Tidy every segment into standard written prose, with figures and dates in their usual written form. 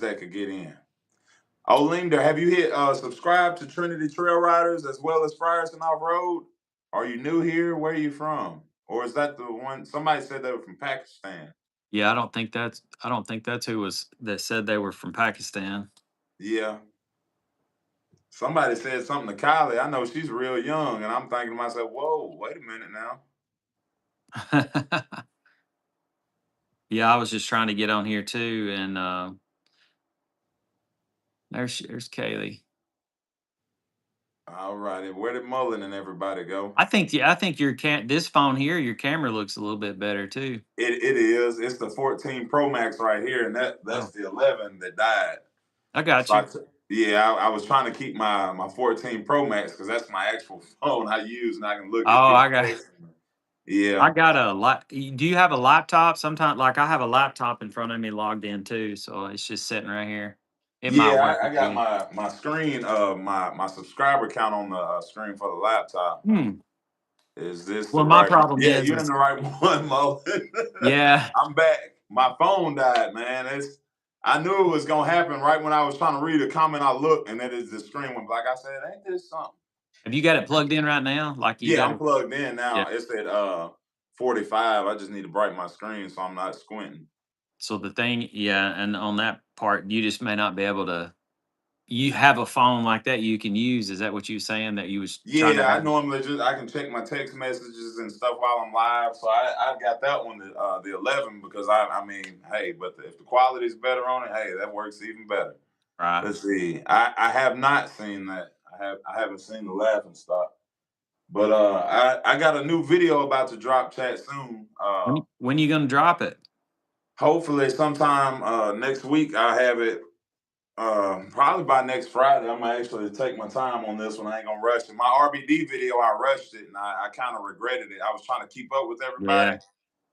that could get in. Oh, Linder, have you hit subscribe to Trinity Trail Riders as well as Frierson Off-Road? Are you new here? Where are you from? Or is that the one somebody said they were from Pakistan? Yeah, I don't think that's who was that said they were from Pakistan. Yeah. Somebody said something to Kylie. I know she's real young, and I'm thinking to myself, whoa, wait a minute now. Yeah, I was just trying to get on here too, and there's Kaylee. All righty. Where did Mullen and everybody go? I think this phone here, your camera looks a little bit better too. It is. It's the 14 Pro Max right here, and that's Oh, the 11 that died. I got So you. yeah, I was trying to keep my 14 Pro Max because that's my actual phone I use, and I can look Oh, at get I got text. Yeah, I got a lot. Do you have a laptop? Sometimes, like I have a laptop in front of me logged in too, so it's just sitting right here. It might yeah. work I got again. my screen, my subscriber count on the screen for the laptop. Hmm. Is this the Well, my right one? problem Yeah, you're in is the right one, Mo. yeah. I'm back. My phone died, man. I knew it was gonna happen right when I was trying to read a comment. I looked, and it is the screen went black. I said, "Ain't this something?" Have you got it plugged in right now? Like you Yeah, got I'm it? plugged in Yeah. now. It's at 45. I just need to brighten my screen so I'm not squinting. So the thing, yeah, and on that part, you just may not be able to. You have a phone like that you can use. Is that what you saying that you was trying to Yeah, I have? normally just I can check my text messages and stuff while I'm live. So I got that one, the 11, because I mean, hey, but if the quality is better on it, hey, that works even better. Right. Let's see. I have not seen that. I haven't seen the laughing stock. But I got a new video about to drop chat soon. When you gonna drop it? Hopefully sometime next week I'll have it. Probably by next Friday. I'm gonna actually take my time on this one. I ain't gonna rush it. My RBD video, I rushed it and I kind of regretted it. I was trying to keep up with everybody, Yeah.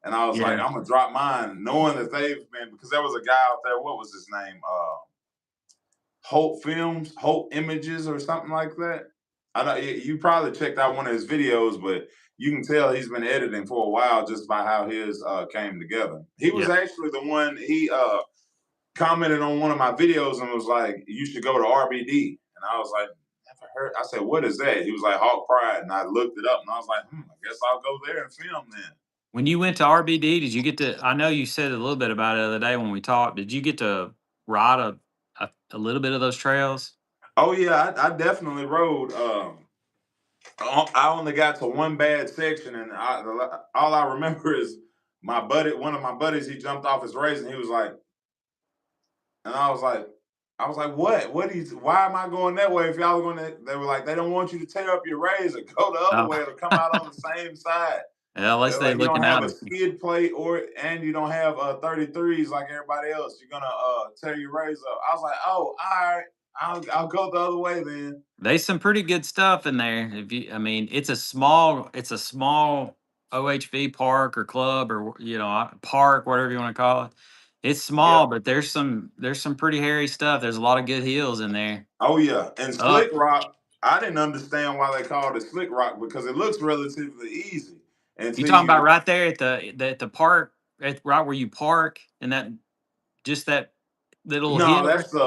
and I was like, Yeah. I'm gonna drop mine, knowing that they've been, because there was a guy out there. What was his name? Hope Films, Hope Images, or something like that. I know you probably checked out one of his videos, but you can tell he's been editing for a while just by how his came together. He was Yeah. actually the one. He commented on one of my videos and was like, "You should go to RBD." And I was like, "Never heard." I said, "What is that?" He was like, "Hawk Pride," and I looked it up and I was like, I guess I'll go there and film then." When you went to RBD, did you get to? I know you said a little bit about it the other day when we talked. Did you get to ride a little bit of those trails? Oh yeah, I definitely rode. I only got to one bad section, and all I remember is my buddy, one of my buddies, he jumped off his race, and he was like, and I was like, what? What do you? Why am I going that way? If y'all are going, they were like, they don't want you to tear up your razor. Go the other Oh, way. It'll come out on the same side. yeah, at least They're they like, you don't looking have out a at you. skid plate, and you don't have 33s like everybody else. You're gonna tear your razor up. I was like, oh, all right. I'll go the other way then. There's some pretty good stuff in there. If you, I mean, it's a small OHV park or club or park, whatever you want to call it. It's Yeah. small, but there's some pretty hairy stuff. There's a lot of good hills in there. Oh yeah. And Slick Up, Rock, I didn't understand why they called it Slick Rock because it looks relatively easy you until talking you. about right there at the park, right where you park, and that little No, hill. that's the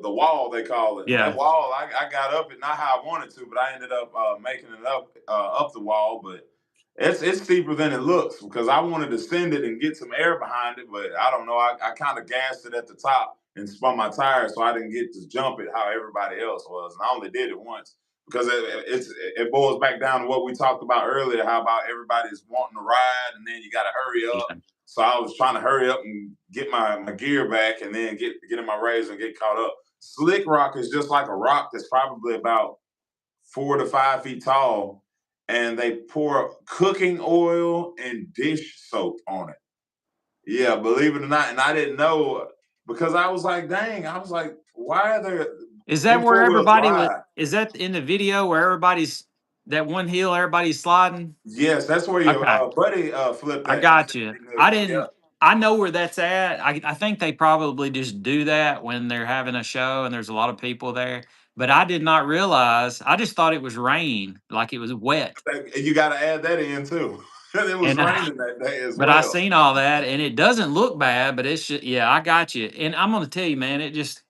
wall they call it. That Yeah, wall, I got up it not how I wanted to, but I ended up making it up the wall. But it's steeper than it looks because I wanted to send it and get some air behind it, but I don't know. I kind of gassed it at the top and spun my tires, so I didn't get to jump it how everybody else was. And I only did it once because it boils back down to what we talked about earlier. How about everybody's wanting to ride, and then you got to hurry up. yeah. So I was trying to hurry up and get my gear back and then get in my razor and get caught up. Slick rock is just like a rock that's probably about 4 to 5 feet tall, and they pour cooking oil and dish soap on it. Yeah, believe it or not, and I didn't know because I was like, dang, I was like, why are there Is that in where 4 wheel everybody was? drive? Is that in the video where everybody's that one hill, everybody's sliding? Yes, that's where your Okay. buddy flipped I at and said got you. he knew. I Yeah. didn't. I know where that's at. I think they probably just do that when they're having a show and there's a lot of people there. But I did not realize. I just thought it was rain, like it was wet. You got to add that in too. it was And raining that day as but I well. seen all that, and it doesn't look bad, but it's just, yeah, I got you. And I'm gonna tell you, man, it just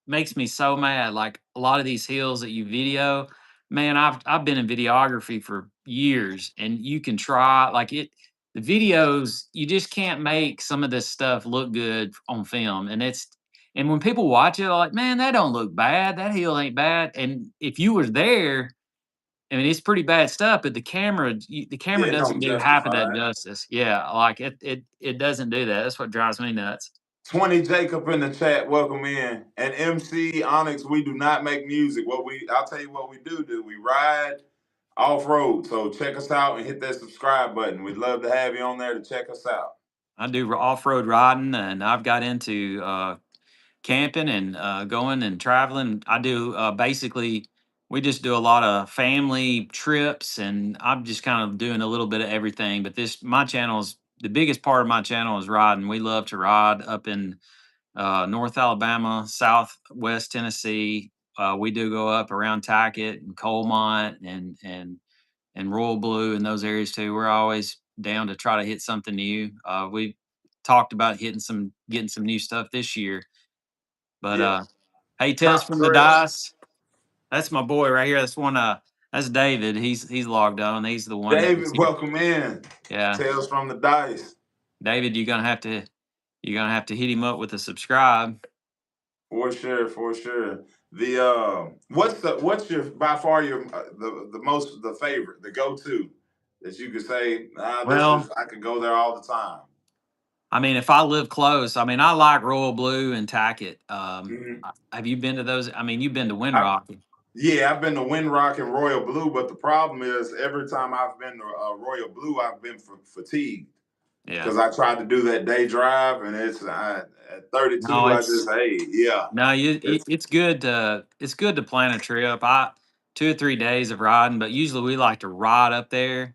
makes me so mad. Like a lot of these hills that you video, man, I've been in videography for years, and you can try like it. The videos, you just can't make some of this stuff look good on film, and when people watch it, they're like, man, that don't look bad. That hill ain't bad. And if you were there, I mean, it's pretty bad stuff, but the camera Yeah, it doesn't don't do half of justify that it. justice. Yeah, like it doesn't do that. That's what drives me nuts. 20 Jacob in the chat, welcome in. And MC Onyx, we do not make music. I'll tell you what we do. We ride off-road. So check us out and hit that subscribe button. We'd love to have you on there to check us out. I do off-road riding, and I've got into camping and going and traveling. I do basically, we just do a lot of family trips, and I'm just kind of doing a little bit of everything. But my channel is the biggest part of my channel is riding. We love to ride up in North Alabama, Southwest Tennessee. We do go up around Tackett and Colmont and Royal Blue and those areas too. We're always down to try to hit something new. We talked about getting some new stuff this year. But Yeah. hey, Tales Top from the trail. Dice. That's my boy right here. That's David. He's logged on. He's the one that was David, here. welcome in. Yeah. Tales from the Dice. David, you're gonna have to hit him up with a subscribe. For sure, for sure. The what's your by far your the favorite, the go-to that you could say, this is Well, I could go there all the time. I mean, if I live close, I mean, I like Royal Blue and Tackett. Mhm. Have you been to those? I mean, you've been to I, Windrock. yeah, I've been to Windrock and Royal Blue, but the problem is every time I've been to Royal Blue, I've been fatigued Yeah. because I tried to do that day drive, and at No, 32, I just yeah, no, it's it's good to plan a trip. 2 or 3 days of riding, but usually we like to ride up there,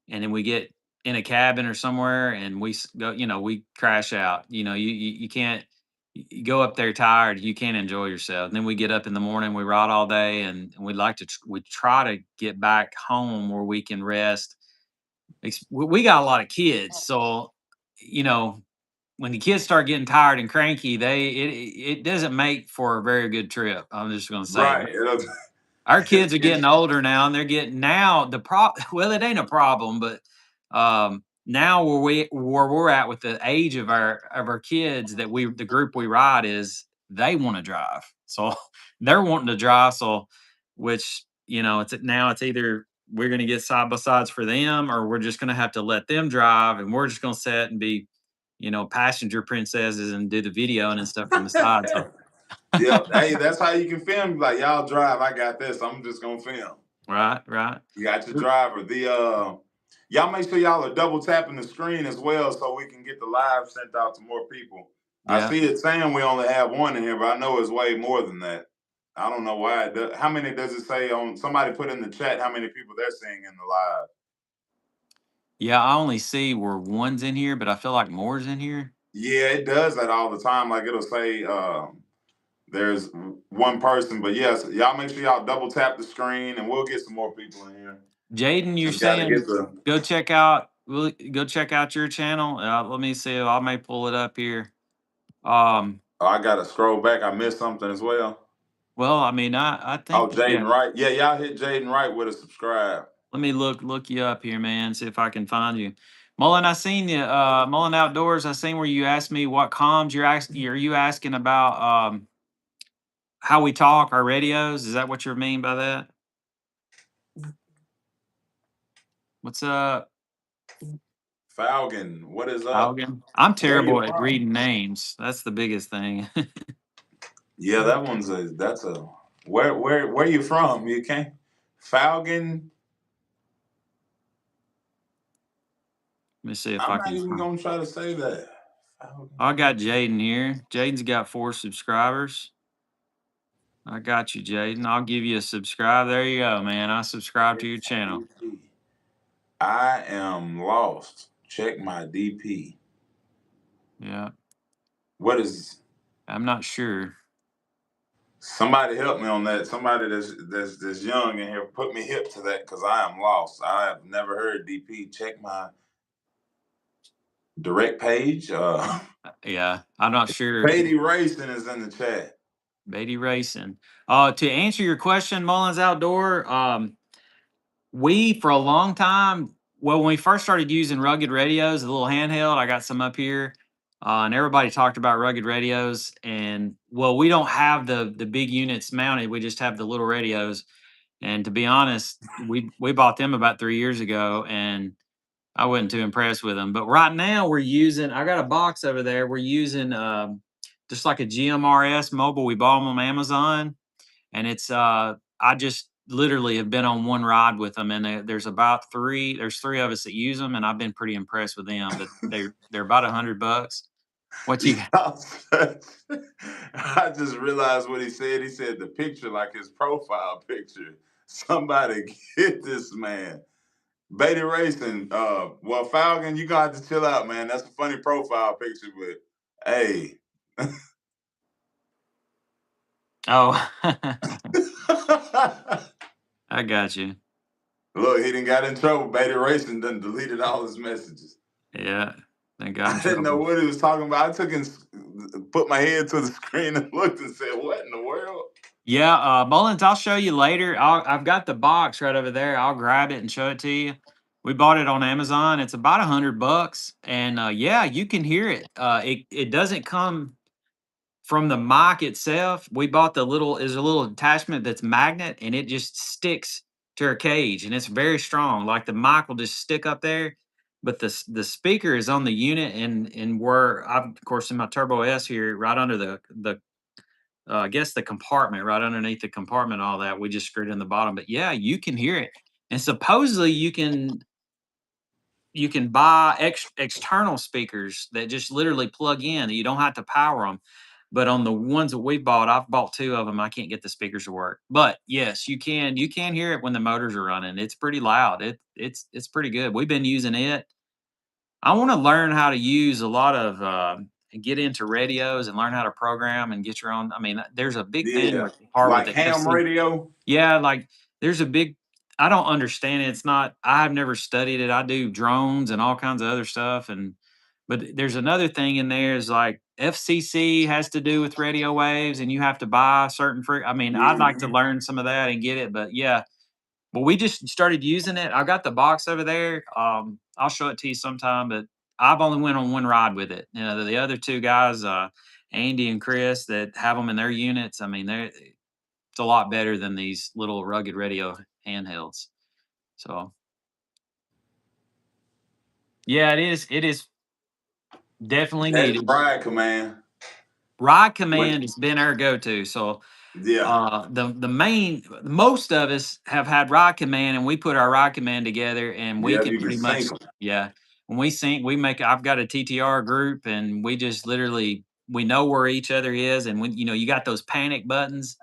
and then we get in a cabin or somewhere, and go. We crash out. You can't you go up there tired. You can't enjoy yourself. And then we get up in the morning, we ride all day, and we try to get back home where we can rest. We got a lot of kids, so you know when the kids start getting tired and cranky, it doesn't make for a very good trip. I'm just going to say right. our kids are getting It's older now, and they're getting now the Well, it ain't a problem, but now where we're at with the age of our kids the group we ride is they want to drive, so they're wanting to drive. So which it's either we're going to get side by sides for them, or we're just going to have to let them drive, and we're just going to sit and be passenger princesses and do the videoing and stuff from the side. So yeah, hey, that's how you can film. Like y'all drive, I got this. I'm just gonna film. right, right. You got your driver. Y'all make sure y'all are double tapping the screen as well, so we can get the live sent out to more people. I Yeah. see it saying we only have one in here, but I know it's way more than that. I don't know why. How many does it say on? Somebody put in the chat how many people they're seeing in the live. Yeah, I only see where one's in here, but I feel like more's in here. Yeah, it does that all the time. Like it'll say there's one person, but yes, y'all make sure y'all double tap the screen, and we'll get some more people in here. Jaden, you're Just got to saying get the. go check out your channel. Let me see. I may pull it up here. Um, Oh, I gotta scroll back. I missed something as well. well, I mean, I Oh, think yeah. Jaden Wright. Yeah, y'all hit Jaden Wright with a subscribe. Let me look you up here, man. See if I can find you. Mullen, I seen you. Mullen Outdoors. I seen where you asked me what comms you're asking. Are you asking about how we talk, our radios? Is that what you mean by that? What's up, Falcon, what is up? Algan? I'm Where you terrible at from? reading names. That's the biggest thing. Let Yeah, that's a where you from? You can't Falcon. me see if I'm I not can even find. gonna try to say that. Falcon. I got Jaden here. Jaden's got 4 subscribers. I got you, Jaden. I'll give you a subscribe. There you go, man. I subscribe to your channel. I am lost. Check my DP. Yeah, What is I'm not sure. Somebody help me on that. Somebody that's young in here, put me hip to that because I am lost. I have never heard DP. Check my direct page. Yeah, I'm not sure. Beatty Racing is in the chat. Beatty Racing. To answer your question, Mullins Outdoor, we for a long time, well, when we first started using rugged radios, a little handheld, I got some up here, and everybody talked about rugged radios. And well, we don't have the big units mounted; we just have the little radios. And to be honest, we bought them about 3 years ago, and I wasn't too impressed with them. But right now, we're using. I got a box over there. We're using just like a GMRS mobile. We bought them on Amazon, and it's I just literally have been on one ride with them, and there's three of us that use them, and I've been pretty impressed with them. But they're about $100. What you I just realized what he said. He said the picture like his profile picture. Somebody get this man. Beatty Racing. Well, Falcon, you gonna have to chill out, man. That's a funny profile picture, but hey. Oh, I got you. Look, he didn't got in trouble. Beatty Racing done deleted all his messages. Yeah, they got in I didn't know trouble. what he was talking about. I took and put my head to the screen and looked and said, "What in the world?" Yeah, Mullins, I'll show you later. I've got the box right over there. I'll grab it and show it to you. We bought it on Amazon. It's about $100, and yeah, you can hear it. It doesn't come from the mic itself. We bought there's a little attachment that's magnet, and it just sticks to her cage, and it's very strong. Like the mic will just stick up there, but the speaker is on the unit, and where I've of course in my Turbo S here, right under the I guess the compartment, right underneath the compartment, all that we just screwed in the bottom. But yeah, you can hear it, and supposedly you can buy external speakers that just literally plug in. You don't have to power them. But on the ones that we bought, I've bought two of them. I can't get the speakers to work. But yes, you can. You can hear it when the motors are running. It's pretty loud. It's pretty good. We've been using it. I want to learn how to use a lot of get into radios and learn how to program and get your own. I mean, there's a big thing Yeah, with hard with like the ham FC. radio. Yeah, like there's a big I don't understand it. It's not I've never studied it. I do drones and all kinds of other stuff but there's another thing in there is like FCC has to do with radio waves and you have to buy certain I mean, I'd like to Mhm. learn some of that and get it, but yeah. But we just started using it. I got the box over there. I'll show it to you sometime, but I've only went on one ride with it. You know, the other two guys, Andy and Chris that have them in their units. I mean, it's a lot better than these little rugged radio handhelds. So yeah, it is. It is definitely That's needed. Ride Command. Ride What? Command has been our go-to. So Yeah, the main most of us have had Ride Command, and we put our Ride Command together, and we yeah. can You can pretty much sync them. yeah. When we sync, we make. I've got a TTR group, and we just literally we know where each other is, and when you got those panic buttons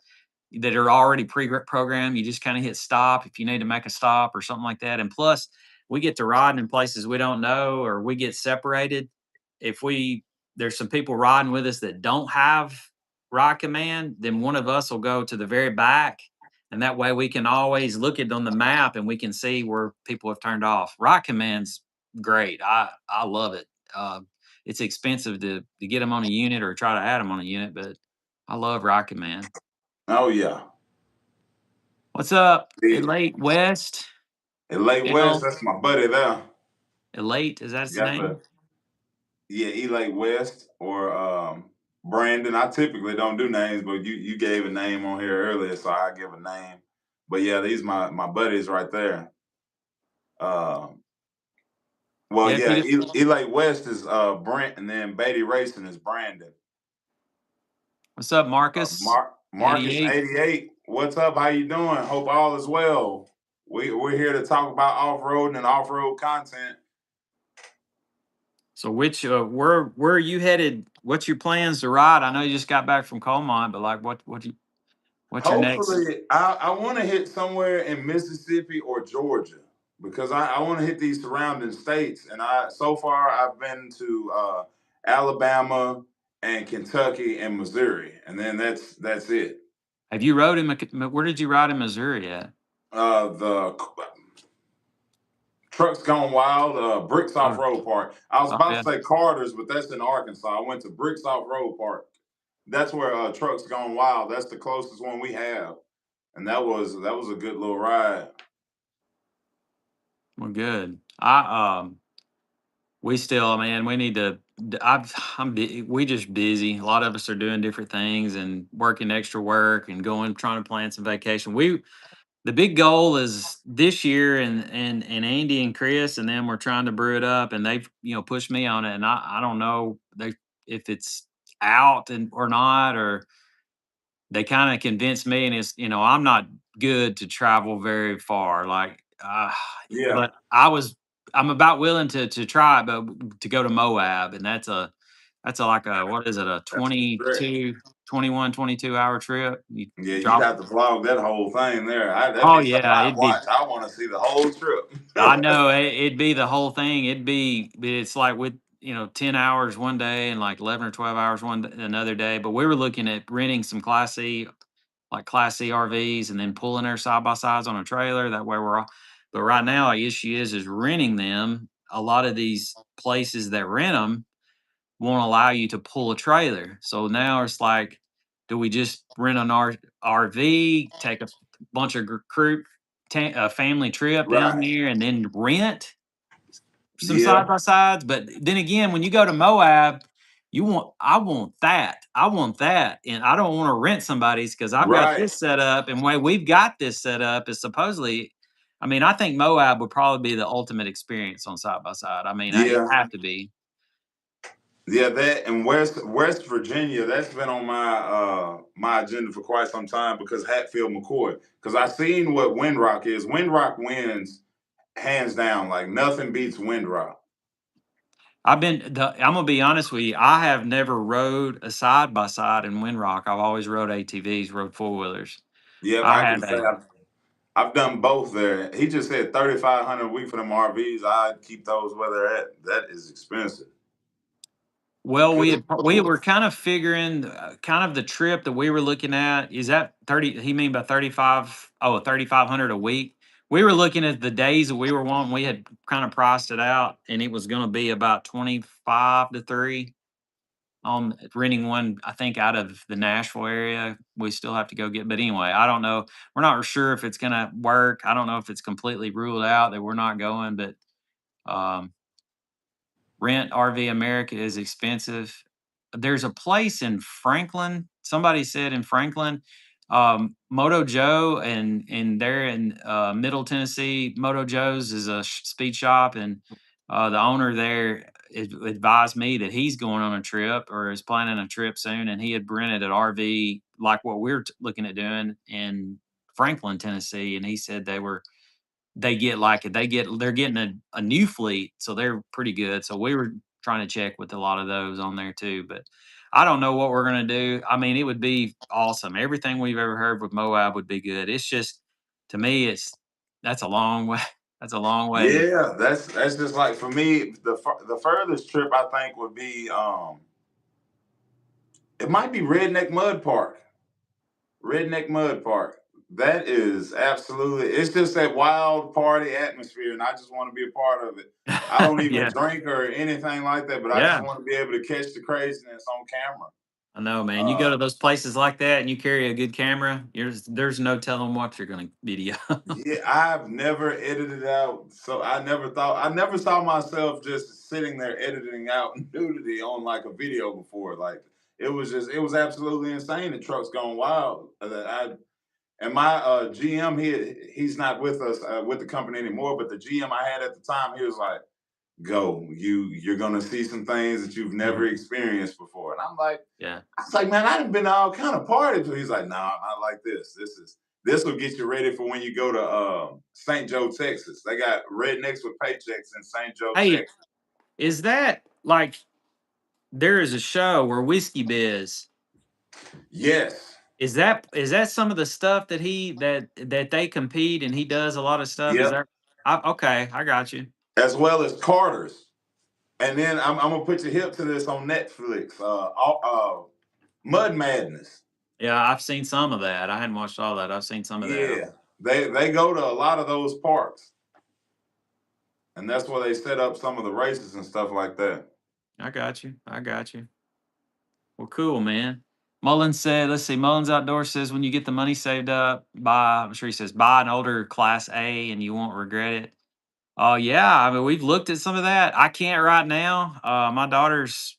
that are already pre-programmed. You just kind of hit stop if you need to make a stop or something like that. And plus, we get to riding in places we don't know, or we get separated. If we There's some people riding with us that don't have ride command, then one of us will go to the very back, and that way we can always look at on the map and we can see where people have turned off. Ride command's great. I love it. It's expensive to get them on a unit or try to add them on a unit, but I love ride command. Oh yeah. What's up, See, Elate West? in Lake West, L that's my buddy there. Elate, is that his Got name? the Lake West or Brandon. I typically don't do names, but you gave a name on here earlier, so I give a name. But yeah, these my buddies right there. Um, well, Yeah, if yeah, you Lake West is Brent, and then Beatty Racing is Brandon. what's up, Marcus? Marcus 88. 88. What's up? How you doing? Hope all is well. We're here to talk about off-road and off-road content. So which where are you headed? What's your plans to ride? I know you just got back from Colmont, but like what's your next? Hopefully, I want to hit somewhere in Mississippi or Georgia because I want to hit these surrounding states. And so far I've been to Alabama and Kentucky and Missouri, and then that's it. Have you rode in where did you ride in Missouri at? The Trucks Gone Wild, Bricks Oh, Off-Road Park. I was oh about yeah. to say Carter's, but that's in Arkansas. I went to Bricks Off-Road Park. That's where Trucks Gone Wild. That's the closest one we have, and that was a good little ride. Well, good. We still, man, we need to. We just busy. A lot of us are doing different things and working extra work and going, trying to plan some vacation. The big goal is this year, and Andy and Chris and them were trying to brew it up, and they've pushed me on it, and I don't know if it's out and or not, or they kind of convinced me, and it's I'm not good to travel very far, like Yeah, but I'm about willing to try it, but to go to Moab, and that's like a, what is it, a that's a stretch. 22 hour trip. You Yeah, you'd drop. have to vlog that whole thing there. That'd Oh be something yeah, I'd watch. I want to see the whole trip. I know it'd be the whole thing. It's like with 10 hours one day and like 11 or 12 hours another day. But we were looking at renting some Class C RVs and then pulling their side by sides on a trailer. That way we're all. But right now, the issue is renting them. A lot of these places that rent them won't allow you to pull a trailer. So now it's like, do we just rent an RV, take a bunch of a family trip down Right. there, and then rent some Yeah. side by sides? But then again, when you go to Moab, I want that, and I don't want to rent somebody's because I've got Right. this set up, and way we've got this set up is supposedly. I mean, I think Moab would probably be the ultimate experience on side by side. I mean, it Yeah. have to be. Yeah. That and West Virginia. That's been on my agenda for quite some time because Hatfield McCoy. Because I seen what Windrock is. Windrock wins hands down. Like nothing beats Windrock. I'm gonna be honest with you. I have never rode a side by side in Windrock. I've always rode ATVs, rode four wheelers. Yeah, I I can have say a I've done both there. He just said 3,500 a week for them RVs. I'd keep those where they're at. That is expensive. Well, Good we Lord. were kind of figuring, kind of the trip that we were looking at is that 30. He mean by 35? Oh, 3,500 a week. We were looking at the days that we were wanting. We had kind of priced it out, and it was going to be about 25 to 3 on renting one. I think out of the Nashville area. We still have to go get. But anyway, I don't know. We're not sure if it's going to work. I don't know if it's completely ruled out that we're not going, but. Um, Rent RV America is expensive. There's a place in Franklin. Somebody said in Franklin, Moto Joe, and they're in Middle Tennessee. Moto Joe's is a speed shop, and the owner there advised me that he's going on a trip or is planning a trip soon, and he had rented an RV like what we're looking at doing in Franklin, Tennessee, and he said they're getting a new fleet, so they're pretty good. So we were trying to check with a lot of those on there too. But I don't know what we're gonna do. I mean, it would be awesome. Everything we've ever heard with Moab would be good. It's just to me, that's a long way. That's a long way. Yeah, that's just like for me, the furthest trip I think would be it might be Redneck Mud Park. Redneck Mud Park. That is absolutely it's just that wild party atmosphere, and I just want to be a part of it. I don't even Yeah, drink or anything like that, but I just yeah. want to be able to catch the craziness on camera. I know, man. You go Uh, to those places like that, and you carry a good camera. There's no telling what you're gonna video. Yeah, I've never edited out. So I never saw myself just sitting there editing out nudity on like a video before. Like it was absolutely insane. The truck's gone wild. And my GM, he's not with us with the company anymore. But the GM I had at the time, he was like, "Go, you're gonna see some things that you've never Mhm. experienced before." And I'm like, Yeah. I was like, man, I've been to all kind of parties. He's like, no, not like this. This will get you ready for when you go to St. Joe, Texas. They got rednecks with paychecks in St. Joe, Hey, Texas. is that like there is a show where Whiskey Biz Yes. is that some of the stuff that they compete and he does a lot of stuff? Is Yep. that okay? I got you. As well as Carter's. And then I'm gonna put your hip to this on Netflix. Mud Madness. Yeah, I've seen some of that. I hadn't watched all that. I've seen some of that. Yeah, they go to a lot of those parks, and that's where they set up some of the races and stuff like that. I got you. I got you. Well, cool, man. Mullins said, let's see, Mullins Outdoors says when you get the money saved up, buy, I'm sure he says, buy an older Class A and you won't regret it. Oh, yeah. I mean, we've looked at some of that. I can't right now. My daughter's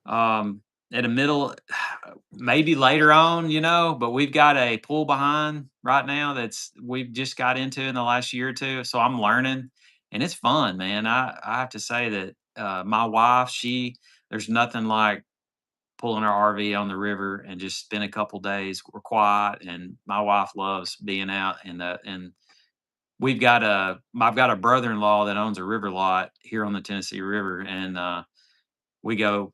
um, at a middle, maybe later on, but we've got a pull behind right now we've just got into in the last year or two. So I'm learning and it's fun, man. I have to say that my wife, there's nothing like pulling our RV on the river and just spend a couple days. We're quiet, and my wife loves being out in the and I've got a brother-in-law that owns a river lot here on the Tennessee River, and we go.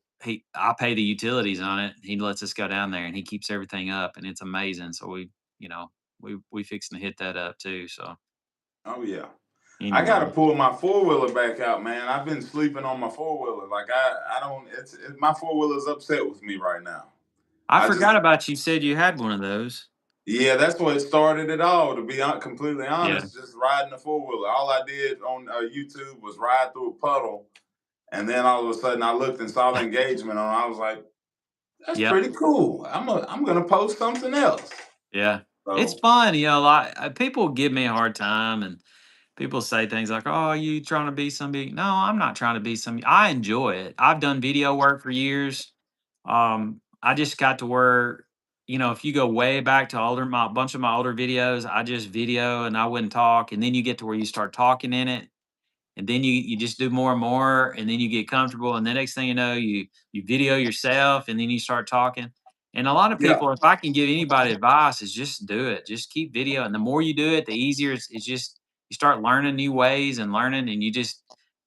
I pay the utilities on it. He lets us go down there, and he keeps everything up, and it's amazing. So you know, we fixing to hit that up too. So Oh yeah. I anyway, gotta pull my four wheeler back out, man. I've been sleeping on my four wheeler. Like I don't. My four wheeler's upset with me right now. I I forgot just about you. Said you had one of those. Yeah, that's what started it all. To be completely Yeah. honest, just riding a four wheeler. All I did on YouTube was ride through a puddle, and then all of a sudden I looked and saw the engagement on. I was like, "That's Yep. pretty cool. I'm gonna post something else." Yeah. It's So fun, a lot people give me a hard time and people say things like, "Oh, you trying to be somebody?" No, I'm not trying to be somebody. I enjoy it. I've done video work for years. I just got to where, if you go way back to my bunch of my older videos, I just video and I wouldn't talk. And then you get to where you start talking in it and then you just do more and more and then you get comfortable and the next thing you know you video yourself and then you start talking. And a lot of yeah, people, if I can give anybody advice, is just do it, just keep video, and the more you do it the easier it's just you start learning new ways and learning, and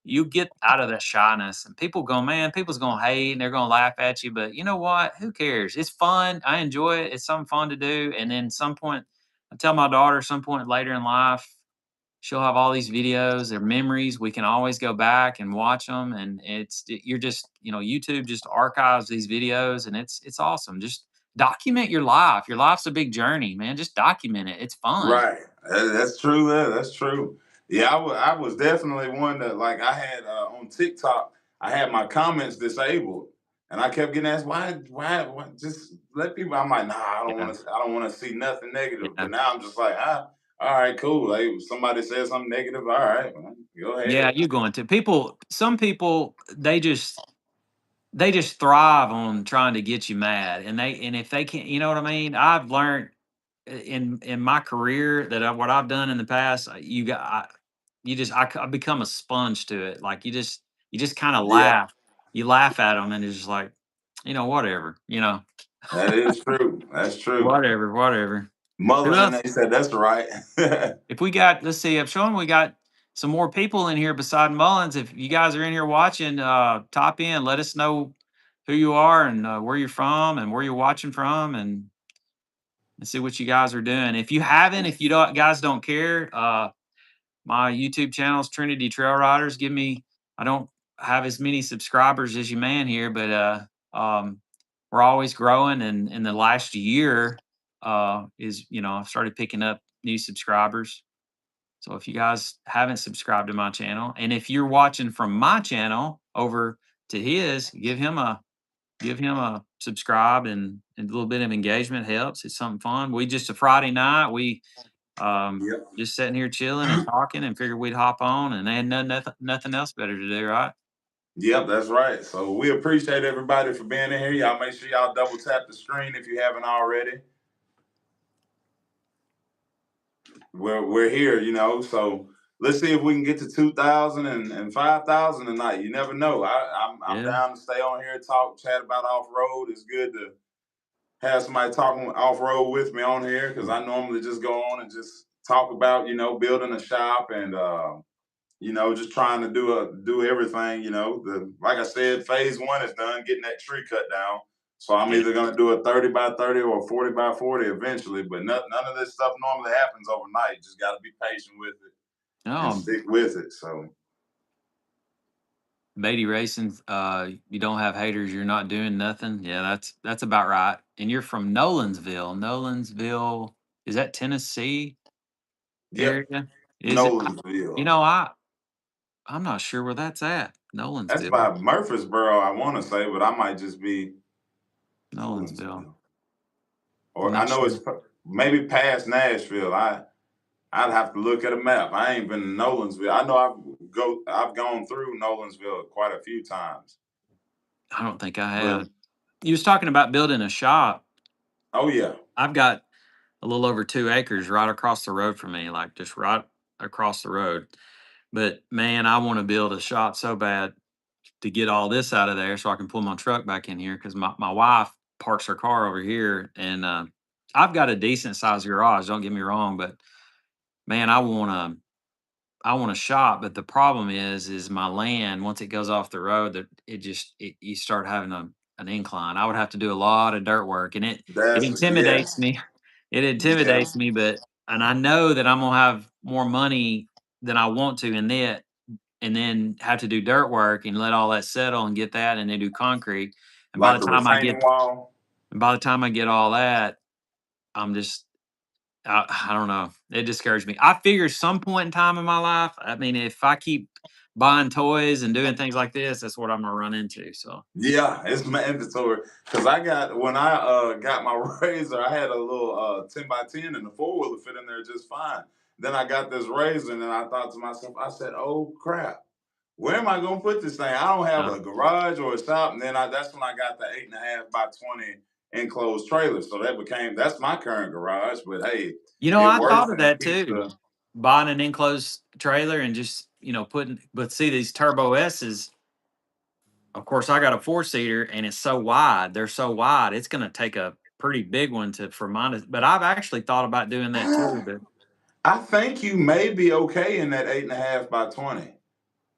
you get out of that shyness, and people go, man, people's gonna hate and they're gonna laugh at you, but you know what, who cares? It's fun. I enjoy it. It's something fun to do. And then some point I tell my daughter some point later in life she'll have all these videos, they're memories. We can always go back and watch them. And you're just, YouTube just archives these videos, and it's awesome. Just document your life. Your life's a big journey, man. Just document it. It's fun. right. That's true. That's true. Yeah, I was definitely one that like I had on TikTok. I had my comments disabled, and I kept getting asked why just let people. I'm like, nah, Yeah. I don't want to see nothing negative. Yeah. But now I'm just like, all right, cool. Like somebody says something negative, all right, well, go Yeah, ahead. you're going to some people, they just thrive on trying to get you mad. And if they can't, you know what I mean? I've learned in my career that what I've done in the past, I become a sponge to it. Like you just kind of Yeah, laugh. You laugh at them, and it's just like, whatever. that is true. That's true. Whatever, whatever. Who Mullen and else? they said that's right. If we got, let's see, I'm showing we got some more people in here beside Mullins. If you guys are in here watching, top in, let us know who you are and where you're from and where you're watching from, and see what you guys are doing. If you haven't, if you don't, guys don't care, my YouTube channel is Trinity Trail Riders. I don't have as many subscribers as you man here, but we're always growing. And in the last year, I've started picking up new subscribers. So if you guys haven't subscribed to my channel, and if you're watching from my channel over to his, give him a subscribe, and a little bit of engagement helps. It's something fun. We just a Friday night. We Yep. just sitting here chilling and talking, and figured we'd hop on, and they had nothing else better to do, right? Yep, that's right. So we appreciate everybody for being in here. Y'all make sure y'all double tap the screen if you haven't already. We're here, So let's see if we can get to 2,000 and 5,000 tonight. You never know. I'm Yeah, down to stay on here, talk, chat about off road. It's good to have somebody talking off road with me on here because I normally just go on and just talk about building a shop and just trying to do everything. Like I said, phase one is done, getting that tree cut down. So I'm yeah. either gonna do a 30 by 30 or a 40 by 40 eventually, but none of this stuff normally happens overnight. You just got to be patient with it and No, stick with it. So Beatty Racing, you don't have haters, you're not doing nothing. Yeah, that's about right. And you're from Nolensville. Nolensville, is that Tennessee Yep, area? Is it? You Nolensville. know, I'm not sure where that's at. That's Nolensville. by Murfreesboro, I want to say, but I might just be Nolensville. Nolensville. I'm Or I not know it's sure. maybe past Nashville. I'd have to look at a map. I ain't been to Nolensville. I know I've gone through Nolensville quite a few times. I don't think I But have. You was talking about building a shop. oh yeah, I've got a little over 2 acres right across the road from me, like just right across the road. But man, I want to build a shop so bad to get all this out of there so I can pull my truck back in here because my wife parks her car over here. And I've got a decent sized garage, don't get me wrong, but man, I want to shop, but the problem is my land once it goes off the road that you start having an incline. I would have to do a lot of dirt work, and it that's intimidates yes, me. It yeah, intimidates me, but and I know that I'm gonna have more money than I want to in it, and then have to do dirt work and let all that settle and get that, and then do concrete. And by like the a time I retaining get, wall. and by the time I get all that, I'm just I don't know. It discouraged me. I figure some point in time in my life, I mean, if I keep buying toys and doing things like this, that's what I'm gonna run into. So Yeah, it's mandatory because I got when I got my razor, I had a little 10 by 10 and the 4 wheeler fit in there just fine. Then I got this razor and then I thought to myself, I said, "Oh crap, where am I gonna put this thing? I don't have uh, a garage or a shop." And then that's when I got the 8.5 by 20 enclosed trailer. So that's my current garage. But hey, it I works thought of and it that keeps too. the Buying an enclosed trailer and just, putting but see these turbo S's, of course I got a 4 seater and it's so wide. They're so wide, it's gonna take a pretty big one to for mine. But I've actually thought about doing that too. But of I think you may be okay in that 8.5 by 20.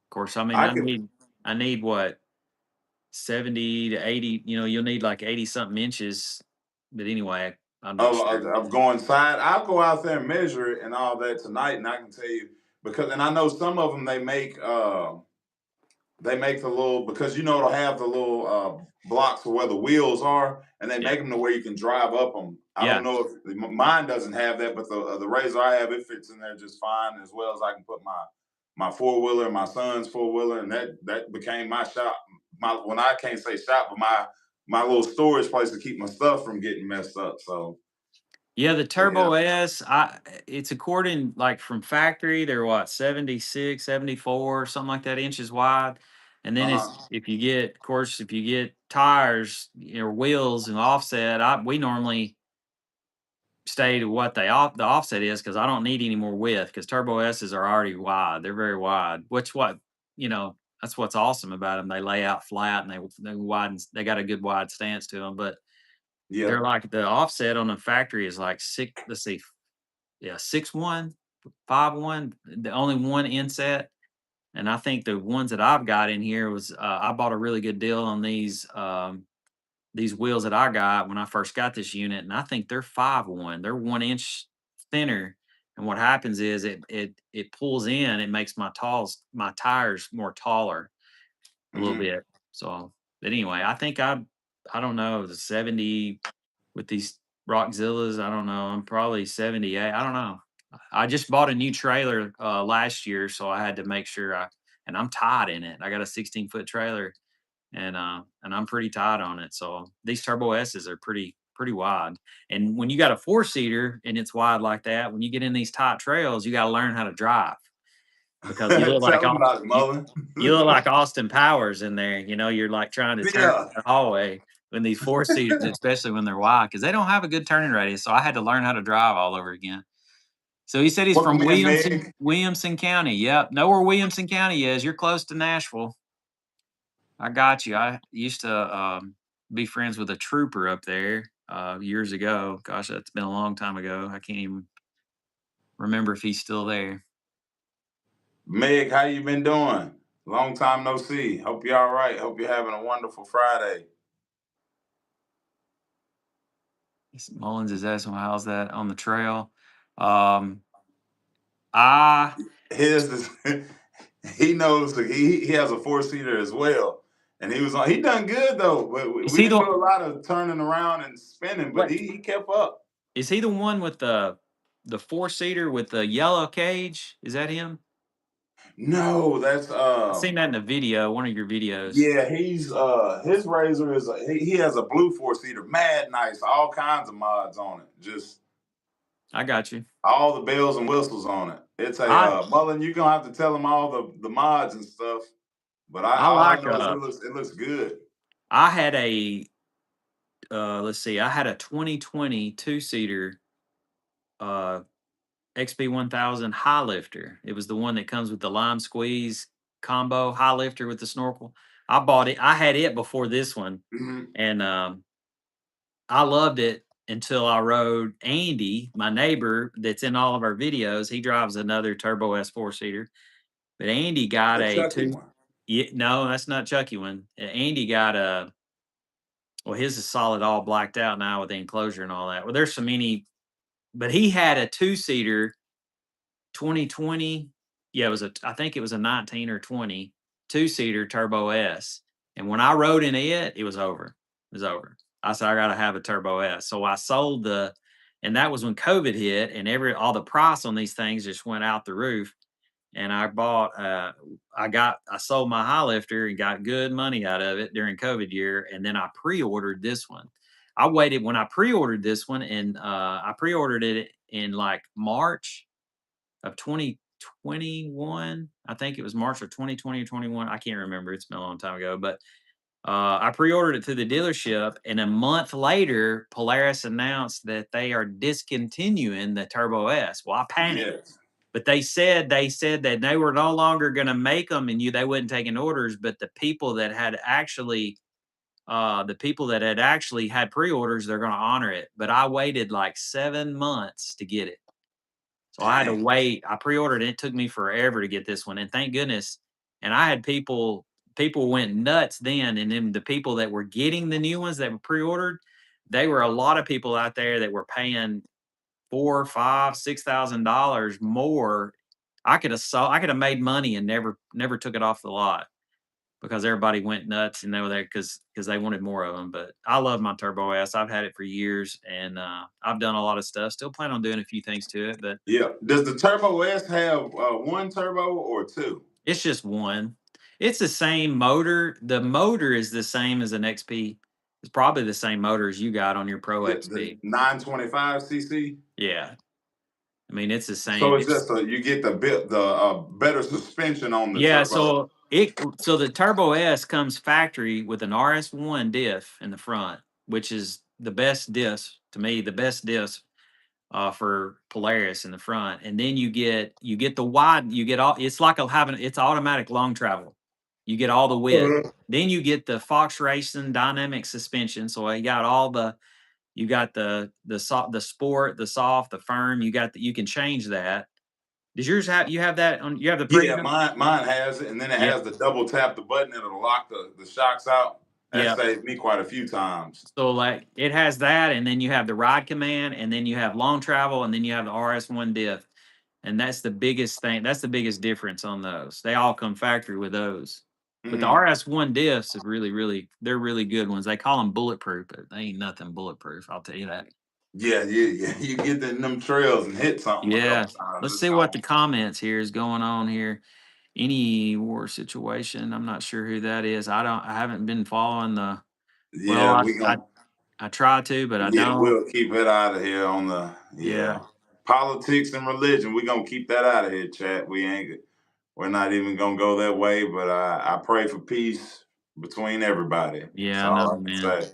course, I mean I I could need I need what 70 to 80, you'll need like 80 something inches. But anyway, I'm not sure. of going side. I'll go out there and measure it and all that tonight, and I can tell you because, and I know some of them they make the little because it'll have the little blocks for where the wheels are, and they Yeah. make them to where you can drive up them. I don't Yeah. know if mine doesn't have that, but the razor I have it fits in there just fine, as well as I can put my 4 wheeler, my son's 4 wheeler, and that became my shop. My when I can't say shop, but my little storage place to keep my stuff from getting messed up. So Yeah, the yeah, Turbo S, it's according like from factory, they're what, 76, 74, something like that inches wide. And then uh it's huh. if you get, of course, if you get tires, wheels and offset, we normally stay to what the offset is because I don't need any more width because Turbo S's are already wide. They're very wide, which that's what's awesome about them. They lay out flat and they widen, they got a good wide stance to them, but they're Yep. like the offset on the factory is like six. Let's see, yeah, 6'1", 5'1", the only one inset. And I think the ones that I've got in here was I bought a really good deal on these wheels that I got when I first got this unit, and I think they're 5'1". They're 1 inch thinner. And what happens is it pulls in, it makes my tires more taller a little Hmm. bit. So, but anyway, I think I don't know, the 70 with these Rockzillas. I don't know. I'm probably 78. I don't know. I just bought a new trailer last year, so I had to make sure and I'm tight in it. I got a 16-foot trailer and I'm pretty tight on it. So these Turbo S's are pretty wide. And when you got a 4 seater and it's wide like that, when you get in these tight trails, you got to learn how to drive because Tell them about it, Mullen. You look like Austin Powers in there. You're like trying to turn Yeah. the hallway when these 4 seaters, especially when they're wide, because they don't have a good turning radius. So I had to learn how to drive all over again. So he said he's Welcome from in, Meg. Williamson County. Yep. Know where Williamson County is. You're close to Nashville. I got you. I used to be friends with a trooper up there years ago. Gosh, that's been a long time ago. I can't even remember if he's still there. Meg, how you been doing? Long time no see. Hope you're all right. Hope you're having a wonderful Friday. Mullins is asking, how's that on the trail? Um, I Here's this. he knows he has a 4-seater as well. And he was on. He done good though. But Is we he didn't the do a lot of turning around and spinning, but what? he kept up. Is he the one with the 4-seater with the yellow cage? Is that him? No, that's I seen that in a video, one of your videos. yeah. He's his razor is he has a blue 4-seater, mad nice, all kinds of mods on it. Just I got you. all the bells and whistles on it. It's a I Mullen. You're gonna have to tell him all the mods and stuff. But I all I like know is it looks good. I had a let's see, I had a 2020 2-seater uh XP 1000 high lifter. It was the one that comes with the lime squeeze combo high lifter with the snorkel. I bought it. I had it before this one, Mhm. and I loved it until I rode Andy, my neighbor that's in all of our videos. He drives another Turbo S 4-seater, but Andy got The a Chucky two. one. Yeah, no, that's not Chucky one. Andy got a. Well, his is solid, all blacked out now with the enclosure and all that. Well, there's so many, but he had a 2-seater 2020. Yeah, it was I think it was a 19 or 20 2-seater Turbo S. And when I rode in it, it was over. It was over. I said, I gotta have a Turbo S. So I sold and that was when COVID hit and all the price on these things just went out the roof. And I bought I sold my high lifter and got good money out of it during COVID year. And then I pre-ordered this one. I waited when I pre-ordered this one and I pre-ordered it in like March of 2021. I think it was March of 2020 or 21. I can't remember. It's been a long time ago, but I pre-ordered it through the dealership, and a month later, Polaris announced that they are discontinuing the Turbo S. Well, I panicked, Yes. but they said that they were no longer going to make them, and they wouldn't taking orders. But the people that had actually had pre-orders, they're going to honor it. But I waited like 7 months to get it. So I had to Dang. wait. I pre-ordered it. It took me forever to get this one. And thank goodness. And I had people went nuts then. And then the people that were getting the new ones that were pre-ordered, they were a lot of people out there that were paying four, five, $6,000 more. I could have made money and never took it off the lot because everybody went nuts and they were there because they wanted more of them. But I love my Turbo S. I've had it for years and I've done a lot of stuff. Still plan on doing a few things to it, but Yeah. Does the Turbo S have one turbo or two? it's just one. It's the same motor. The motor is the same as an XP. It's probably the same motor as you got on your Pro The XP. 925 cc. Yeah. I mean, it's the So same. it's just you get the better suspension on the Yeah, turbo. so the Turbo S comes factory with an RS1 diff in the front, which is the best diff to me, the best diff for Polaris in the front. And then you get the wide, you get all it's like having it's automatic long travel. You get all the width. Uh-huh. Then you get the Fox Racing dynamic suspension. So you got the sport, the soft, the firm. You can change that. Does yours have you have that on you have the Yeah, premium? mine has it, and then it Yeah. has the double tap the button it'll lock the shocks out. That Yeah. saved me quite a few times. So like it has that, and then you have the ride command, and then you have long travel, and then you have the RS1 diff. And that's the biggest thing. That's the biggest difference on those. They all come factory with those. But the Hmm. RS1 diffs is they're really good ones. They call them bulletproof, but they ain't nothing bulletproof. I'll tell you that. Yeah, yeah. You get in them trails and hit something a Yeah. couple times, Let's it's see what gone. the comments here is going on here. Any war situation. I'm not sure who that is. I haven't been following well, Yeah, we gonna I try to, but I yeah, don't. we'll keep it out of here on the Yeah. yeah. Politics and religion, we gonna keep that out of here, chat. We're not even gonna go that way, but I pray for peace between everybody. That's Yeah, I know, all I can man. say.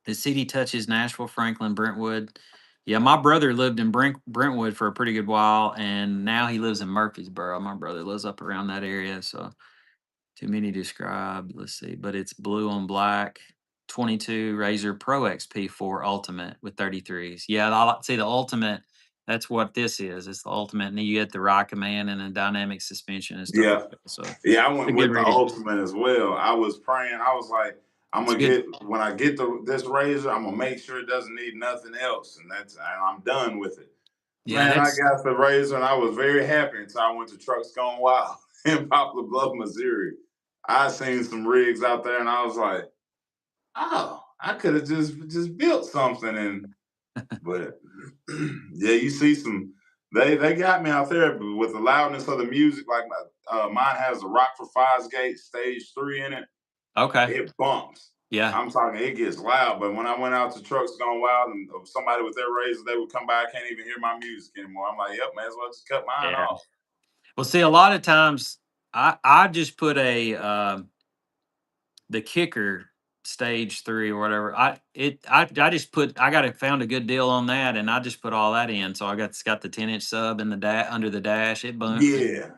The city touches Nashville, Franklin, Brentwood. Yeah, my brother lived in Brentwood for a pretty good while, and now he lives in Murfreesboro. My brother lives up around that area, so too many to describe. Let's see, but it's blue on black. 22 Razor Pro XP4 Ultimate with 33s. Yeah, see the Ultimate. That's what this is. It's the Ultimate, and then you get the ride command and the dynamic suspension and stuff Yeah. like that. So it's Yeah, I a went good with the radio. ultimate as well. I was praying. I was like, I'm It's gonna good. get when I get this razor, I'm gonna make sure it doesn't need nothing else, and I'm done with it. Yeah, Man, I that's got the razor and I was very happy until I went to Trucks Gone Wild. in Poplar Bluff, Missouri. I seen some rigs out there, and I was like, "Oh, I could have just built something." And but yeah, you see some. They got me out there with the loudness of the music. Like mine has a Rock for Fives Gate Stage 3 in it. Okay. It bumps. Yeah. I'm talking, it gets loud. But when I went out to Trucks Gone Wild and somebody with their razor, they would come by. I can't even hear my music anymore. I'm like, yep, may as well just cut mine Yeah. off. Well, see, a lot of times I just put a the kicker stage 3 or whatever. I just put I got found a good deal on that, and I just put all that in. So I got the 10-inch sub in the under the dash. Yeah.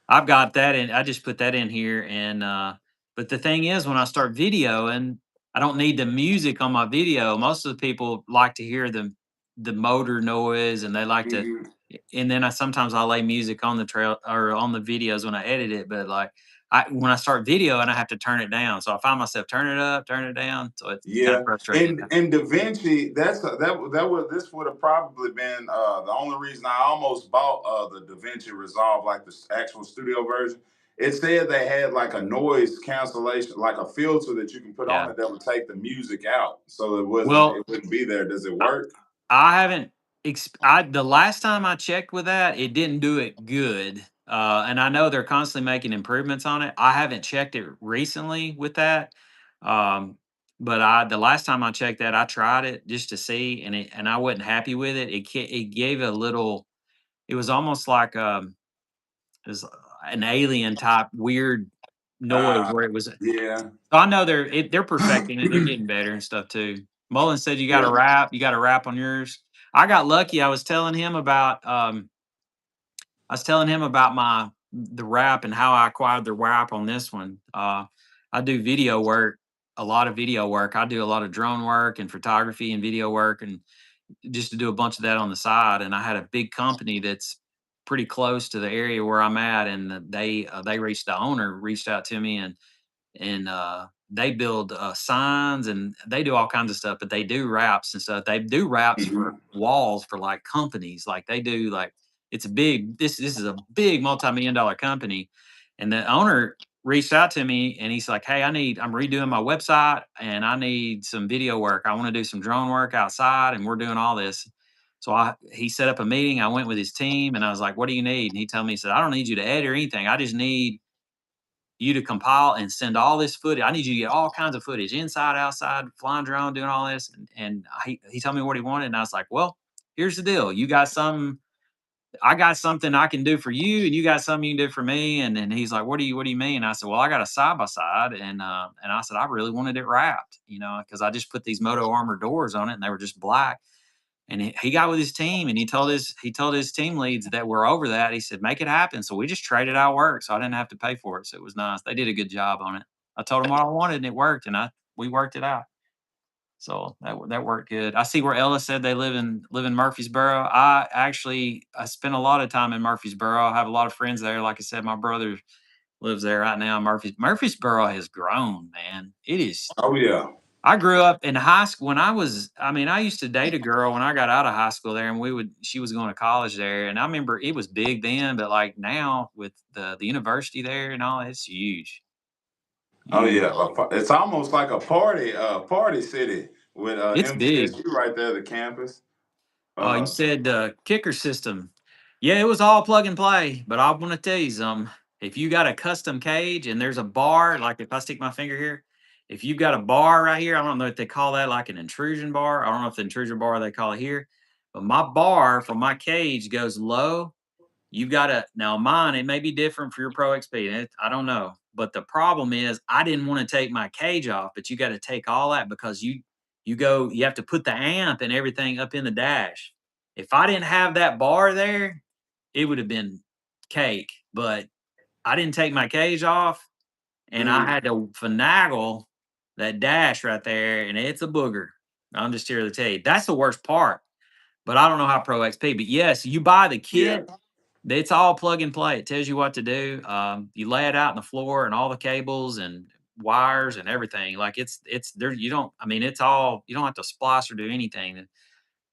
I've got that in. I just put that in here, and but the thing is, when I start videoing, I don't need the music on my video. Most of the people like to hear the motor noise, and they like to. Mhm. And then sometimes I lay music on the trail or on the videos when I edit it. But like when I start video, and I have to turn it down, so I find myself turning it up, turning it down. So it's kind of Yeah, frustrating. and Da Vinci, that would this would have probably been the only reason I almost bought the Da Vinci Resolve, like the actual studio version. It said they had like a noise cancellation, like a filter that you can put on Yeah. it that would take the music out, so Well, it wouldn't be there. Does it work? I haven't. The last time I checked with that, it didn't do it good. And I know they're constantly making improvements on it. I haven't checked it recently with that. Um, but the last time I checked that, I tried it just to see, and I wasn't happy with it. It gave a little. It was almost like it was an alien type weird noise Uh, where it was. So yeah, I know they're perfecting it. They're getting better and stuff too. Mullen said you got yeah. a wrap. You got a wrap on yours. I got lucky. I was telling him about my the wrap and how I acquired the wrap on this one. I do video work, a lot of video work. I do a lot of drone work and photography and video work, and just to do a bunch of that on the side. And I had a big company that's pretty close to the area where I'm at, and they reached the owner reached out to me, and they build signs and they do all kinds of stuff, but they do wraps and stuff. They do wraps for Mhm. walls for like companies. Like they do like it's a big this is a big multi-million-dollar company. And the owner reached out to me and he's like, "Hey, I'm redoing my website and I need some video work. I want to do some drone work outside and we're doing all this." So he set up a meeting. I went with his team and I was like, "What do you need?" And he told me, he said, "I don't need you to edit or anything. I just need you to compile and send all this footage. I need you to get all kinds of footage, inside, outside, flying drone, doing all this." And he told me what he wanted, and I was like, "Well, here's the deal. You got something. I got something I can do for you, and you got something you can do for me." And then he's like, What do you mean?" I said, "Well, I got a side by side," and I said, "I really wanted it wrapped, because I just put these Moto Armor doors on it, and they were just black." And he got with his team and he told his team leads that were over that. He said, "Make it happen." So we just traded out work. So I didn't have to pay for it. So it was nice. They did a good job on it. I told them what I wanted and it worked. And we worked it out. So that worked good. I see where Ella said they live in Murfreesboro. I spent a lot of time in Murfreesboro. I have a lot of friends there. Like I said, my brother lives there right now. Murfreesboro has grown, man. It is. Oh yeah. I grew up in high school when I used to date a girl when I got out of high school there, and she was going to college there. And I remember it was big then, but like now with the university there and all, it's huge. Oh Huge. yeah. It's almost like a party city with It's big. MTSU right there, the campus. You Uh, said kicker system. Yeah, it was all plug and play, but I want to tell you something. If you got a custom cage and there's a bar, like if I stick my finger here, if you've got a bar right here, I don't know if they call that like an intrusion bar. I don't know if the intrusion bar they call it here, but my bar for my cage goes low. You gotta now mine, it may be different for your Pro XP. I don't know. But the problem is I didn't want to take my cage off, but you got to take all that because you have to put the amp and everything up in the dash. If I didn't have that bar there, it would have been cake. But I didn't take my cage off and I mhm. had to finagle that dash right there, and it's a booger. I'm just here to tell you. That's the worst part. But I don't know how Pro XP. But yes, you buy the Yeah. kit, it's all plug and play. It tells you what to do. You lay it out on the floor and all the cables and wires and everything. Like it's there. It's all, you don't have to splice or do anything.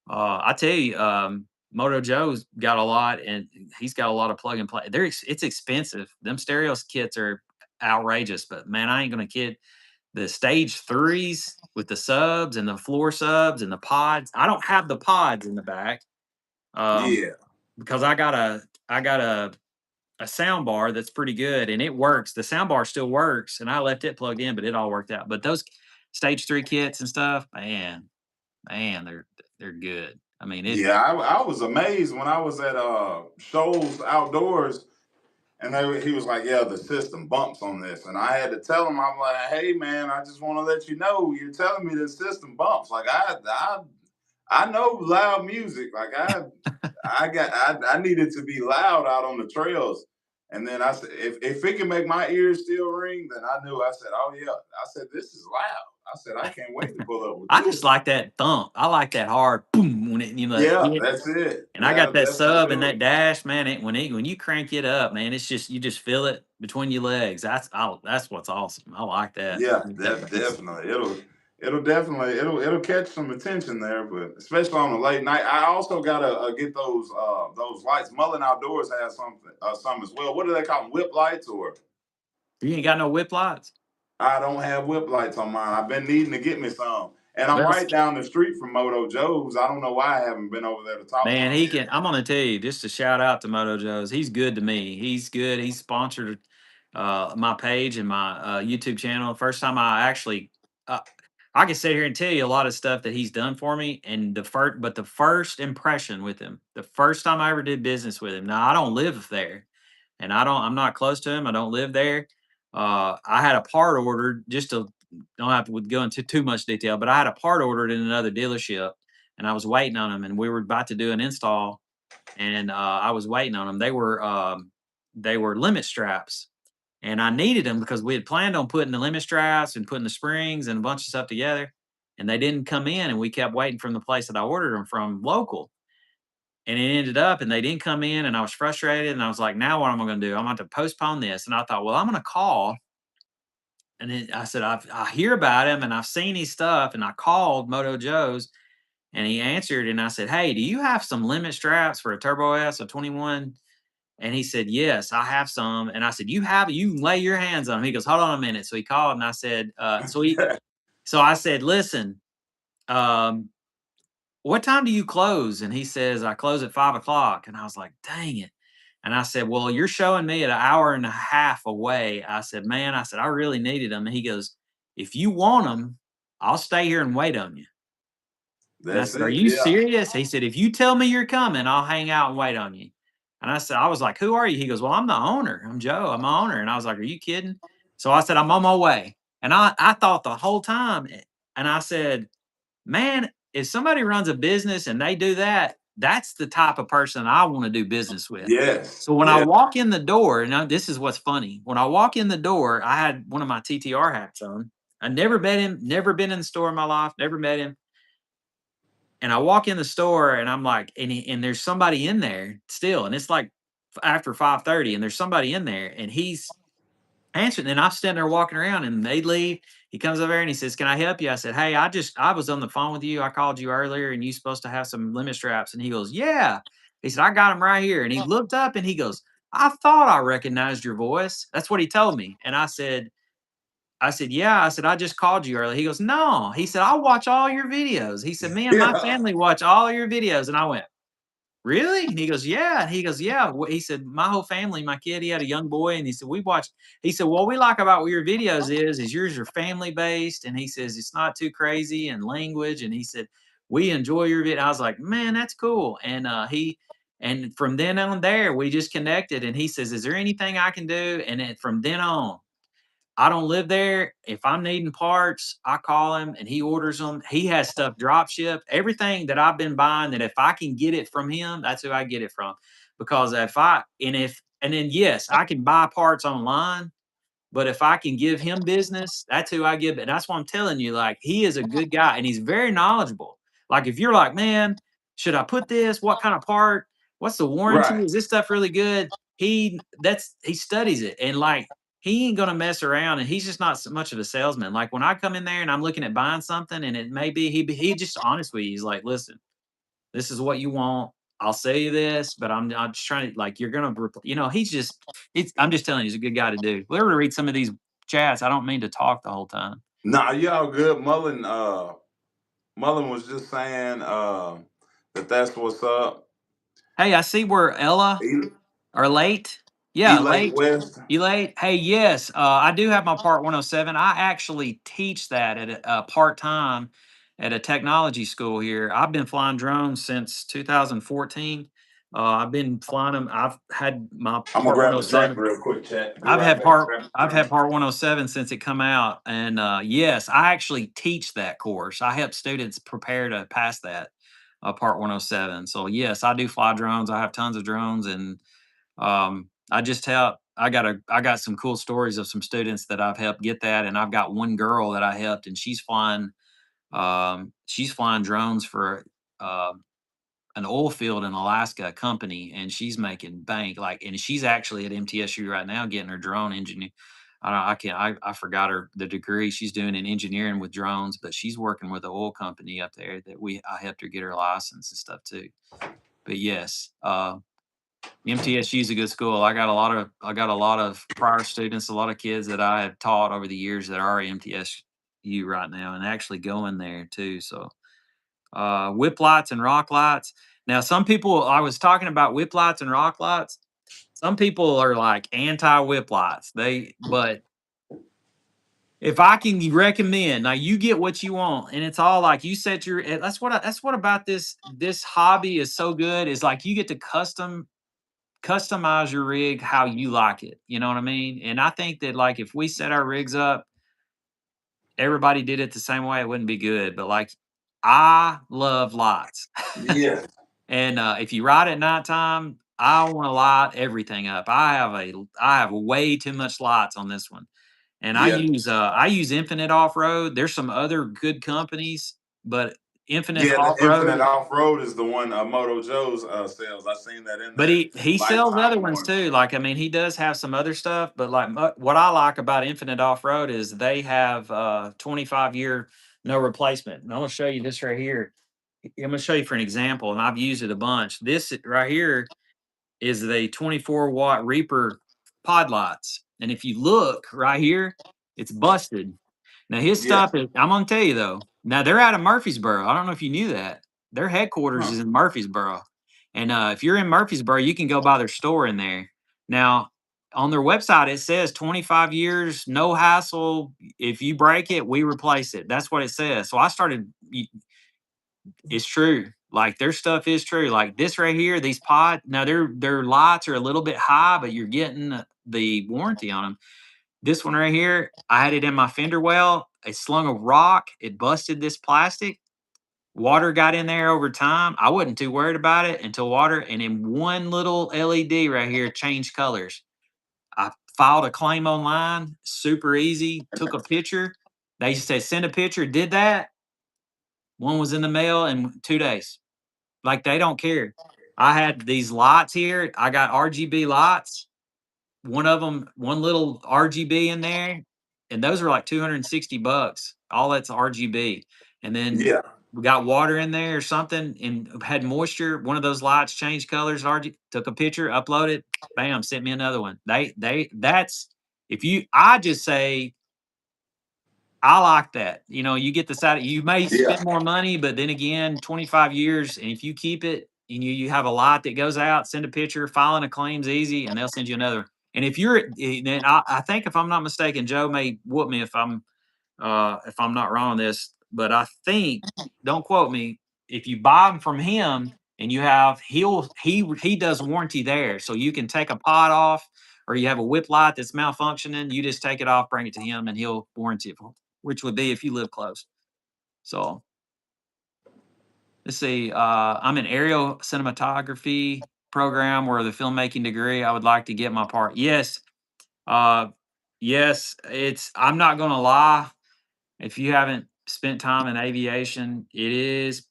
I tell you, Moto Joe's got a lot, and he's got a lot of plug and play. It's expensive. Them stereos kits are outrageous, but man, I ain't gonna kid. The stage threes with the subs and the floor subs and the pods. I don't have the pods in the back, um, Yeah. because I got a sound bar that's pretty good and it works. The sound bar still works, and I left it plugged in, but it all worked out. But those stage three kits and stuff, man, they're good. I mean, it. Yeah, I was amazed when I was at shows outdoors, and he was like, "Yeah, the system bumps on this," and I had to tell him, I'm like, "Hey, man, I just want to let you know, you're telling me the system bumps. Like I know loud music. Like I needed to be loud out on the trails." And then I said, if it can make my ears still ring, then I knew. I said, "Oh yeah." I said, "This is loud." I said, "I can't wait to pull up with I just this." like that thump. I like that hard boom when it Yeah, hit. that's it. And I got That'll that definitely sub and do that it. dash, man. When you crank it up, man, it's just you just feel it between your legs. That's what's awesome. I like that. Yeah, That that bass. definitely. It'll definitely it'll catch some attention there, but especially on a late night. I also gotta get those lights. Mullen Outdoors has something some as well. What do they call them? Whip lights, or You ain't got no whip lights. I don't have whip lights on mine. I've been needing to get me some, and I'm Well, right down the street from Moto Joe's. I don't know why I haven't been over there to talk to man, him he yet. can. I'm gonna tell you, just a shout out to Moto Joe's. He's good to me. He's good. He's sponsored my page and my YouTube channel. First time uh, I can sit here and tell you a lot of stuff that he's done for me. And the first impression with him, the first time I ever did business with him. Now I don't live there, and I'm not close to him. I don't live there. I had a part ordered just to don't have to go into too much detail, but I had a part ordered in another dealership and I was waiting on them, and we were about to do an install, and I was waiting on them. They were limit straps, and I needed them because we had planned on putting the limit straps and putting the springs and a bunch of stuff together, and they didn't come in, and we kept waiting from the place that I ordered them from local, and it ended up, and they didn't come in, and I was frustrated, and I was like, now what am I going to do? I'm going to postpone this, and I thought, well, I'm going to call. And then I said, I hear about him and I've seen his stuff. And I called Moto Joe's and he answered, and I said, "Hey, do you have some limit straps for a Turbo S, a 21?" And he said, "Yes, I have some." And I said, you can lay your hands on them." He goes, "Hold on a minute." So he called and I said, so I said, "Listen, um, what time do you close?" And he says, "I close at 5 o'clock." And I was like, "Dang it." And I said, "Well, you're showing me at an hour and a half away." I said, "Man," I said, "I really needed them." And he goes, "If you want them, I'll stay here and wait on you." And I That's said, "Are it. you Yeah. serious?" He said, "If you tell me you're coming, I'll hang out and wait on you." And I said, I was like, "Who are you?" He goes, "Well, I'm the owner. I'm Joe. I'm the owner." And I was like, "Are you kidding?" So I said, "I'm on my way." And I thought the whole time, and I said, "Man, if somebody runs a business and they do that, that's the type of person I want to do business with." Yes. So when I Yeah. walk in the door, and this is what's funny. When I walk in the door, I had one of my TTR hats on. I never met him, never been in the store in my life, never met him. And I walk in the store and I'm like, and there's somebody in there still, and it's like after 5:30, and there's somebody in there, and he's answering. And I'm standing there walking around, and they leave. He comes over and he says, "Can I help you?" I said, "Hey, I was on the phone with you. I called you earlier, and you supposed to have some limit straps." And he goes, "Yeah." He said, "I got them right here." And he looked up and he goes, "I thought I recognized your voice." That's what he told me. And I said, "Yeah." I said, "I just called you earlier." He goes, "No." He said, "I watch all your videos." He said, "Me and my Yeah. family watch all your videos." And I went, "Really?" And he goes, "Yeah." And he goes, "Yeah." He said, "My whole family, my kid, he had a young boy." And he said, "We watched." He said, "What we like about your videos is yours are family based." And he says, "It's not too crazy in language." And he said, "We enjoy your video." I was like, "Man, that's cool." And and from then on there, we just connected. And he says, "Is there anything I can do?" And then from then on, I don't live there. If I'm needing parts, I call him and he orders them. He has stuff drop shipped. Everything that I've been buying, that if I can get it from him, that's who I get it from. Because and then yes, I can buy parts online, but if I can give him business, that's who I give it. That's why I'm telling you, like, he is a good guy and he's very knowledgeable. Like, if you're like, "Man, should I put this? What kind of part? What's the warranty? Right. Is this stuff really good?" He studies it, and like, he ain't gonna mess around, and he's just not so much of a salesman. Like, when I come in there and I'm looking at buying something, and it may be he just honest with you. He's like, "Listen, this is what you want. I'll say this, but I'm just trying to like you're gonna he's just it's I'm just telling you he's a good guy to do. We're to read some of these chats. I don't mean to talk the whole time. Nah, you all good. Mullen was just saying that that's what's up. Hey, I see where Ella E- or late. Yeah, Elate late. West. You late? Hey, yes. I do have my part 107. I actually teach that at part time at a technology school here. I've been flying drones since 2014. I've been flying them. I've had my I'm gonna part grab a drink 107. real quick, chat. Be right back. Grab a I've drink. had part 107 since it come out, and yes, I actually teach that course. I help students prepare to pass that part 107. So yes, I do fly drones. I have tons of drones, and I just help. I got some cool stories of some students that I've helped get that, and I've got one girl that I helped, and she's flying drones for uh, an oil field in Alaska company, and she's making bank. Like, and she's actually at MTSU right now getting her drone engineer. I can't. I forgot her the degree she's doing in engineering with drones, but she's working with an oil company up there that I helped her get her license and stuff too. But yes, MTSU is a good school. I got a lot of prior students, a lot of kids that I have taught over the years that are MTSU right now and actually going there too. So whip lights and rock lights. Now, some people I was talking about whip lights and rock lights. Some people are like anti whip lights. But if I can recommend, now you get what you want, and it's all like you set your. That's what about this hobby is so good. Is like you get to customize your rig how you like it. You know what I mean? And I think that like if we set our rigs up, everybody did it the same way, it wouldn't be good. But like I love lights. Yeah. And if you ride at nighttime, I want to light everything up. I have way too much lights on this one. And Yeah. I use Infinite Off-Road. There's some other good companies, but Infinite Yeah, the Infinite Off-Road. Off-Road is the one Moto Joe's sells. I seen that in But there. he sells Lifetime other ones warranty. too. Like, I mean, he does have some other stuff, but like what I like about Infinite Off Road is they have 25-year no replacement. And I'm gonna show you this right here. I'm gonna show you for an example, and I've used it a bunch. This right here is the 24-watt Reaper pod lights, and if you look right here, it's busted. Now his Yeah. stuff is. I'm gonna tell you though. Now they're out of Murfreesboro. I don't know if you knew that. Their headquarters Huh. is in Murfreesboro, and if you're in Murfreesboro, you can go by their store in there. Now on their website it says 25 years, no hassle. If you break it, we replace it. That's what it says. So I started. It's true. Like their stuff is true. Like this right here, these pod. Now their lights are a little bit high, but you're getting the warranty on them. This one right here, I had it in my fender well. It slung a rock. It busted this plastic. Water got in there over time. I wasn't too worried about it until water, and then one little LED right here changed colors. I filed a claim online, super easy. Took a picture. They said send a picture. Did that. One was in the mail in 2 days. Like they don't care. I had these lights here. I got RGB lights. One of them, one little RGB in there, and those are like 260 bucks. All that's RGB. And then Yeah. we got water in there or something and had moisture. One of those lights changed colors. RG took a picture, uploaded, bam, sent me another one. That's if you I just say I like that. You know, you get the side. You may Yeah. spend more money, but then again, 25 years, and if you keep it and you have a lot that goes out, send a picture, filing a claim's easy, and they'll send you another. And if you're, then I think if I'm not mistaken, Joe may whoop me if I'm not wrong on this, but I think don't quote me. If you buy them from him and you have he does warranty there, so you can take a pot off or you have a whip light that's malfunctioning, you just take it off, bring it to him, and he'll warranty it, which would be if you live close. So let's see. I'm an aerial cinematography program where the filmmaking degree. I would like to get my part. Yes, uh, yes. It's. I'm not gonna lie. If you haven't spent time in aviation, it is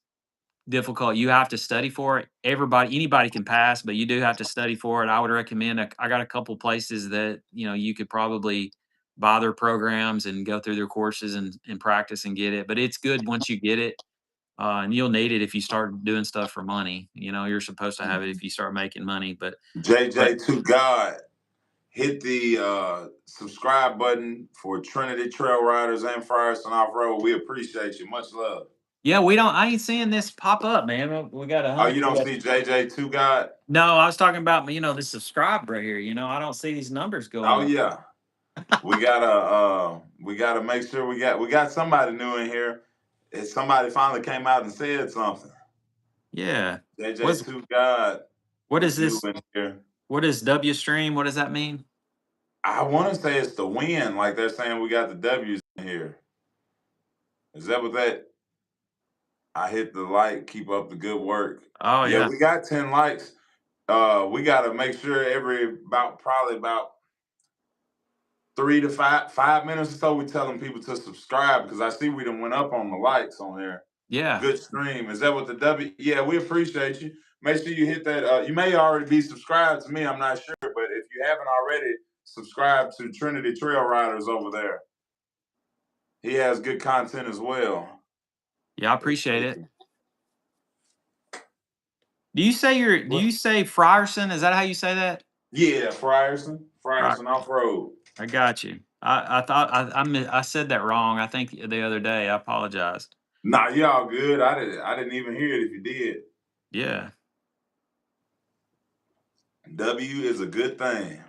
difficult. You have to study for it. Anybody can pass, but you do have to study for it. I would recommend. I got a couple places that you could probably buy their programs and go through their courses and practice and get it. But it's good once you get it. And you'll need it if you start doing stuff for money. You know, you're supposed to have it if you start making money. But JJ to God. Hit the subscribe button for Trinity Trail Riders and Frierson Off-Road. We appreciate you. Much love. yeah, we don't. I ain't seeing this pop up, man. We got a Oh, hundred. you don't see JJ to God? No, I was talking about the subscribe right here. I don't see these numbers going Oh up. yeah. We gotta make sure we got somebody new in here. If somebody finally came out and said something. Yeah. JJ What's to God. what is If you this? in here. What is W stream? What does that mean? I want to say it's the win, like they're saying we got the W's in here. Is that what that? I hit the like, keep up the good work. Oh Yeah, yeah. we got 10 likes. We gotta make sure probably about 3 to 5 minutes or so, we telling people to subscribe because I see we done went up on the likes on here. Yeah. Good stream. Is that what the W? Yeah, we appreciate you. Make sure you hit that. You may already be subscribed to me. I'm not sure, but if you haven't already, subscribe to Trinity Trail Riders over there. He has good content as well. Yeah, I appreciate it. Do you say Frierson? Is that how you say that? Yeah, Frierson Off-Road. I got you. I thought I said that wrong. I think the other day. I apologize. Nah, y'all good. I didn't even hear it if you did. Yeah. W is a good thing.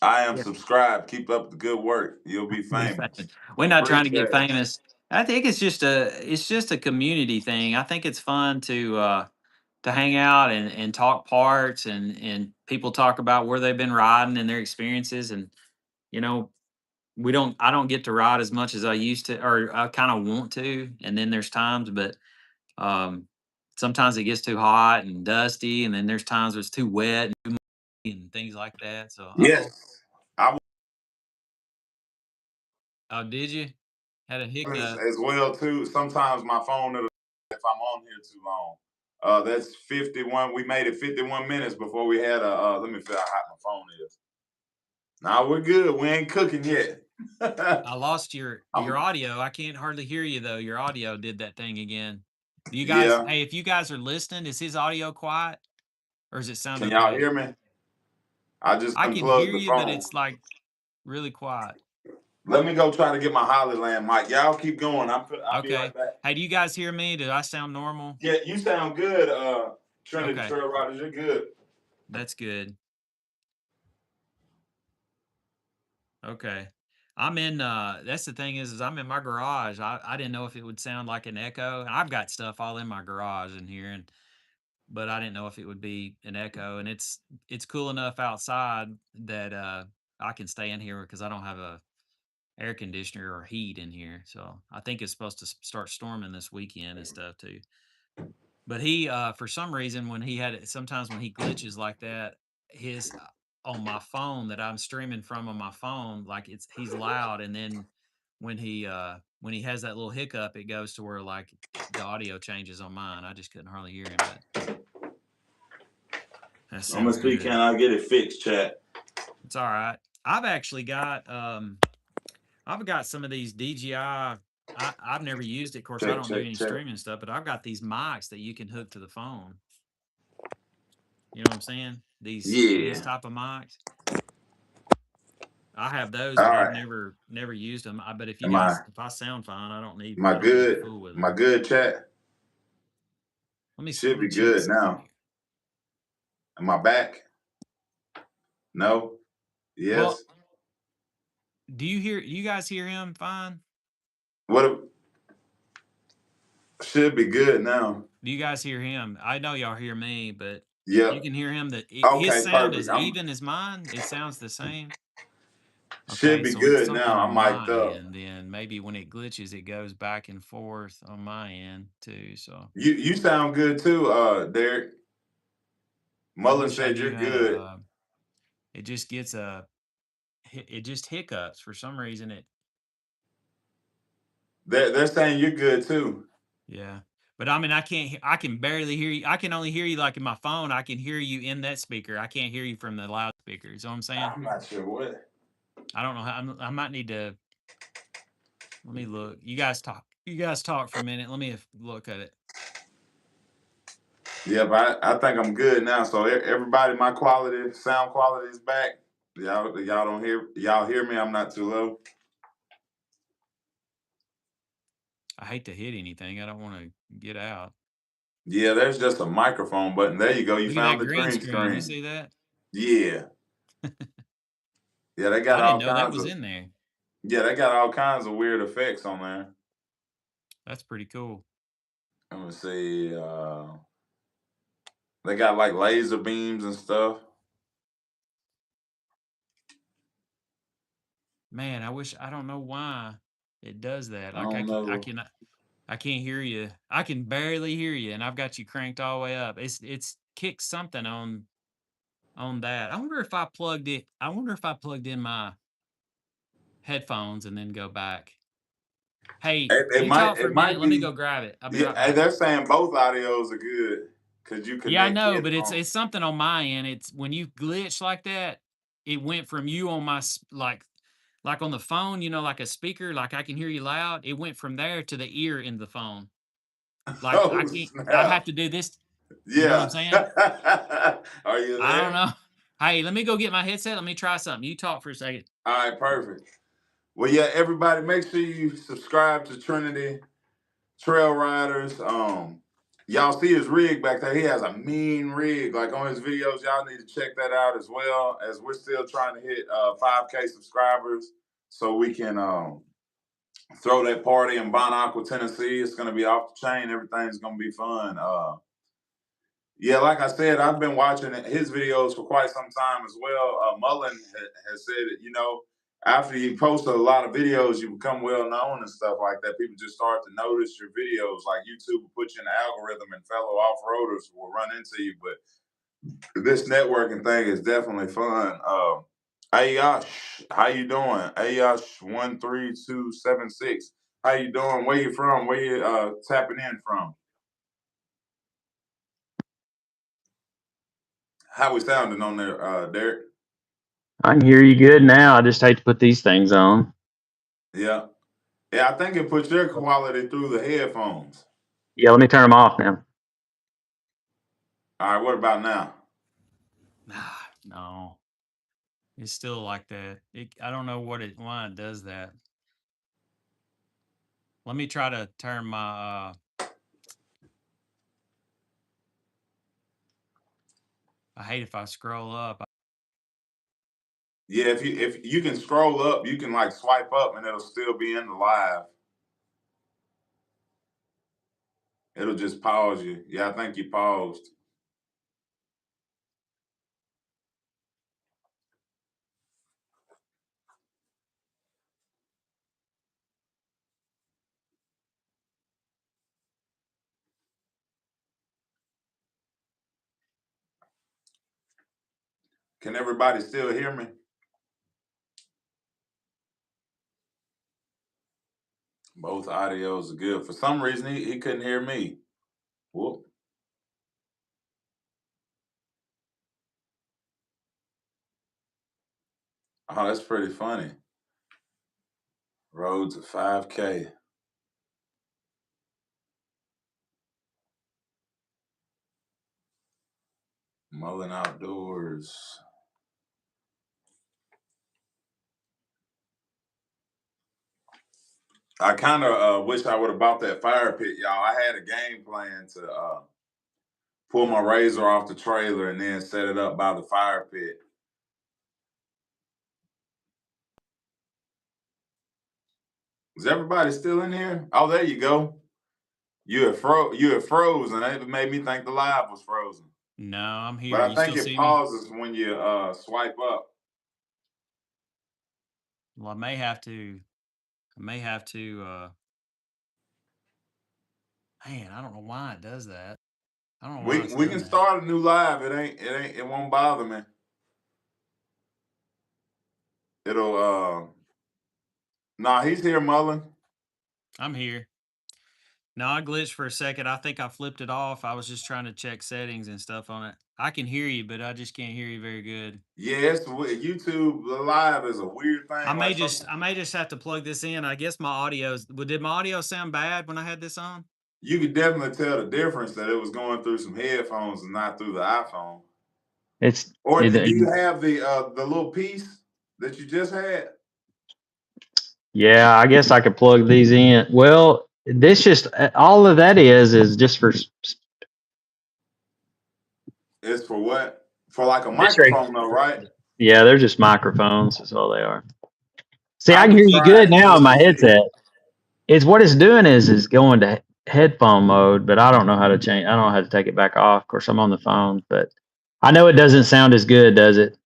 I am Yeah. subscribed. Keep up the good work. You'll be famous. We're not trying to get Appreciate it. famous. I think it's just a community thing. I think it's fun to hang out and talk parts and people talk about where they've been riding and their experiences and you know I don't get to ride as much as I used to or I kind of want to and then there's times but um sometimes it gets too hot and dusty and then there's times where it's too wet and too muddy and things like that. So Yes. I oh, did you had a was hiccup? as well too. Sometimes my phone it'll if I'm on here too long. That's 51. We made it 51 minutes before we had a let me feel how hot my phone is. Now we're good. We ain't cooking yet. I lost your I'm, audio. I can't hardly hear you though. Your audio did that thing again. Do you guys? yeah. Hey, if you guys are listening, is his audio quiet or does it sound Can y'all okay? hear me? I just I can hear unplugged the you, but phone. it's like really quiet. Let me go try to get my Hollyland mic. Y'all keep going. I'll be right Okay. back. Hey, do you guys hear me? Do I sound normal? Yeah, you sound good, Trinity Okay, Trail Riders. You're good. that's good. Okay. I'm in that's the thing is I'm in my garage. I didn't know if it would sound like an echo. And I've got stuff all in my garage in here and but I didn't know if it would be an echo and it's cool enough outside that I can stay in here because I don't have a air conditioner or heat in here. So I think it's supposed to start storming this weekend and stuff too. But he for some reason when he had it sometimes when he glitches like that, his on my phone that I'm streaming from on my phone, like he's loud and then when he has that little hiccup, it goes to where like the audio changes on mine. I just couldn't hardly hear him, but that I'm gonna sounds see, good. can I get it fixed, chat? It's all right. I've actually got I've got some of these DJI. I've never used it. Of course, I Check, don't do check, any check. streaming stuff, but I've got these mics that you can hook to the phone. You know what I'm saying? These Yeah. type of mics. I have those, All but I've right. never used them. But Am I if I sound fine, am I I don't need to good? fool with Am I them. good, chat? Let Should me be check good something now. here. Am I back? No? Well, Yes? do you guys hear him fine? What should be good now. Do you guys hear him? I know y'all hear me, but you Yep. can hear him. That his Okay, sound perfect. is I'm even as mine. It sounds the same. should Okay, be so it's good something now. on I'm mic'd my up. end. Then maybe when it glitches, it goes back and forth on my end too. So You sound good too, Derek. I Mullen wish I said knew you're how good. to. It just gets it just hiccups for some reason. They're saying you're good too. Yeah. But I mean, I can barely hear you. I can only hear you like in my phone. I can hear you in that speaker. I can't hear you from the loudspeaker. You know what I'm saying? I'm not sure what. I don't know how. I might need to. Let me look. You guys talk. You guys talk for a minute. Let me look at it. Yeah, but I think I'm good now. So everybody, my sound quality is back. Y'all don't hear me. I'm not too low. I hate to hit anything. I don't want to get out. Yeah, there's just a microphone button. There you go. You Look at that found the green green screen. You screen. see that? Yeah, yeah, they got I didn't all know that kinds was of in there. yeah, they got all kinds of weird effects on there. That's pretty cool. Let me see. They got like laser beams and stuff. Man, I don't know why it does that. I Like don't know. I can't hear you. I can barely hear you, and I've got you cranked all the way up. It's kicked something on that. I wonder if I plugged in my headphones and then go back. Hey, It you talk for a it minute. might Let me be. go grab it. I'll be Yeah, right hey, back. they're saying both audios are good because you Yeah, I connect know, but headphones. it's something on my end. It's when you glitch like that, it went from you on my like on the phone, like a speaker, like I can hear you loud. It went from there to the ear in the phone. Like Oh I have snap! to do this. You know what I'm Yeah. saying? Are you I don't there? know. Hey, let me go get my headset. Let me try something. You talk for a second. All right, perfect. Well, yeah, everybody, make sure you subscribe to Trinity Trail Riders. Y'all see his rig back there. He has a mean rig. Like on his videos, y'all need to check that out as well. As we're still trying to hit 5K subscribers, so we can throw that party in Bon Aqua, Tennessee. It's gonna be off the chain. Everything's gonna be fun. Yeah, like I said, I've been watching his videos for quite some time as well. Mullen has said it, after you post a lot of videos, you become well known and stuff like that. People just start to notice your videos. Like YouTube will put you in the algorithm and fellow off-roaders will run into you. But this networking thing is definitely fun. Ayash, how you doing? Ayash13276. How you doing? Where you from? Where you tapping in from? How we sounding on there, Derek? I can hear you good now. I just hate to put these things on. Yeah. Yeah, I think it puts your quality through the headphones. Yeah, let me turn them off now. All right, what about now? No, it's still like that. I don't know why it does that. Let me try to turn my. I hate if I scroll up. Yeah, if you can scroll up, you can like swipe up and it'll still be in the live. It'll just pause you. Yeah, I think you paused. Can everybody still hear me? Both audios are good. For some reason, he couldn't hear me. Whoop. Oh, that's pretty funny. Road to 5K. Mullen Outdoors. I kind of wish I would have bought that fire pit, y'all. I had a game plan to pull my razor off the trailer and then set it up by the fire pit. Is everybody still in here? Oh, there you go. You had frozen. It made me think the live was frozen. No, I'm But here. I You think still it see me? pauses when you swipe up. Well, I may have to. I may have to. Man, I don't know why it does that. I don't know why it's We done can that. start a new live. It won't bother me. It'll Nah, he's here, Mullen. I'm here. No, I glitched for a second. I think I flipped it off. I was just trying to check settings and stuff on it. I can hear you, but I just can't hear you very good. Yes, YouTube live is a weird thing. Like some I may just have to plug this in. I guess my audio's. Well, did my audio sound bad when I had this on? You could definitely tell the difference that it was going through some headphones and not through the iPhone. It's Or it, do you have the little piece that you just had? yeah. I guess I could plug these in. Well, this just all of that is just for It's for what? For like a just right. microphone though, right? Yeah, they're just microphones. That's all they are. See, I I can would hear you try good it now in just my to see. headset. It's what it's doing is going to headphone mode, but I don't know how to change. I don't know how to take it back off. Of course, I'm on the phone, but I know it doesn't sound as good, does it?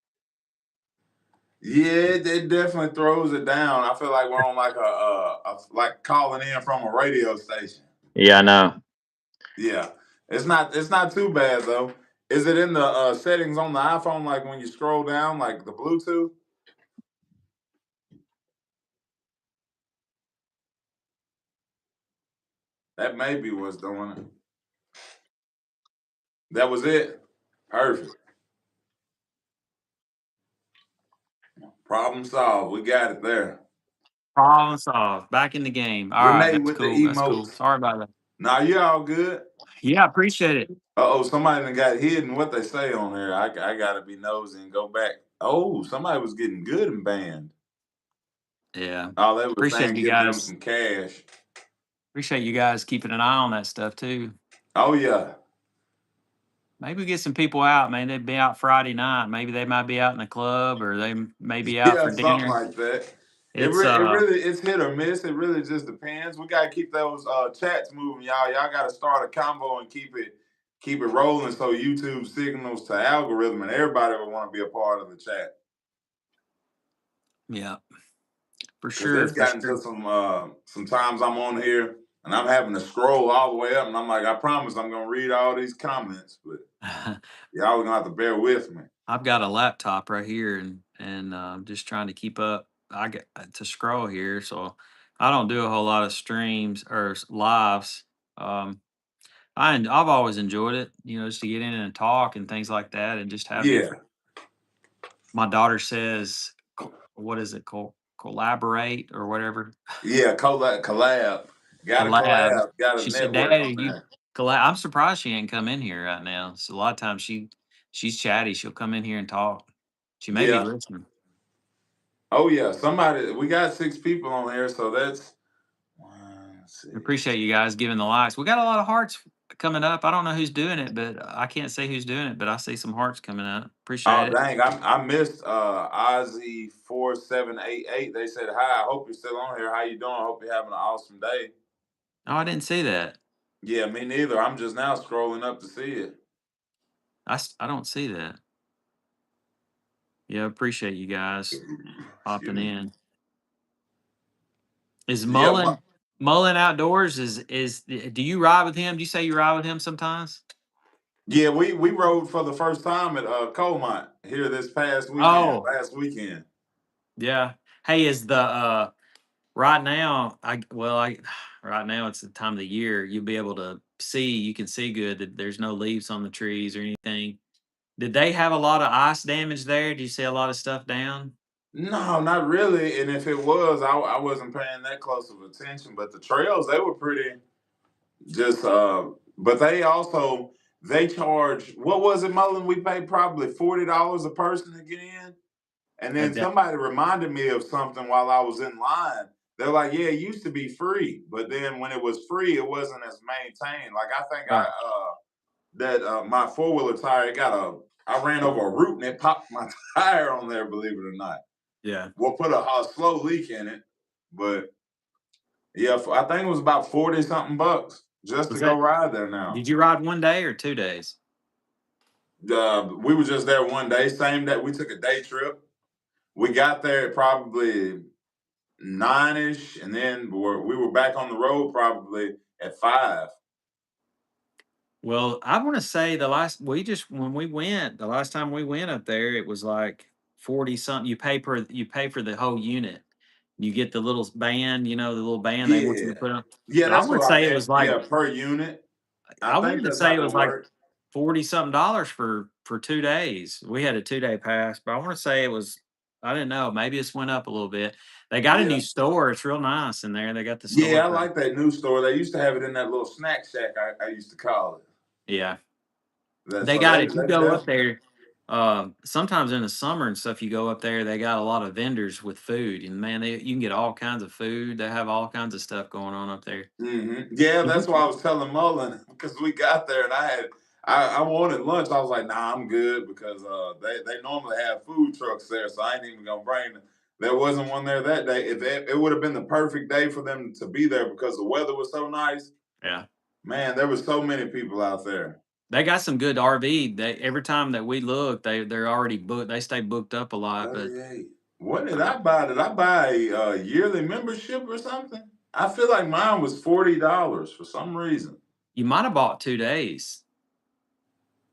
Yeah, it definitely throws it down. I feel like we're on like a like calling in from a radio station. Yeah, I know. Yeah, it's not too bad though. Is it in the settings on the iPhone, like when you scroll down, like the Bluetooth? That may be what's doing it. That was it. Perfect. Problem solved. We got it there. Problem solved. Back in the game. All right, Renee that's with the cool. That's cool. emotes. Sorry about that. Now you all good. Yeah, appreciate it. Oh, somebody done got hidden. What they say on there? I gotta be nosy and go back. Oh, somebody was getting good and banned. Yeah, Oh, they were appreciate saying you give them guys. some cash. Appreciate you guys keeping an eye on that stuff too. Oh yeah, Maybe we get some people out. Man, they'd be out Friday night. Maybe they might be out in the club, or they may be out yeah, for something dinner. like that. It's It really it's hit or miss. It really just depends. We gotta keep those chats moving, y'all. Y'all gotta start a combo and keep it rolling so YouTube signals to algorithm and everybody will want to be a part of the chat. yeah, for Because sure, it's for gotten to sure. sometimes I'm on here and I'm having to scroll all the way up and I'm like, I promise I'm gonna read all these comments, but y'all are gonna have to bear with me. I've got a laptop right here, and just trying to keep up. I get to scroll here, so I don't do a whole lot of streams or lives. Um, I've always enjoyed it, just to get in and talk and things like that, and just have Yeah, different. My daughter says, what is it called? Collaborate or whatever. yeah, collab. Got to Collab. collab. Got to She said, network "Daddy, on you that. collab." I'm surprised she ain't come in here right now. So a lot of times she's chatty. She'll come in here and talk. She may be Yeah. listening. Oh yeah. Somebody. We got 6 people on here, so that's one, Appreciate six. you guys giving the likes. We got a lot of hearts coming up. I don't know who's doing it, but I can't say who's doing it, but I see some hearts coming up. Appreciate Oh it. dang! I missed Ozzy4788. They said hi. I hope you're still on here. How you doing? Hope you're having an awesome day. Oh, I didn't see that. Yeah, me neither. I'm just now scrolling up to see it. I don't see that. Yeah, appreciate you guys Excuse popping me. in. Is Yeah, Mullen Outdoors is do you ride with him? Do you say you ride with him sometimes? yeah. We rode for the first time at Colmont here this past weekend, Oh, last weekend. yeah. Hey, is the right now I right now it's the time of the year you'll be able to see you can see good that there's no leaves on the trees or anything. Did they have a lot of ice damage there? Do you see a lot of stuff down? No, not really. And if it was, I wasn't paying that close of attention. But the trails, they were pretty just but they charge, what was it, Mullen? We paid probably $40 a person to get in. And then That somebody reminded me of something while I was in line. They're like, yeah, it used to be free, but then when it was free, it wasn't as maintained. Like I think right. my 4-wheeler tire, I ran over a root and it popped my tire on there, believe it or not. Yeah. We'll put a slow leak in it, but yeah, I think it was about 40 something bucks just to Was go that ride there now. did you ride one day or 2 days? We were just there one day, same day. We took a day trip. We got there at probably 9ish, and then we were back on the road probably at 5. Well, I want to say the last we just when we went the last time we went up there, it was like 40 something. You pay for the whole unit. You get the little band, the little band they want you Yeah, to put on. yeah, But I that's want what to I say it meant. was like Yeah, per unit. I I think wanted to that's say how it they was like work. 40 something dollars for 2 days. We had a 2 day pass, but I want to say it was I didn't know. Maybe it's went up a little bit. They got a Yeah. new store. It's real nice in there. They got the store Yeah, I for like that new store. They used to have it in that little snack shack, I used to call it. yeah. That They so got they if you they go up definitely. there, sometimes in the summer and stuff, you go up there, they got a lot of vendors with food, and man, you can get all kinds of food. They have all kinds of stuff going on up there. Yeah, Mhm. that's why I was telling Mullen because we got there and I wanted lunch. I was like, nah, I'm good because they normally have food trucks there, so I ain't even gonna bring them. There wasn't one there that day. If it would have been the perfect day for them to be there because the weather was so nice. Yeah. Man, there were so many people out there. They got some good RV. They every time that we look, they're already booked. They stay booked up a lot, but 38. What did uh, I buy? Did I buy a yearly membership or something? I feel like mine was $40 for some reason. you might have bought 2 days.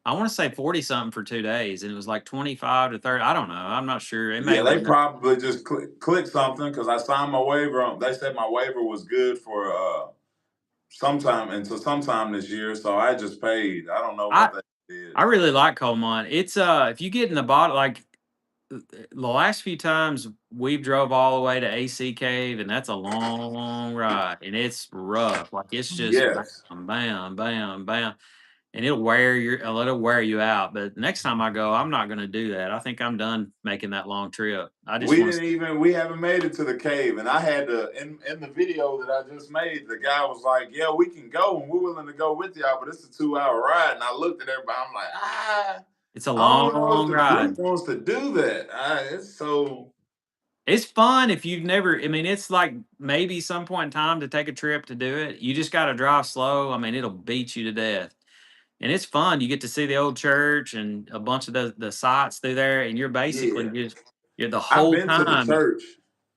I want to say 40 something for 2 days, and it was like 25 to 30. I don't know. I'm not sure. It may Yeah, have they went up. probably just click something because I signed my waiver on. They said my waiver was good for sometime until sometime this year, so I just paid. I don't know I what they did. I really like Coalmont. It's if you get in the bottom, like the last few times we've drove all the way to AC Cave, and that's a long ride, and it's rough. Like it's just Yes, bam, bam, bam, bam, and it'll wear you out. But next time I go, I'm not going to do that. I think I'm done making that long trip. I just we want to. didn't even. We haven't made it to the cave, and I had to. In the video that I just made, the guy was like, "Yeah, we can go, and we're willing to go with y'all, but it's a 2 hour ride." And I looked at everybody. I'm like, It's a I don't know if long the ride. group wants to do that. It's so. It's fun if you've never. I mean, it's like maybe some point in time to take a trip to do it. You just got to drive slow. I mean, it'll beat you to death. And it's fun. You get to see the old church and a bunch of the sites through there, and you're basically Yeah, just you're the I've whole been to the time church.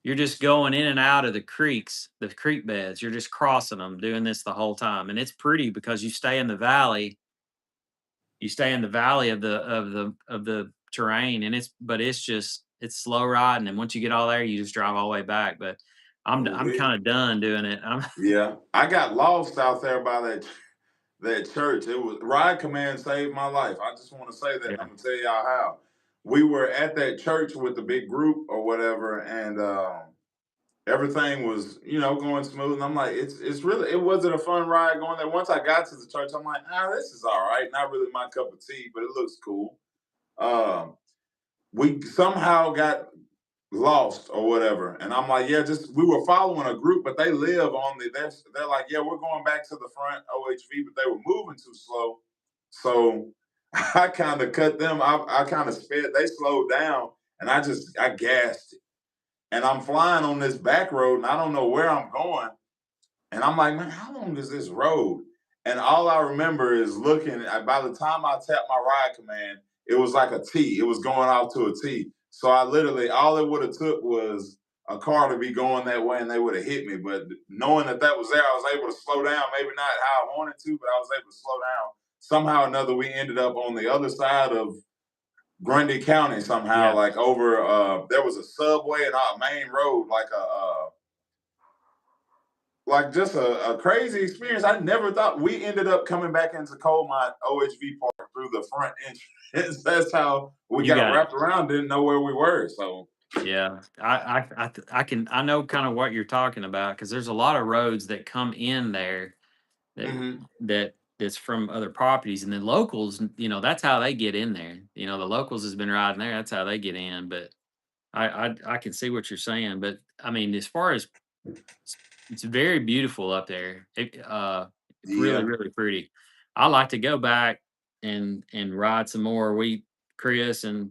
you're just going in and out of the creeks, the creek beds. You're just crossing them, doing this the whole time, and it's pretty because you stay in the valley. You stay in the valley of the terrain, and it's just it's slow riding. And once you get all there, you just drive all the way back. But I'm We kind of done doing it. I'm Yeah, I got lost out there by that church. It was Ride Command saved my life. I just want to say that, and yeah I'm gonna tell y'all how. We were at that church with the big group or whatever, and everything was going smooth. And I'm like, it's really it wasn't a fun ride going there. Once I got to the church, I'm like, this is all right. Not really my cup of tea, but it looks cool. Um, we somehow got lost or whatever. And I'm like, yeah, just we were following a group, but they live on they're like, yeah, we're going back to the front OHV, but they were moving too slow. So I kind of cut them. I kind of sped, they slowed down and I gassed it. And I'm flying on this back road and I don't know where I'm going. And I'm like, man, how long is this road? And all I remember is looking. By the time I tapped my ride command, it was like a T. It was going off to a T. So I literally, all it would have took was a car to be going that way, and they would have hit me. But knowing that was there, I was able to slow down. Maybe not how I wanted to, but I was able to slow down. Somehow or another, we ended up on the other side of Grundy County. Somehow, yeah. like over, there was a subway and a main road, like just a crazy experience. I never thought we ended up coming back into Coal Mine OHV Park through the front entrance. That's how we You got got it. wrapped around, didn't know where we were. So, Yeah, I know kind of what you're talking about because there's a lot of roads that come in there that mhm. that's from other properties, and the locals, that's how they get in there. The locals has been riding there. That's how they get in. But I can see what you're saying. But I mean, as far as it's very beautiful up there. It's really Yeah, really pretty. I like to go back and ride some more. Chris and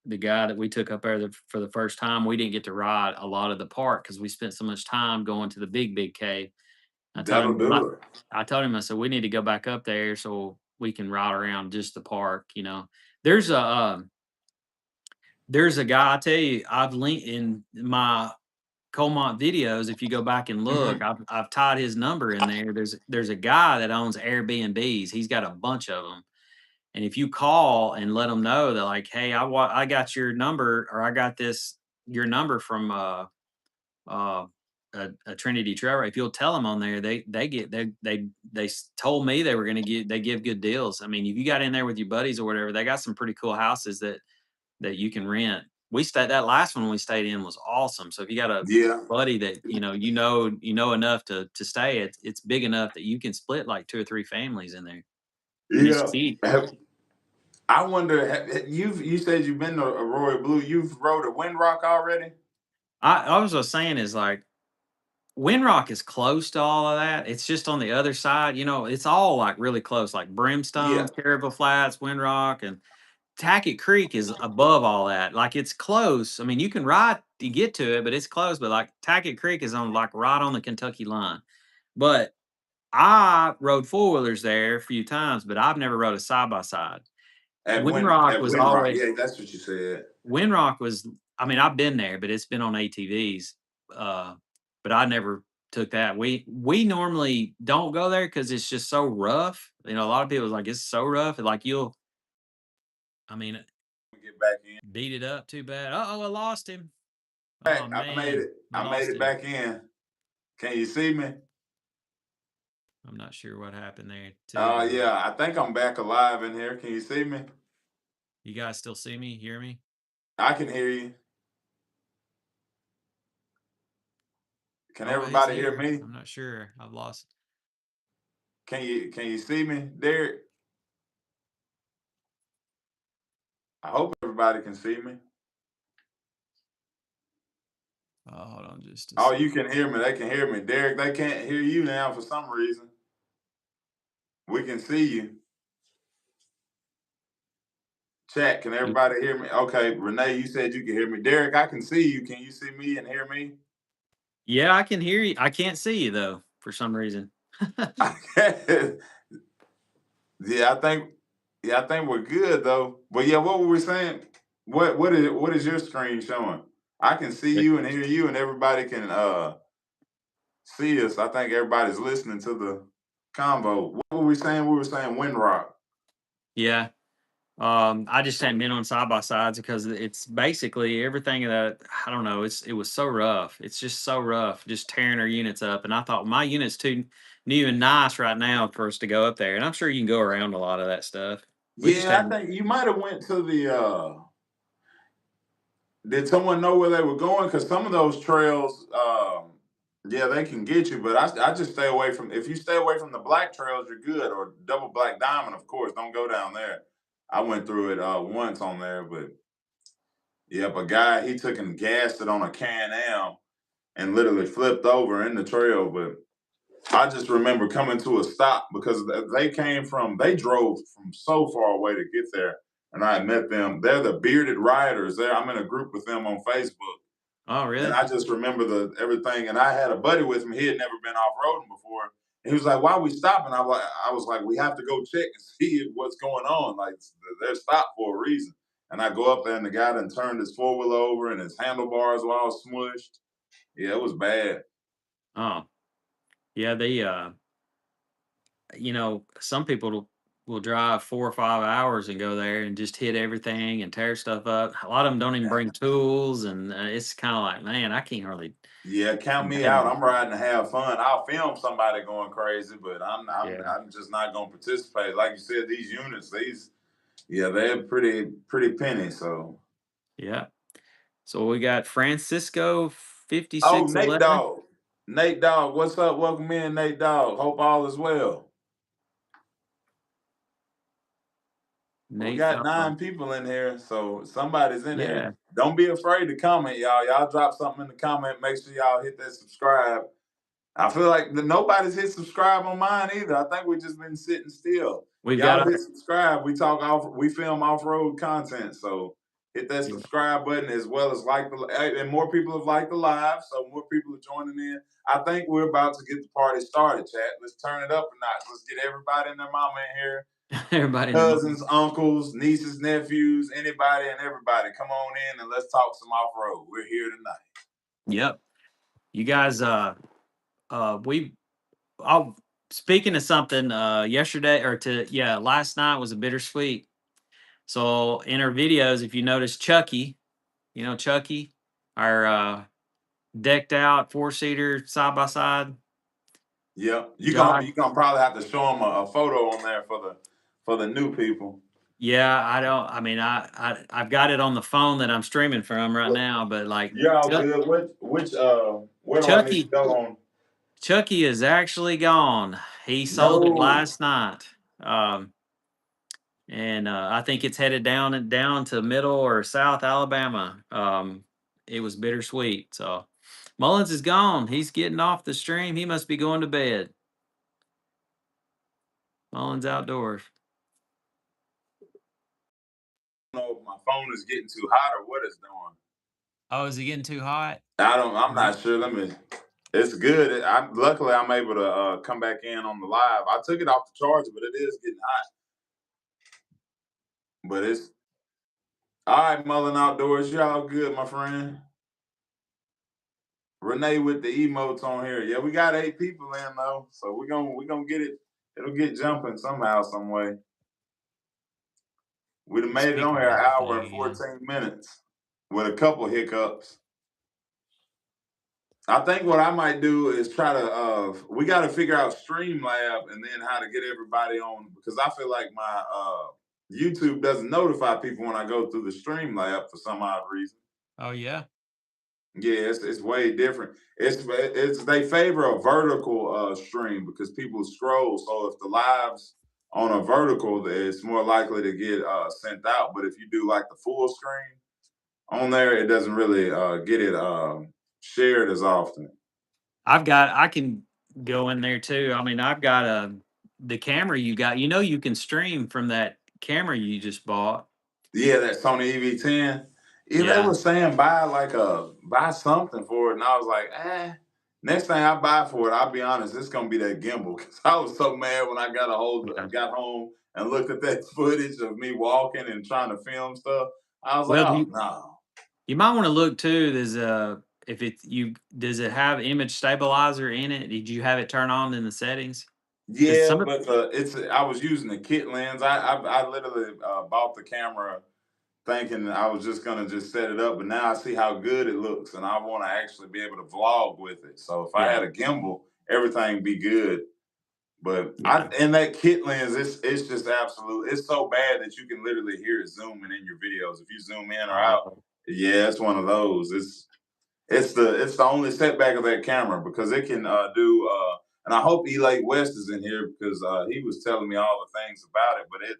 the guy that we took up there for the first time, we didn't get to ride a lot of the park because we spent so much time going to the big cave. I told that'll him, do it. I said we need to go back up there so we can ride around just the park. There's a guy. I tell you, I've linked in my Colmont videos. If you go back and look, Mhm. I've tied his number in there. There's a guy that owns Airbnbs. He's got a bunch of them. And if you call and let them know that, like, hey, I got your number, or I got your number from uh, a Trinity Trail. If you'll tell them on there, they get told me they were going to they give good deals. I mean, if you got in there with your buddies or whatever, they got some pretty cool houses that you can rent. that last one we stayed in was awesome. So if you got a Yeah, buddy that you know enough to stay, it's big enough that you can split like 2 or 3 families in there, and it's yeah. cheap. I wonder. You said you've been to Royal Blue. You've rode a Windrock already? I was just saying is like Windrock is close to all of that. It's just on the other side. It's all like really close, like Yeah, Brimstone, Caribou Flats, Windrock, and Tackett Creek is above all that. Like it's close. I mean, you can ride to get to it, but it's close. But like Tackett Creek is on like right on the Kentucky line. But I rode four wheelers there a few times, but I've never rode a side by side. Windrock at was Windrock. always Yeah, that's what you said. Windrock was. I mean, I've been there, but it's been on ATVs. Uh, but I never took that. We normally don't go there because it's just so rough. A lot of people like it's so rough. Like you'll. I mean, Get back in. beat it up too bad. Oh, I lost him. Oh Back. I made man, it. I I made lost it him. back in. Can you see me? I'm not sure what happened there too. Yeah. I think I'm back alive in here. Can you see me? You guys still see me, hear me? I can hear you. Can Oh, he's everybody hear here. me? I'm not sure. I've lost. Can you see me, Derek? I hope everybody can see me. Oh, hold on just a Oh, second. you can hear me. They can hear me. Derek, they can't hear you now for some reason. We can see you. Chat, can everybody hear me? Okay, Renee, you said you can hear me. Derek, I can see you. Can you see me and hear me? Yeah, I can hear you. I can't see you though for some reason. Yeah, I think we're good though. But yeah, what were we saying? What is your screen showing? I can see you and hear you, and everybody can see us. I think everybody's listening to the convo. What were we saying? We were saying Windrock. Yeah. I just hadn't been on side by sides because it's basically everything that I don't know. It was so rough. It's just so rough, just tearing our units up. And I thought my unit's too new and nice right now for us to go up there. And I'm sure you can go around a lot of that stuff. We just Yeah, I hadn't. think you might have went to the did someone know where they were going? Because some of those trails, yeah, they can get you. But I just stay away from. If you stay away from the black trails, you're good. Or double black diamond, of course. Don't go down there. I went through it once on there, but yep, a guy he took and gassed it on a Can-Am and literally flipped over in the trail. But I just remember coming to a stop because they drove from so far away to get there. And I met them. They're the Bearded Riders. I'm in a group with them on Facebook. Oh, And really? I just remember the everything. And I had a buddy with me. He had never been off roading before. And he was like, "Why are we stopping?" I was like, "We have to go check and see what's going on. Like they're stopped for a reason." And I go up there, and the guy done turned his four wheel over, and his handlebars were all smushed. Yeah, it was bad. Oh, yeah. Some people will drive 4 or 5 hours and go there and just hit everything and tear stuff up. A lot of them don't even bring tools, and it's kind of like, man, I can't hardly Yeah, count me out. imagine. I'm riding to have fun. I'll film somebody going crazy, but Yeah, I'm just not gonna participate. Like you said, these units, yeah, they're pretty penny. So yeah. So we got Francisco oh, 5611. Nate Dogg, what's up? Welcome in, Nate Dogg. Hope all is well. We Nate got Dog. 9 people in here, so somebody's in here. Yeah, Don't be afraid to comment, y'all. Y'all drop something in the comment. Make sure y'all hit that subscribe. I feel like nobody's hit subscribe on mine either. I think we've just been sitting still. we've got Y'all our hit subscribe. We film off road content, so hit that yeah. subscribe button as well as and more people have liked the live, so more people are joining in. I think we're about to get the party started, chat. Let's turn it up a notch. Let's get everybody and their mama in here. Everybody in the moment. Cousins, uncles, nieces, nephews, anybody and everybody. Come on in and let's talk some off road. We're here tonight. Yep. You guys, we. Oh, speaking of something, yesterday or last night was a bittersweet. So in our videos, if you notice, Chucky, Chucky, our decked out 4-seater side by side. Yep. Josh. You gonna probably have to show them a photo on there for the new people. Yeah, I don't. I mean, I've got it on the phone that I'm streaming from right now, but like You're all good. Which where do I need to Chucky, go on? Chucky is actually gone. He sold it No. last night. And I think it's headed down to middle or South Alabama. It was bittersweet. So Mullins is gone. He's getting off the stream. He must be going to bed. Mullins outdoors. I don't know if my phone is getting too hot or what it's doing. Oh, is it getting too hot? I'm not sure. Let me. It's good. Luckily I'm able to come back in on the live. I took it off the charger, but it is getting hot. But it's all right, Mullen Outdoors. You all good, my friend. Renee with the emotes on here. Yeah, we got 8 people in though, so we gonna get it. It'll get jumping somehow, some way. We'd have The made it on speaker here did an the hour and thing again. 14 minutes with a couple hiccups. I think what I might do is try to we got to figure out Streamlab and then how to get everybody on, because I feel like my YouTube doesn't notify people when I go through the Streamlab for some odd reason. Oh yeah. Yeah, it's way different. It's they favor a vertical stream because people scroll. So if the live's on a vertical, it's more likely to get sent out. But if you do like the full screen on there, it doesn't really get it shared as often. I can go in there too. I mean, I've got the camera you got. You know, you can stream from that camera you just bought. Yeah, that Sony EV10. Yeah, they Yeah. were saying buy something for it, and I was like, Next thing I buy for it, I'll be honest, it's gonna be that gimbal. Cause I was so mad when I Yeah. got home and looked at that footage of me walking and trying to film stuff. I was like, Well, oh no. you might want to look too. There's a if it you does it have image stabilizer in it? Did you have it turn on in the settings? Because Yeah, some of but I was using the kit lens. I literally bought the camera thinking I was just gonna just set it up, but now I see how good it looks, and I want to actually be able to vlog with it. So if I yeah had a gimbal, everything be good. But yeah. in that kit lens, it's just absolute. It's so bad that you can literally hear it zooming in your videos. If you zoom in or out, Oh yeah, it's one of those. It's the only setback of that camera because it can do. And I hope Elate West is in here because he was telling me all the things about it. But it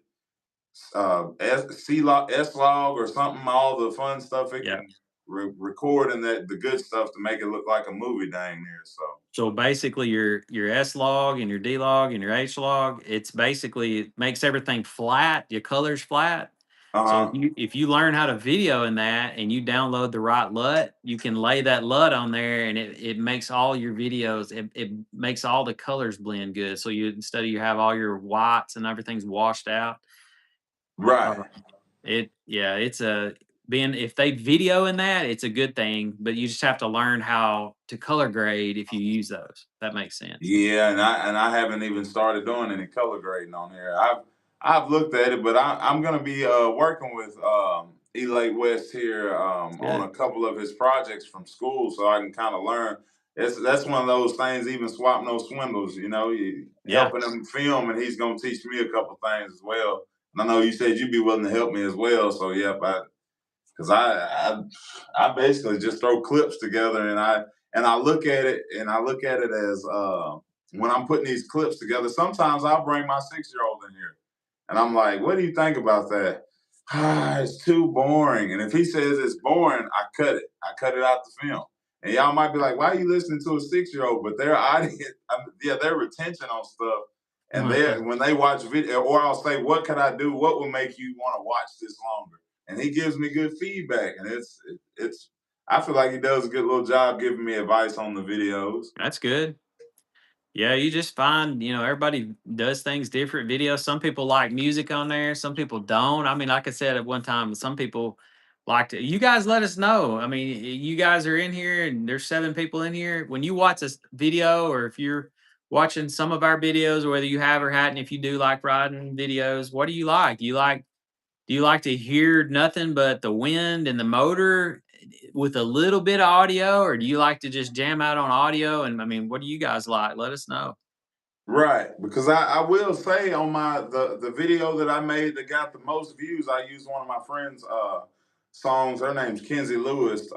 S log or something, all the fun stuff it yeah. can record and that the good stuff to make it look like a movie dang near. So So basically, your S log and your D log and your H log, it's basically it makes everything flat. Your colors flat. So uh-huh. if you learn how to video in that and you download the right LUT, you can lay that LUT on there and it makes all your videos, it makes all the colors blend good. So you instead of you have all your whites and everything's washed out. Uh, Right. it's a being if they video in that, it's a good thing, but you just have to learn how to color grade if you use those. That makes sense. Yeah, and I haven't even started doing any color grading on here. I've looked at it, but I'm gonna be working with Elate West here on Good. a couple of his projects from school, so I can kind of learn. That's one of those things. Even swap no swindles, Yeah. helping him film, and he's gonna teach me a couple things as well. And I know you said you'd be willing to help me as well, so yeah, because I basically just throw clips together and I look at it as when I'm putting these clips together. Sometimes I'll bring my 6-year-old in here, and I'm like, "What do you think about that?" It's too boring. And if he says it's boring, I cut it. I cut it out the film. And y'all might be like, "Why are you listening to a 6-year-old?" But their audience, yeah, their retention on stuff, and they Mhm. when they watch video, or I'll say, "What can I do? What will make you want to watch this longer?" And he gives me good feedback, and it's. I feel like he does a good little job giving me advice on the videos. That's good. Yeah, you just find, everybody does things different. Videos. Some people like music on there. Some people don't. I mean, like I said at one time, some people like to. You guys let us know. I mean, you guys are in here, and there's 7 people in here. When you watch this video, or if you're watching some of our videos, whether you have or hadn't, if you do like riding videos, what do you like? Do you like to hear nothing but the wind and the motor with a little bit of audio, or do you like to just jam out on audio? And I mean, what do you guys like? Let us know. Right, because I will say on the video that I made that got the most views, I used one of my friends' songs. Her name's Kenzie Lewis.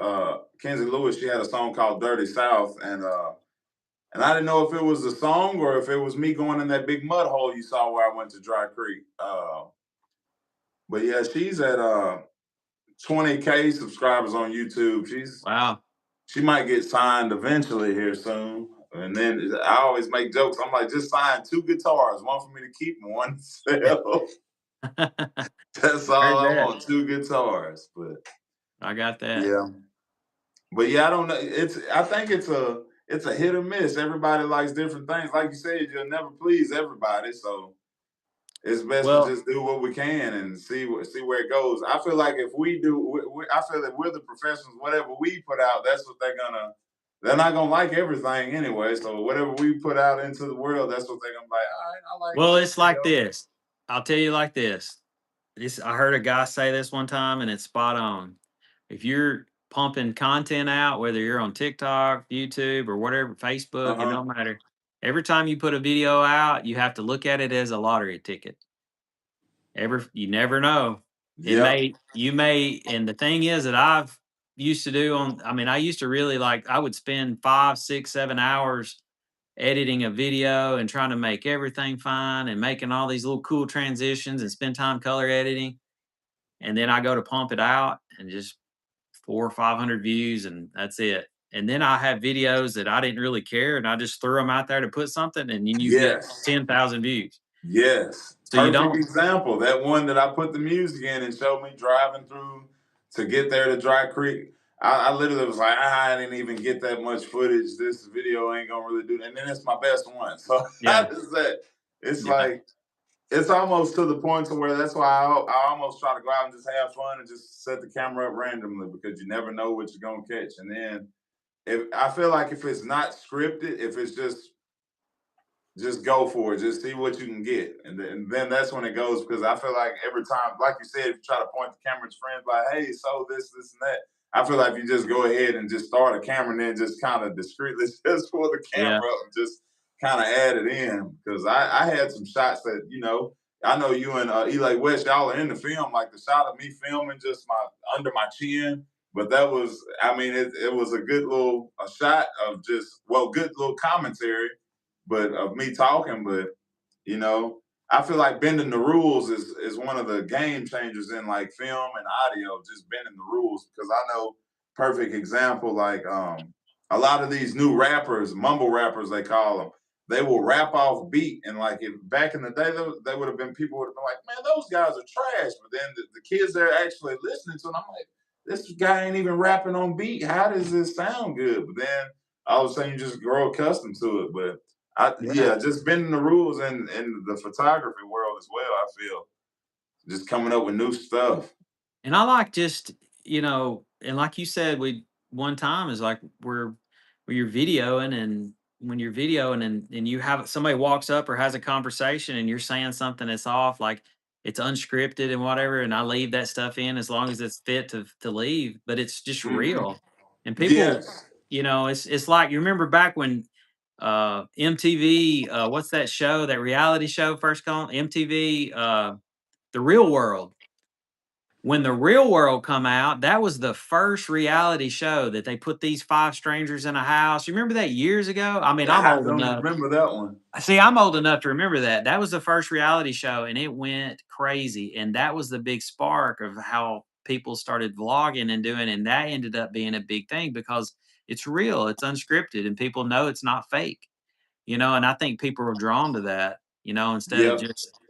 Kenzie Lewis, she had a song called "Dirty South," and I didn't know if it was the song or if it was me going in that big mud hole you saw where I went to Dry Creek. But yeah, she's at 20K subscribers on YouTube. Wow. She might get signed eventually here soon. And then I always make jokes. I'm like, just sign 2 guitars, one for me to keep and one to sell. That's Heard all I that. want, 2 guitars. But I got that. yeah. But yeah, I don't know. I think it's a hit or miss. Everybody likes different things. Like you said, you'll never please everybody. So it's best to Well, just do what we can and see where it goes. I feel like if we do, I feel that we're the professionals. Whatever we put out, that's what they're gonna. They're not gonna like everything anyway. So whatever we put out into the world, that's what they're gonna be like. All right, I like well, this it's like video. this. I'll tell you like this. I heard a guy say this one time, and it's spot on. If you're pumping content out, whether you're on TikTok, YouTube, or whatever, Uh Facebook, it huh. don't matter. Every time you put a video out, you have to look at it as a lottery ticket. You never know. Yep. You may, and the thing is that I've used to do I mean, I used to really like, I would spend 5, 6, 7 hours editing a video and trying to make everything fine and making all these little cool transitions and spend time color editing. And then I go to pump it out and just 400 or 500 views and that's it. And then I have videos that I didn't really care and I just threw them out there to put something and then you get Yes. 10,000 views. Yes, So you perfect don't, example. That one that I put the music in and showed me driving through to get there to Dry Creek. I literally was like, I didn't even get that much footage. This video ain't gonna really do that. And then it's my best one. So yeah, how does that? It's yeah, like it's almost to the point to where that's why I almost try to go out and just have fun and just set the camera up randomly because you never know what you're gonna catch. And then if I feel like if it's not scripted, if it's just go for it. Just see what you can get, and then that's when it goes. Because I feel like every time, like you said, if you try to point the camera at friends, like, "Hey, so this, and that." I feel like if you just go ahead and just start a camera, and then just kind of discreetly just pull the camera yeah, up and just kind of add it in. Because I had some shots that I know you and Eli West, y'all are in the film. Like the shot of me filming just my under my chin. But that was, I mean, it was a good little a shot of good little commentary but of me talking. But you know, I feel like bending the rules is one of the game changers in like film and audio. Just bending the rules because I know perfect example like a lot of these new rappers, mumble rappers they call them. They will rap off beat and like if back in the day they would have been people would have been like, man, those guys are trash. But then the kids they're actually listening to, and I'm like, this guy ain't even rapping on beat. How does this sound good? But then all of a sudden you just grow accustomed to it. But yeah. yeah, just bending the rules in the photography world as well. I feel just coming up with new stuff. And I like just, and like you said, we one time is like where you're videoing and when you're videoing and you have somebody walks up or has a conversation and you're saying something that's off, like it's unscripted and whatever, and I leave that stuff in as long as it's fit to leave, but it's just Hmm. real. And people, Yes. it's like you remember back when MTV, what's that show, that reality show first called MTV, The Real World. When The Real World come out, that was the first reality show that they put these 5 strangers in a house. You remember that years ago? I mean, I'm I old don't enough. remember that one. See, I'm old enough to remember that. That was the first reality show, and it went crazy, and that was the big spark of how people started vlogging and doing, and that ended up being a big thing because it's real, it's unscripted, and people know it's not fake, and I think people are drawn to that, instead of Yep. just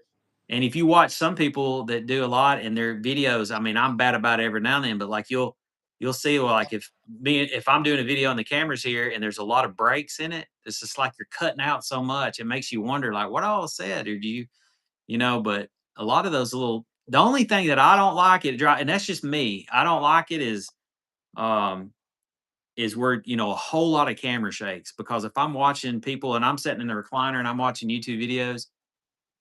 and if you watch some people that do a lot in their videos, I mean, I'm bad about it every now and then, but like you'll see, well, like if I'm doing a video and the camera's here and there's a lot of breaks in it, it's just like you're cutting out so much. It makes you wonder, like, what all said, or do but a lot of those the only thing that I don't like and that's just me. I don't like it um is where a whole lot of camera shakes because if I'm watching people and I'm sitting in the recliner and I'm watching YouTube videos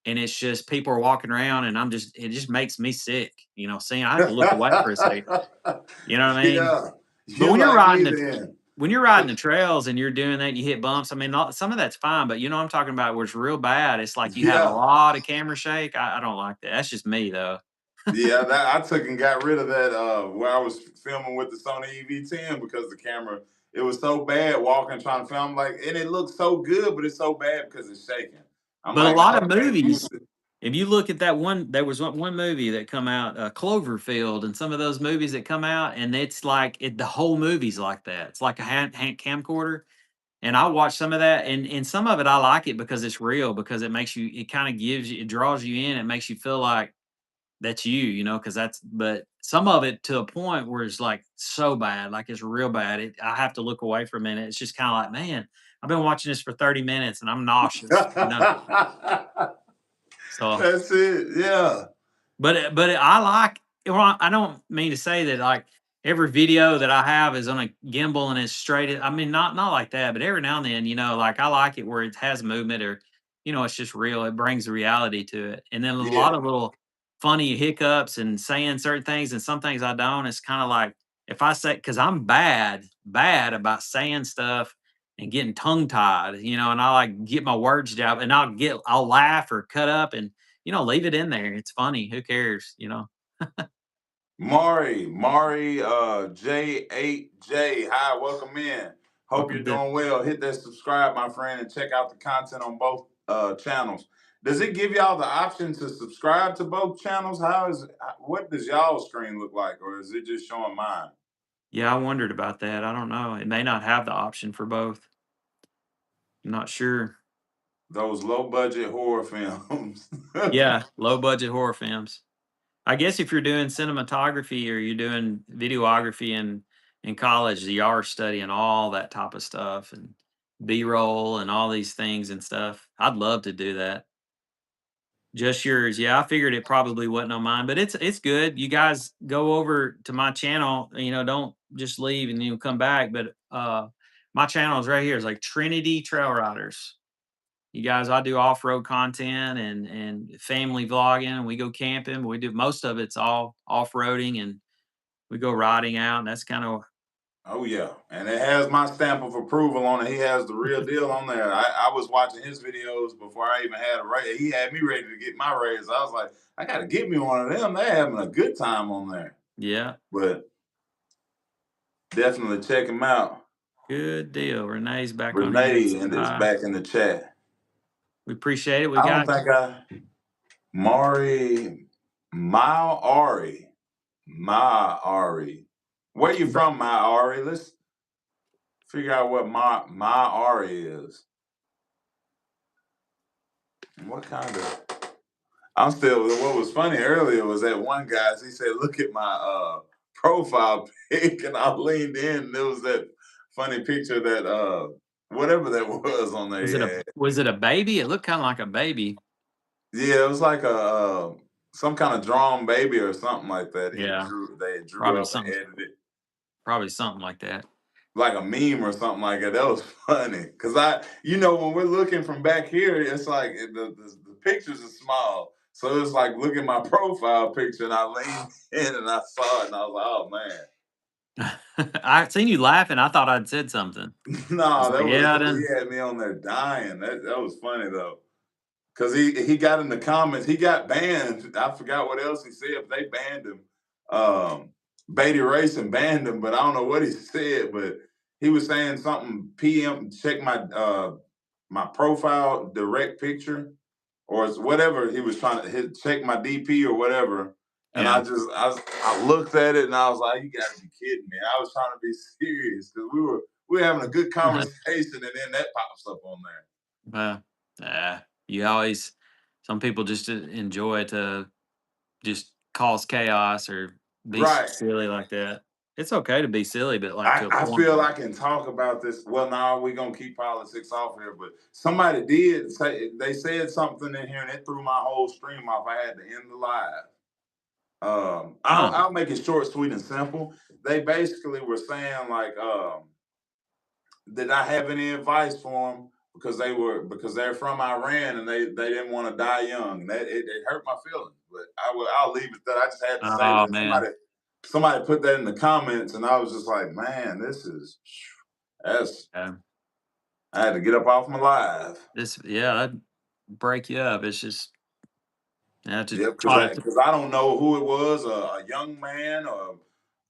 and it's just people are walking around and it just makes me sick, seeing I have to look away for a second. You know what I mean? Yeah. But You when you're like riding me the then. when you're riding the trails and you're doing that, you hit bumps. I mean, some of that's fine, but you know what I'm talking about where it's real bad. It's like you have a Yeah. lot of camera shake. I don't like that. That's just me though. Yeah, that I took and got rid of that where I was filming with the Sony EV10 because the camera it was so bad walking trying to film like and it looks so good, but it's so bad because it's shaking. I'm But a like, lot of okay, movies, if you look at that one, there was one movie that come out, Cloverfield, and some of those movies that come out, and it's like the whole movie's like that. It's like a hand camcorder. And I watch some of that, and some of it I like it because it's real, because it makes you, it kind of gives you, it draws you in, it makes you feel like that's you know, because that's, but some of it to a point where it's like so bad, like it's real bad. I have to look away for a minute. It's just kind of like, man, I've been watching this for 30 minutes and I'm nauseous, you know. So that's it. Yeah. but I like, well, I don't mean to say that like every video that I have is on a gimbal and it's straight. I mean, not like that, but every now and then, you know, like I like it where it has movement, or, you know, it's just real. It brings the reality to it. And then a Yeah. lot of little funny hiccups and saying certain things, and some things I don't. It's kind of like if I say, because I'm bad about saying stuff and getting tongue tied, you know, and I like get my words down, and I'll laugh or cut up and, you know, leave it in there. It's funny. Who cares? You know. Mari, J8J. Hi, welcome in. Hope you're Welcome to. doing well. Hit that subscribe, my friend, and check out the content on both channels. Does it give y'all the option to subscribe to both channels? What does y'all screen look like, or is it just showing mine? Yeah, I wondered about that. I don't know. It may not have the option for both. I'm not sure. Those low budget horror films. Yeah, low budget horror films. I guess if you're doing cinematography or you're doing videography in college, you are studying all that type of stuff and B-roll and all these things and stuff. I'd love to do that. Just yours. Yeah, I figured it probably wasn't on mine, but it's good. You guys go over to my channel, you know, don't just leave and you come back. But my channel is right here. It's like Trinity Trail Riders. You guys, I do off-road content and family vlogging, and we go camping. We do most of it's all off-roading, and we go riding out, and that's kind of. Oh yeah, and it has my stamp of approval on it. He has the real deal on there. I was watching his videos before I even had a raise. He had me ready to get my raise. I was like, I got to get me one of them. They're having a good time on there. Yeah, But definitely check him out. good deal. Renee's back on here. Renee Said and is hi. back in the chat. We appreciate it. We I don't got. think Mari Ma Ari. Where you from, Ma Ari? Let's figure out what Ma Ari is. What kind of I'm still. What was funny earlier was that one guy. He said, "Look at my profile pic," and I leaned in. And there was that funny picture that whatever that was on there. Yeah, Was it a baby? It looked kind of like a baby. yeah, it was like a some kind of drawn baby or something like that. Yeah, They drew probably up and something. edited Probably something like that. like a meme or something like that. That was funny because when we're looking from back here, it's like the pictures are small. So it's like look at my profile picture, and I leaned in and I saw it, and I was like, "Oh man." I seen you laughing. I thought I'd said something. I was No, like, yeah, I he done. had me on there dying. That was funny though, because he got in the comments. He got banned. I forgot what else he said, but they banned him. Beatty Racing banned him, but I don't know what he said. But he was saying something. PM check my profile direct picture or whatever he was trying to check my DP or whatever. And Yeah. I looked at it and I was like, you gotta be kidding me. I was trying to be serious because we were having a good conversation and then that pops up on there. You always, some people just enjoy to just cause chaos or be Right. silly like that. It's okay to be silly, but like to a I point. feel I can talk about this. Well, now we're gonna keep politics off here, but somebody did say they said something in here and it threw my whole stream off. I had to end the live. I'll make it short, sweet, and simple. They basically were saying like, did I have any advice for them because they're from Iran and they didn't want to die young. That it hurt my feelings, but I'll leave it there. I just had to say Oh that man. somebody put that in the comments, and I was just like, man, this is. That's Uh, I had to get up off my live. that'd break you up. It's just you have to Yep, because try I to. because I don't know who it was, a young man or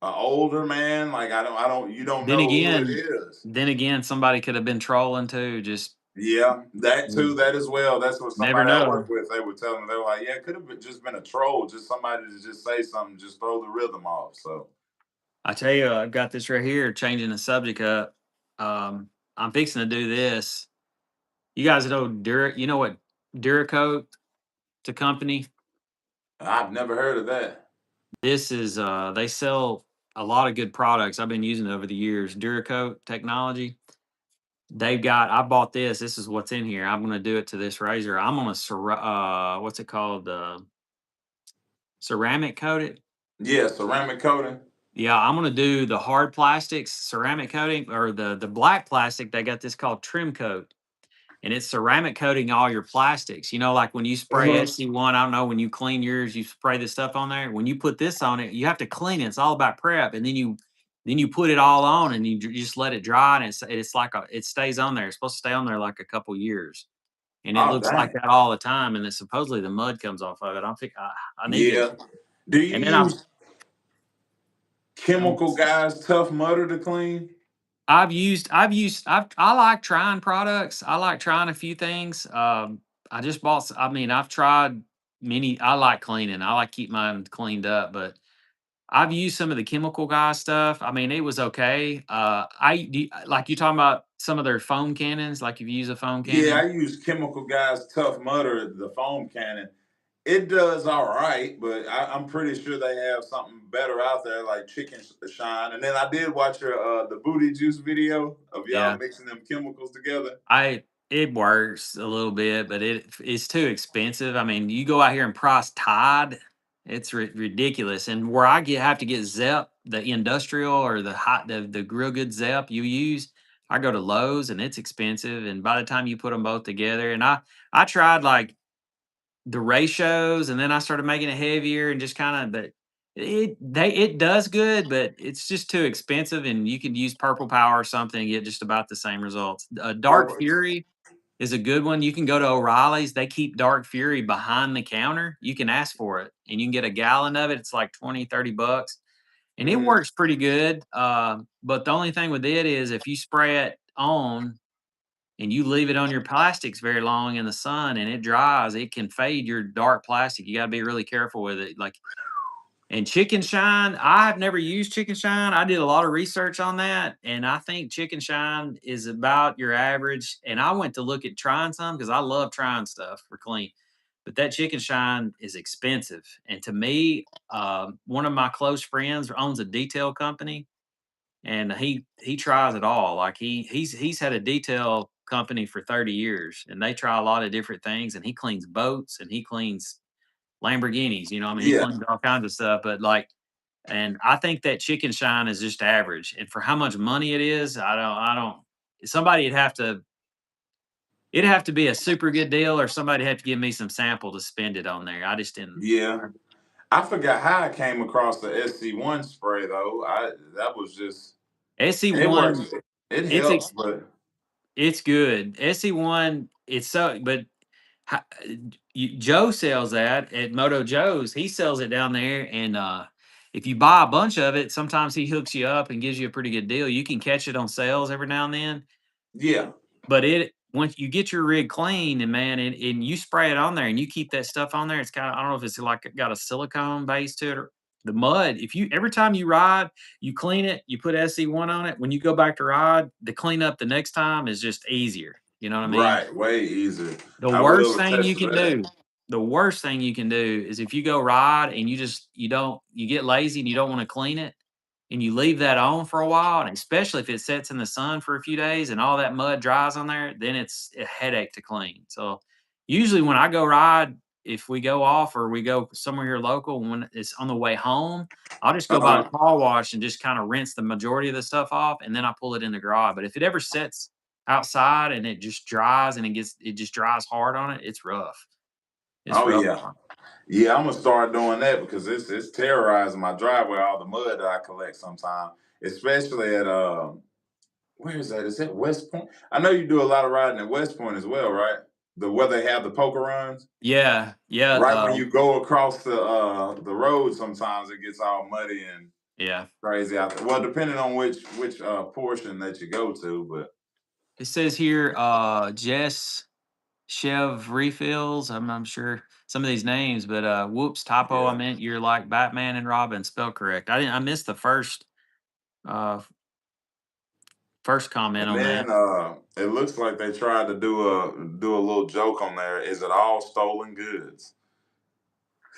an older man. Like I don't you don't Then know who it again, is. somebody could have been trolling too. Just Yeah, that you too, that as well. That's what never somebody I work know. with, they were telling me. They were like, yeah, it could have just been a troll, just somebody to just say something, just throw the rhythm off. So I tell you, I've got this right here. Changing the subject up. I'm fixing to do this. You guys know You know what Duracoat, the company. I've never heard of that. This is they sell a lot of good products. I've been using it over the years. Duracoat technology. They've got. I bought this. This is what's in here. I'm going to do it to this razor. I'm on a what's it called? Ceramic coated. Yeah, ceramic coating. Yeah, I'm going to do the hard plastics ceramic coating or the black plastic. They got this called trim coat, and it's ceramic coating all your plastics. You know, like when you spray Hmm. SC1, I don't know, when you clean yours, you spray this stuff on there. When you put this on it, you have to clean it. It's all about prep, and then you put it all on, and you just let it dry, and it's like it stays on there. It's supposed to stay on there like a couple years, and it Oh looks like dang. that all the time. And then supposedly the mud comes off of it. I need to, Yeah. Do you and then I'm. use chemical guys tough mutter to clean? I like trying products. I like trying a few things. I just bought, I mean, I've tried I like cleaning. I like keep mine cleaned up, but I've used some of the chemical guy stuff. I mean, it was okay. Like you talking about some of their foam cannons, like if you use a foam Yeah, I cannon. use chemical guys tough mutter, the foam cannon. It does all right, but I'm pretty sure they have something better out there, like chicken shine. And then I did watch your the booty juice video of y'all Yeah. mixing them chemicals together. It works a little bit, but it's too expensive. I mean, you go out here and price Tide, it's ridiculous. And where have to get Zep, the industrial or the real good Zep you use, I go to Lowe's and it's expensive. And by the time you put them both together, and I tried like the ratios, and then I started making it heavier and just kind of, but it does good, but it's just too expensive. And you could use Purple Power or something and get just about the same results. Dark Purple. Fury is a good one. You can go to O'Reilly's. They keep Dark Fury behind the counter. You can ask for it and you can get a gallon of it. It's like 20-30 bucks and it Hmm. works pretty good. But the only thing with it is if you spray it on and you leave it on your plastics very long in the sun and it dries, it can fade your dark plastic. You got to be really careful with it. Like, and chicken shine, I've never used chicken shine. I did a lot of research on that, and I think chicken shine is about your average. And I went to look at trying some because I love trying stuff for clean. But that chicken shine is expensive. And to me, one of my close friends owns a detail company, and he tries it all. Like he's had a detail company for 30 years, and they try a lot of different things. And he cleans boats and he cleans Lamborghinis. You know, I mean, he Yeah, cleans all kinds of stuff. But like and I think that chicken shine is just average. And for how much money it is, I don't somebody it'd have to be a super good deal or somebody have to give me some sample to spend it on there. I just didn't. yeah. I forgot how I came across the SC1 spray though. I that was just it SC1, works. It it's helps, ex- but it's good. SC1, it's so but ho- Joe sells that at Moto Joe's. He sells it down there, and if you buy a bunch of it, sometimes he hooks you up and gives you a pretty good deal. You can catch it on sales every now and then. yeah, But once you get your rig clean and man, and you spray it on there and you keep that stuff on there, it's kind of, I don't know if it's like got a silicone base to it or the mud. If you every time you ride, you clean it, you put SC1 on it. When you go back to ride, the cleanup the next time is just easier. You know what I mean? right, way easier. The I worst will thing attest you to can that. do, the worst thing you can do is if you go ride and you don't you get lazy and you don't want to clean it and you leave that on for a while, and especially if it sits in the sun for a few days and all that mud dries on there, then it's a headache to clean. So usually when I go ride, if we go off or we go somewhere here local, when it's on the way home, I'll just go by the Uh-huh. car wash and just kind of rinse the majority of the stuff off and then I pull it in the garage. But if it ever sits outside and it just dries and it just dries hard on it, it's rough. It's Oh rough. yeah. Yeah, I'm gonna start doing that because it's terrorizing my driveway, all the mud that I collect sometimes, especially at Where is that? Is that West Point? I know you do a lot of riding at West Point as well, right? Where they have the poker runs. Yeah, yeah, Right when you go across the road, sometimes it gets all muddy and yeah. crazy out there. Well, depending on which portion that you go to, but It says here, Jess Chev refills. I'm not sure some of these names, but whoops, typo. I yeah. meant you're like Batman and Robin, spell correct. I didn't. I missed the uh first comment And on that. then it looks like they tried to do a little joke on there. Is it all stolen goods?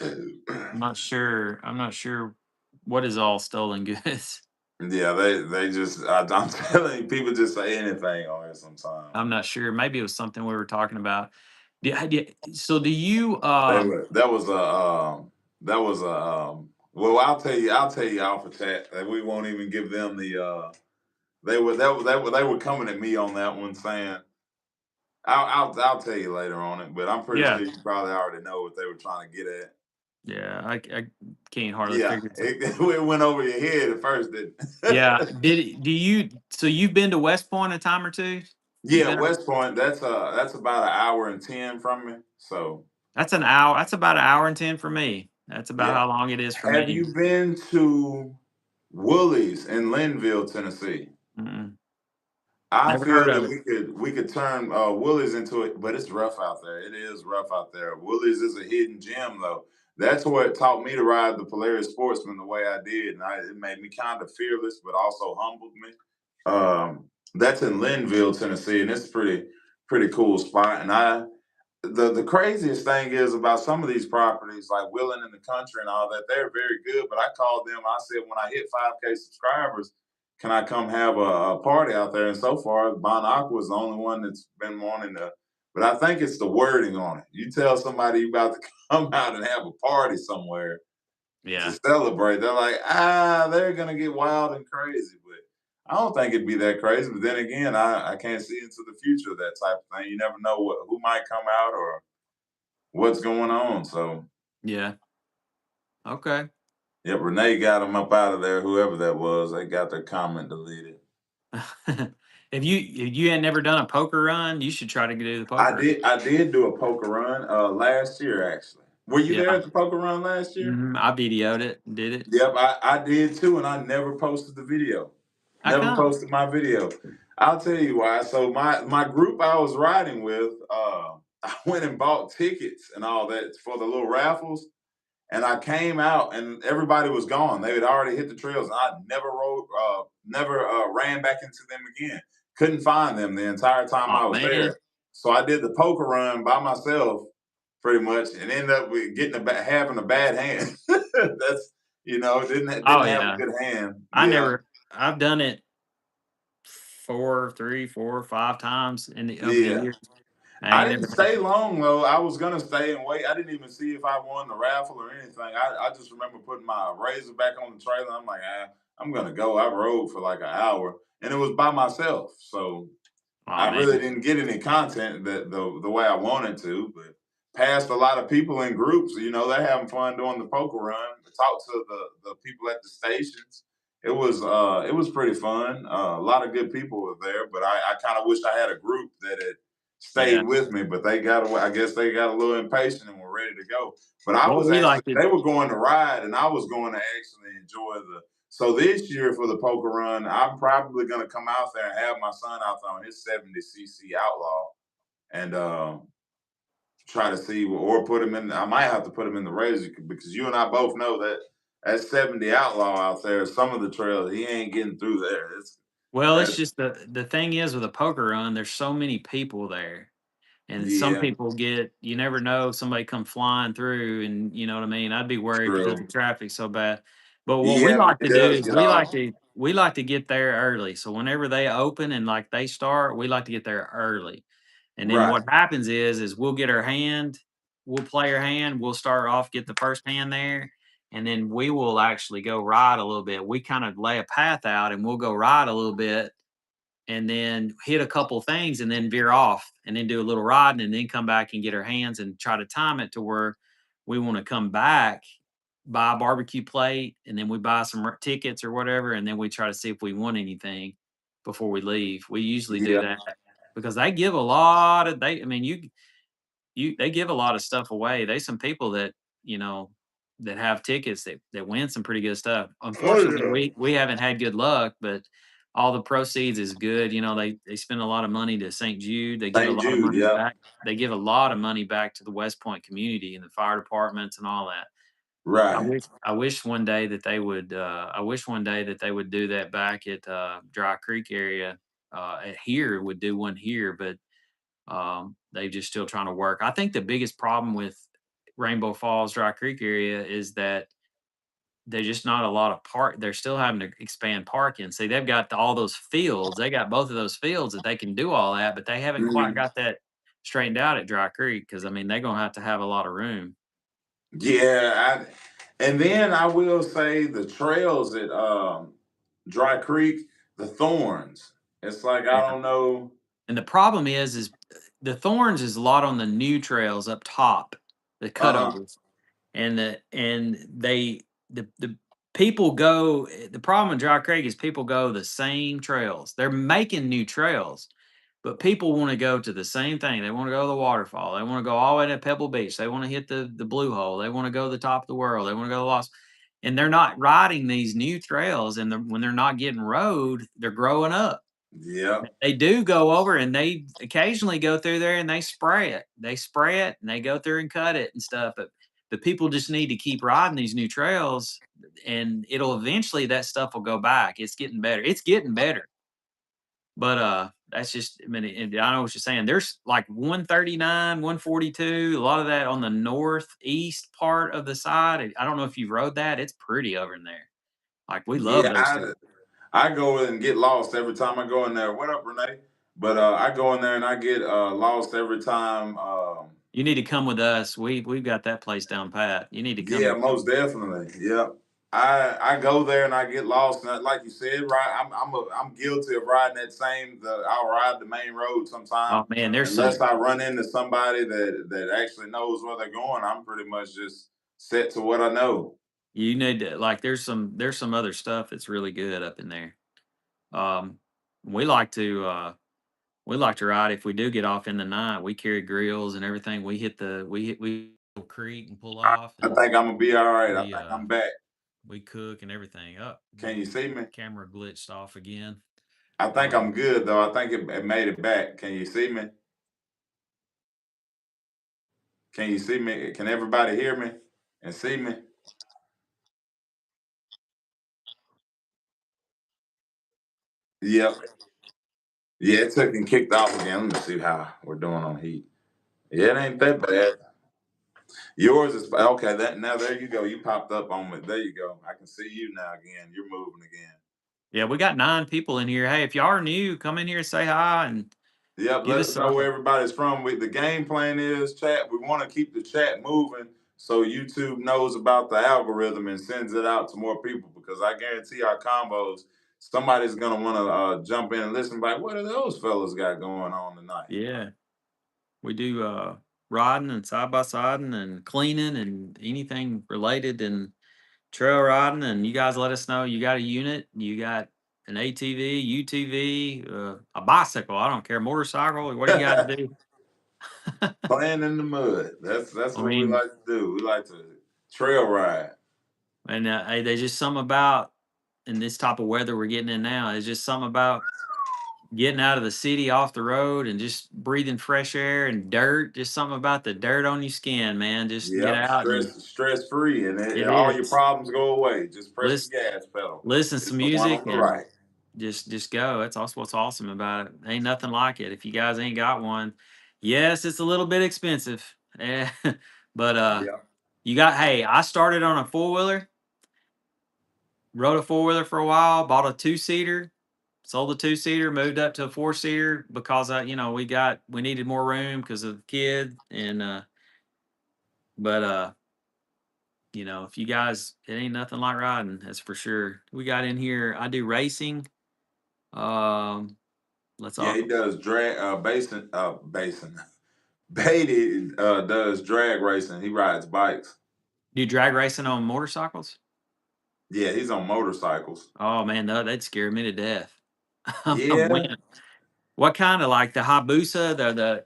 I'm not sure. I'm not sure what is all stolen goods. Yeah, they just I'm telling you, people just say anything on here sometimes. I'm not sure. Maybe it was something we were talking about. So do you? That was that was a well, I'll tell you off of chat that we won't even give them the they were coming at me on that one saying I'll tell you later on it, but I'm pretty Yeah, sure you probably already know what they were trying to get at. yeah. I can't hardly Yeah, figure it. it went over your head at first, didn't Yeah. it? Do you? So you've been to West Point a time or two? You've Yeah, been. West Point, that's about an hour and 10 from me. So That's an hour. That's about an hour and 10 for me. That's about yeah. how long it is for Have me. you been to Woolies in Linville, Tennessee? Mm-mm. I Never heard feel of that it. we could turn Woolies into it, but it's rough out there. It is rough out there. Woolies is a hidden gem, though. That's what taught me to ride the Polaris Sportsman the way I did, and it made me kind of fearless, but also humbled me. That's in Linville, Tennessee, and it's pretty cool spot. And the craziest thing is about some of these properties, like Willing in the Country and all that, they're very good. But I called them. I said, when I hit 5K subscribers, can I come have a party out there? And so far, Bon Aqua is the only one that's been wanting to. But I think it's the wording on it. You tell somebody you about to come out and have a party somewhere to Yeah. celebrate, they're like, they're gonna get wild and crazy. But I don't think it'd be that crazy. But then again, I can't see into the future of that type of thing. You never know who might come out or what's going on. So, Yeah. Okay. yep, Renee got them up out of there. Whoever that was, they got their comment deleted. If you had never done a poker run, you should try to do the poker run. I did do a poker run last year actually. Were you there Yeah. at the poker run last year? I videoed it, did it. Yep, I did too, and I never posted the video. I Never come. posted my video. I'll tell you why. So my group I was riding with, I went and bought tickets and all that for the little raffles. And I came out and everybody was gone. They had already hit the trails, and I never ran back into them again. Couldn't find them the entire time I Oh was man. there. So I did the poker run by myself, pretty much, and ended up with having a bad hand. That's didn't Oh have a yeah. good hand. I Yeah, never. I've done it three, four, 5 times over the yeah. years. I I ain't didn't never had stay it. long though. I was gonna stay and wait. I didn't even see if I won the raffle or anything. I just remember putting my razor back on the trailer. I'm like, I'm gonna go. I rode for like an hour, and it was by myself, so Oh I really man. didn't get any content the way I wanted to. But passed a lot of people in groups. They're having fun doing the poker run. Talked to the people at the stations. It was pretty fun. A lot of good people were there, but I kind of wish I had a group that had Yeah. stayed with me, but they got away. I guess they got a little impatient and were ready to go. But Well, we like to. they were going to ride, and I was going to actually enjoy the. So this year for the poker run, I'm probably going to come out there and have my son out there on his 70cc Outlaw, and try to see or put him in. I might have to put him in the razor because you and I both know that 70 Outlaw out there, some of the trails he ain't getting through there. Well, it's That's just the thing is with a poker run, there's so many people there. And some yeah, people get, you never know, somebody come flying through, and you know what I mean. I'd be worried because the true. traffic's so bad. But what we Yeah, like it to do does is get off. we like to get there early. So whenever they open and like they start, we like to get there early. And then Right. what happens is we'll get our hand, we'll play our hand, we'll start off, get the first hand there, and then we will actually go ride a little bit. We kind of lay a path out and we'll go ride a little bit and then hit a couple things and then veer off and then do a little riding and then come back and get our hands and try to time it to where we want to come back, buy a barbecue plate, and then we buy some tickets or whatever, and then we try to see if we won anything. before we leave. We usually do Yeah. that because they give a lot of they. I mean, they give a lot of stuff away. There's some people that you know that have tickets that win some pretty good stuff. Oh Unfortunately, yeah. we haven't had good luck, but all the proceeds is good. You know, they spend a lot of money to St. Jude. They give a St. lot of Jude. money Yeah. back. They give a lot of money back to the West Point community and the fire departments and all that. Right. I wish one day that they would I wish one day that they would do that back at Dry Creek area. At here would do one here, but they just still trying to work. I think the biggest problem with Rainbow Falls, Dry Creek area is that there's just not a lot of park. They're still having to expand parking. See, they've got all those fields. They got both of those fields that they can do all that, but they haven't quite Mhm. got that straightened out at Dry Creek because I mean they're gonna have a lot of room. Yeah. And then I will say the trails at Dry Creek, the thorns. It's like I Yeah. don't know. And the problem is the thorns is a lot on the new trails up top, the Uh-huh. cutovers. And the people go the problem with Dry Creek is people go the same trails. They're making new trails, but people want to go to the same thing. They want to go to the waterfall. They want to go all the way to Pebble Beach. They want to hit the blue hole. They want to go to the top of the world. They want to go to Lost. And they're not riding these new trails. And when they're not getting rode, they're growing up. Yeah. They do go over and they occasionally go through there and they spray it. They spray it and they go through and cut it and stuff. But the people just need to keep riding these new trails and it'll eventually that stuff will go back. It's getting better. It's getting better. But that's just I mean, and I know what you're saying. There's like 139, 142, a lot of that on the northeast part of the side. I don't know if you've rode that. It's pretty over in there. Like we love Yeah. those things. I go in and get lost every time I go in there. What up, Renee? But I go in there and I get lost every time. You need to come with us. We've got that place down pat. You need to come Yeah, and most definitely. Yep. I go there and I get lost, and like you said, right? I'm guilty of riding that same. I'll ride the main road sometime, oh man, there's unless some I run into somebody that actually knows where they're going. I'm pretty much just set to what I know. you need to like there's some other stuff that's really good up in there. Um we like to we like to ride if we do get off in the night. We carry grills and everything. We hit creek and pull I, off I and think I'm gonna be all right. I we think uh I'm back. we cook and everything. Up Can you see me? camera glitched off again. I think Um I'm good though. I think it made it back. Can you see me? Can you see me? Can everybody hear me and see me? Yep. Yeah, it took and kicked off again. Let me see how we're doing on heat. Yeah, it ain't that bad. Yours is okay. That now there you go. You popped up on me. There you go. I can see you now again. You're moving again. yeah, we got 9 people in here. Hey, if y'all are new, come in here and say hi and Yep. give Let us us know where everybody's from. The game plan is chat. We want to keep the chat moving so YouTube knows about the algorithm and sends it out to more people because I guarantee our combos, somebody's gonna want to jump in and listen. Like, what do those fellas got going on tonight? yeah. We do riding and side by siding and cleaning and anything related and trail riding. And you guys let us know you got a unit, you got an ATV, UTV, a bicycle. I don't care, motorcycle. What do you got to do? Playing in the mud. That's I what we mean, like to do. We like to trail ride. and hey, there's just something about in this type of weather we're getting in now. There's just something about getting out of the city off the road and just breathing fresh air and dirt. Just something about the dirt on your skin, man. Just get Yep, out and stress free, and it all your is. problems go away. Just press the Listen, gas pedal. listen It's some the one music on the and right. just go. That's also what's awesome about it. Ain't nothing like it. If you guys ain't got one, yes, it's a little bit expensive. But Yep. you got hey, I started on a four-wheeler, rode a four-wheeler for a while, bought a two-seater, sold the two-seater, moved up to a four-seater because we needed more room because of the kid and but if you guys it ain't nothing like riding, that's for sure. We got in here, I do racing. Um let's Yeah, he all does drag basin. Beatty does drag racing. He rides bikes. do drag racing on motorcycles. Yeah, he's on motorcycles. Oh man, no, that'd scare me to death. I Yeah, went. What kind of like the Hayabusa,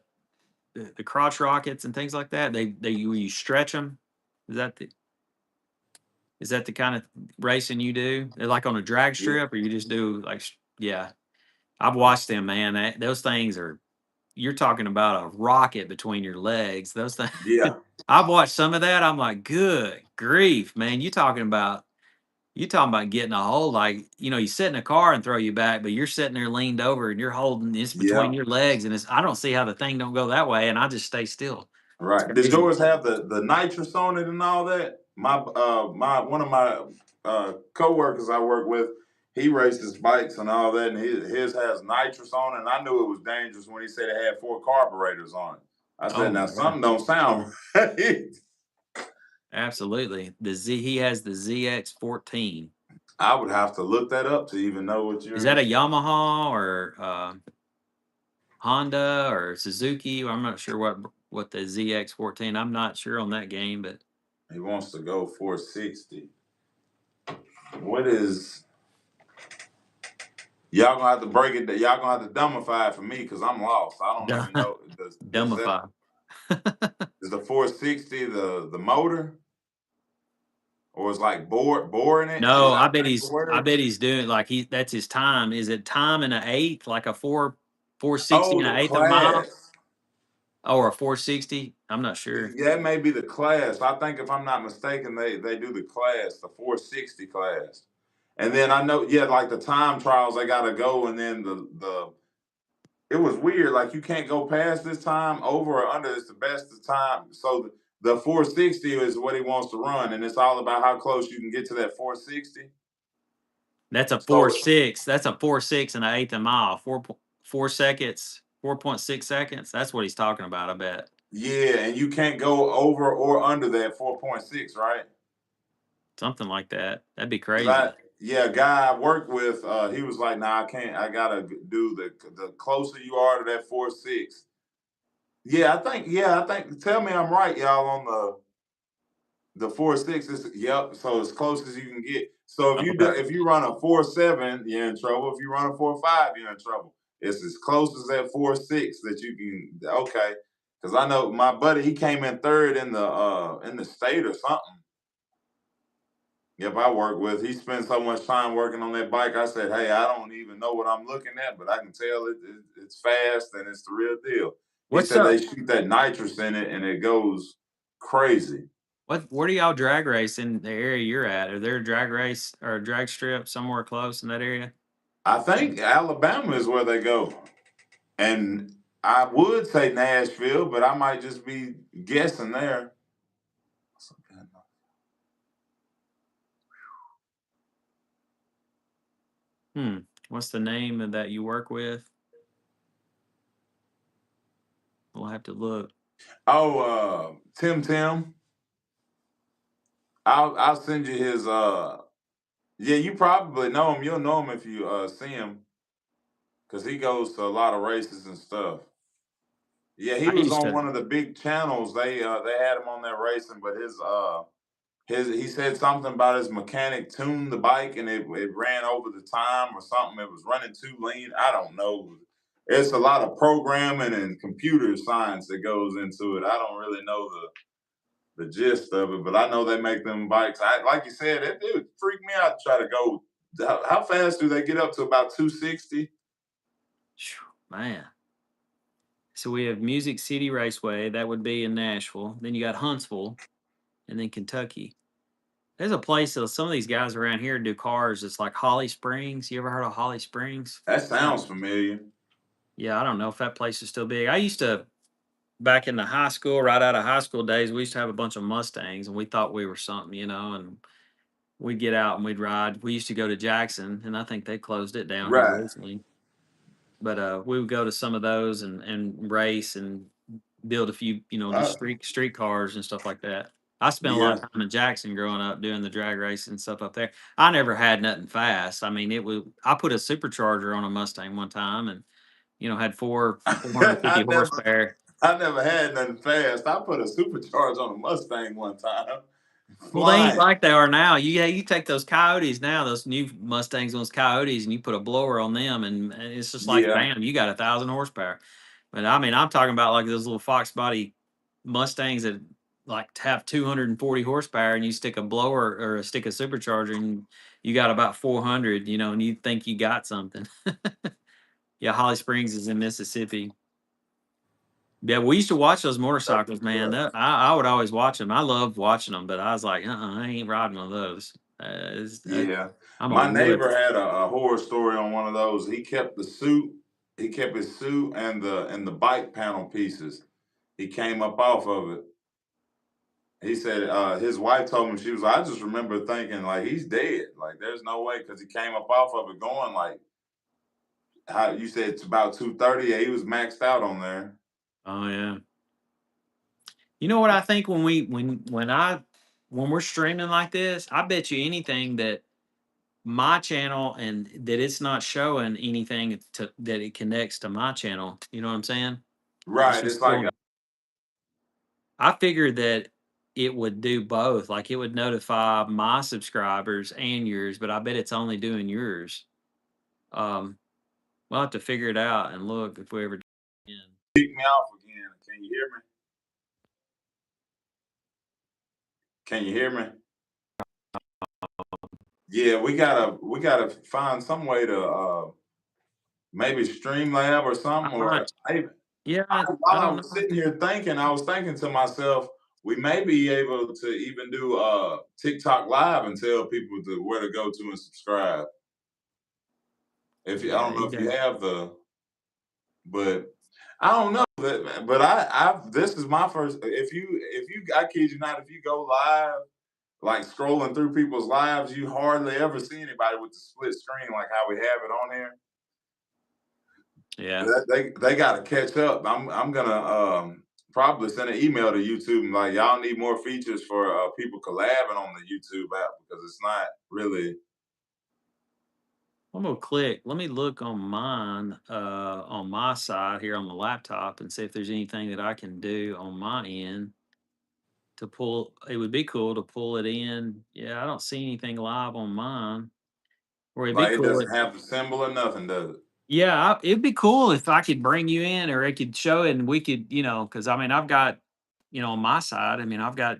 the crotch rockets and things like that? You stretch them. Is that the is that the kind of racing you do? They're like on a drag yeah, strip, or you just do like yeah. I've watched them, man. Those things are you're talking about a rocket between your legs. Those things. yeah, I've watched some of that. I'm like, good grief, man. You talking about getting a hold, like, you sit in a car and throw you back, but you're sitting there leaned over and you're holding this between yeah. your legs, and I don't see how the thing don't go that way, and I just stay still. It's Right. Does crazy. yours have the nitrous on it and all that? My one of my coworkers I work with, he races bikes and all that, and his has nitrous on it. And I knew it was dangerous when he said it had 4 carburetors on it. I said, Oh now yeah, something don't sound right. absolutely. He has the ZX14. I would have to look that up to even know what Is that a you're. Yamaha or Honda or Suzuki? I'm not sure what the ZX14. I'm not sure on that game, but He wants to go 460. What is y'all gonna have to break it? Y'all gonna have to dumbify it for me because I'm lost. I don't even know. Does that dumbify. is the 460 the motor, or is like boring it? Is No, that I I bet think the he's I word? bet he's doing like that's his time. Is it time in an eighth, like a 460 Oh, and an the eighth of a mile? class. Or a 460? I'm not sure. Yeah, it may be the class. I think if I'm not mistaken, they do the class, the 460 class. And then I know, yeah, like the time trials, they gotta go, and then the it was weird. Like you can't go past this time, over or under. It's the best of time. So the 460 is what he wants to run, and it's all about how close you can get to that 460. That's a four So six. That's a 4.6 and an eighth of a mile. 4 seconds, 4.6 seconds. That's what he's talking about, I bet. yeah, and you can't go over or under that 4.6, right? Something like that. That'd be Cause I crazy. yeah, a guy I worked with, he was like, "Nah, I can't. I gotta do the closer you are to that 4.6." Yeah, I think. Yeah, I think. Tell me I'm right, y'all, on the 4.6 is yep. So as close as you can get. So Okay. if you run a 4.7, you're in trouble. If you run a 4.5, you're in trouble. It's as close as that 4.6 that you can. Okay, because I know my buddy, he came in third in the state or something. Yep, I work with. He spends so much time working on that bike. I said, hey, I don't even know what I'm looking at, but I can tell it's fast and it's the real deal. He What's said they up? shoot that nitrous in it and it goes crazy. Where do y'all drag race in the area you're at? Are there a drag race or a drag strip somewhere close in that area? I think Alabama is where they go. And I would say Nashville, but I might just be guessing there. Hmm. What's the name of that you work with? We'll have to look. Oh, Tim. I'll send you his yeah, you probably know him. You'll know him if you see him because he goes to a lot of races and stuff. Yeah, he I was used on to. one of the big channels. They had him on there racing, but his he said something about his mechanic tuned the bike and it ran over the time or something. It was running too lean. I don't know. It's a lot of programming and computer science that goes into it. I don't really know the gist of it, but I know they make them bikes. Like you said, it would freak me out to try to go. How fast do they get up to about 260? Phew, man. So we have Music City Raceway. That would be in Nashville. Then you got Huntsville, and then Kentucky. There's a place that some of these guys around here do cars. It's like Holly Springs. You ever heard of Holly Springs? That Uh, sounds familiar. Yeah, I don't know if that place is still big. I used to back in the high school, right out of high school days. We used to have a bunch of Mustangs, and we thought we were something, and we'd get out and we'd ride. We used to go to Jackson, and I think they closed it down here Right. recently. But we would go to some of those and race and build a few, just Uh, street cars and stuff like that. I spent a lot yeah. of time in Jackson growing up doing the drag racing and stuff up there. I never had nothing fast. I mean, I put a supercharger on a Mustang one time and, had 450 I never horsepower. I never had nothing fast. I put a supercharge on a Mustang one time. Well, they ain't flying. like they are now. You take those Coyotes now, those new Mustangs, those Coyotes, and you put a blower on them, and it's just like Yeah, bam, you got 1,000 horsepower. But I mean, I'm talking about like those little Fox body Mustangs that like have 240 horsepower, and you stick a blower or a stick of supercharger, and you got about 400. You know, and you think you got something. Yeah, Holly Springs is in Mississippi. Yeah, we used to watch those that's motorcycles, man. what's up. I would always watch them. I loved watching them, but I was like, I ain't riding one of those. Yeah, I'm a my wood. neighbor had a horror story on one of those. He kept the suit. He kept his suit and the bike panel pieces. He came up off of it. He said his wife told him, she was like, I just remember thinking like he's dead. Like there's no way, because he came up off of it going like how you said it's about 230. Yeah, he was maxed out on there. Oh yeah. You know what I think when we're streaming like this, I bet you anything that my channel and that it's not showing anything that it connects to my channel. You know what I'm saying? It's Right. It's just like going. I figured that it would do both. Like it would notify my subscribers and yours, but I bet it's only doing yours. Um, we'll have to figure it out and look if we ever do it again. kick me off again. Can you hear me? Can you hear me? Yeah, we gotta find some way to maybe Streamlab or I something, or might, maybe yeah, I while I don't was know. sitting here thinking, I was thinking to myself, we may be able to even do TikTok live and tell people to where to go to and subscribe. If you, I Yeah, don't know you if you got. have but I don't know. But I this is my first. If you, I kid you not, if you go live, like scrolling through people's lives, you hardly ever see anybody with the split screen like how we have it on here. Yeah. They got to catch up. I'm gonna probably send an email to YouTube and like y'all need more features for people collabing on the YouTube app because it's not really. I'm gonna click. Let me look on mine, on my side here on the laptop and see if there's anything that I can do on my end to pull. It would be cool to pull it in. Yeah, I don't see anything live on mine. Or it'd be Like it cool. doesn't have the symbol or nothing, does it? Yeah, it'd be cool if I could bring you in, or it could show it, and we could, because I mean, I've got, on my side, I mean, I've got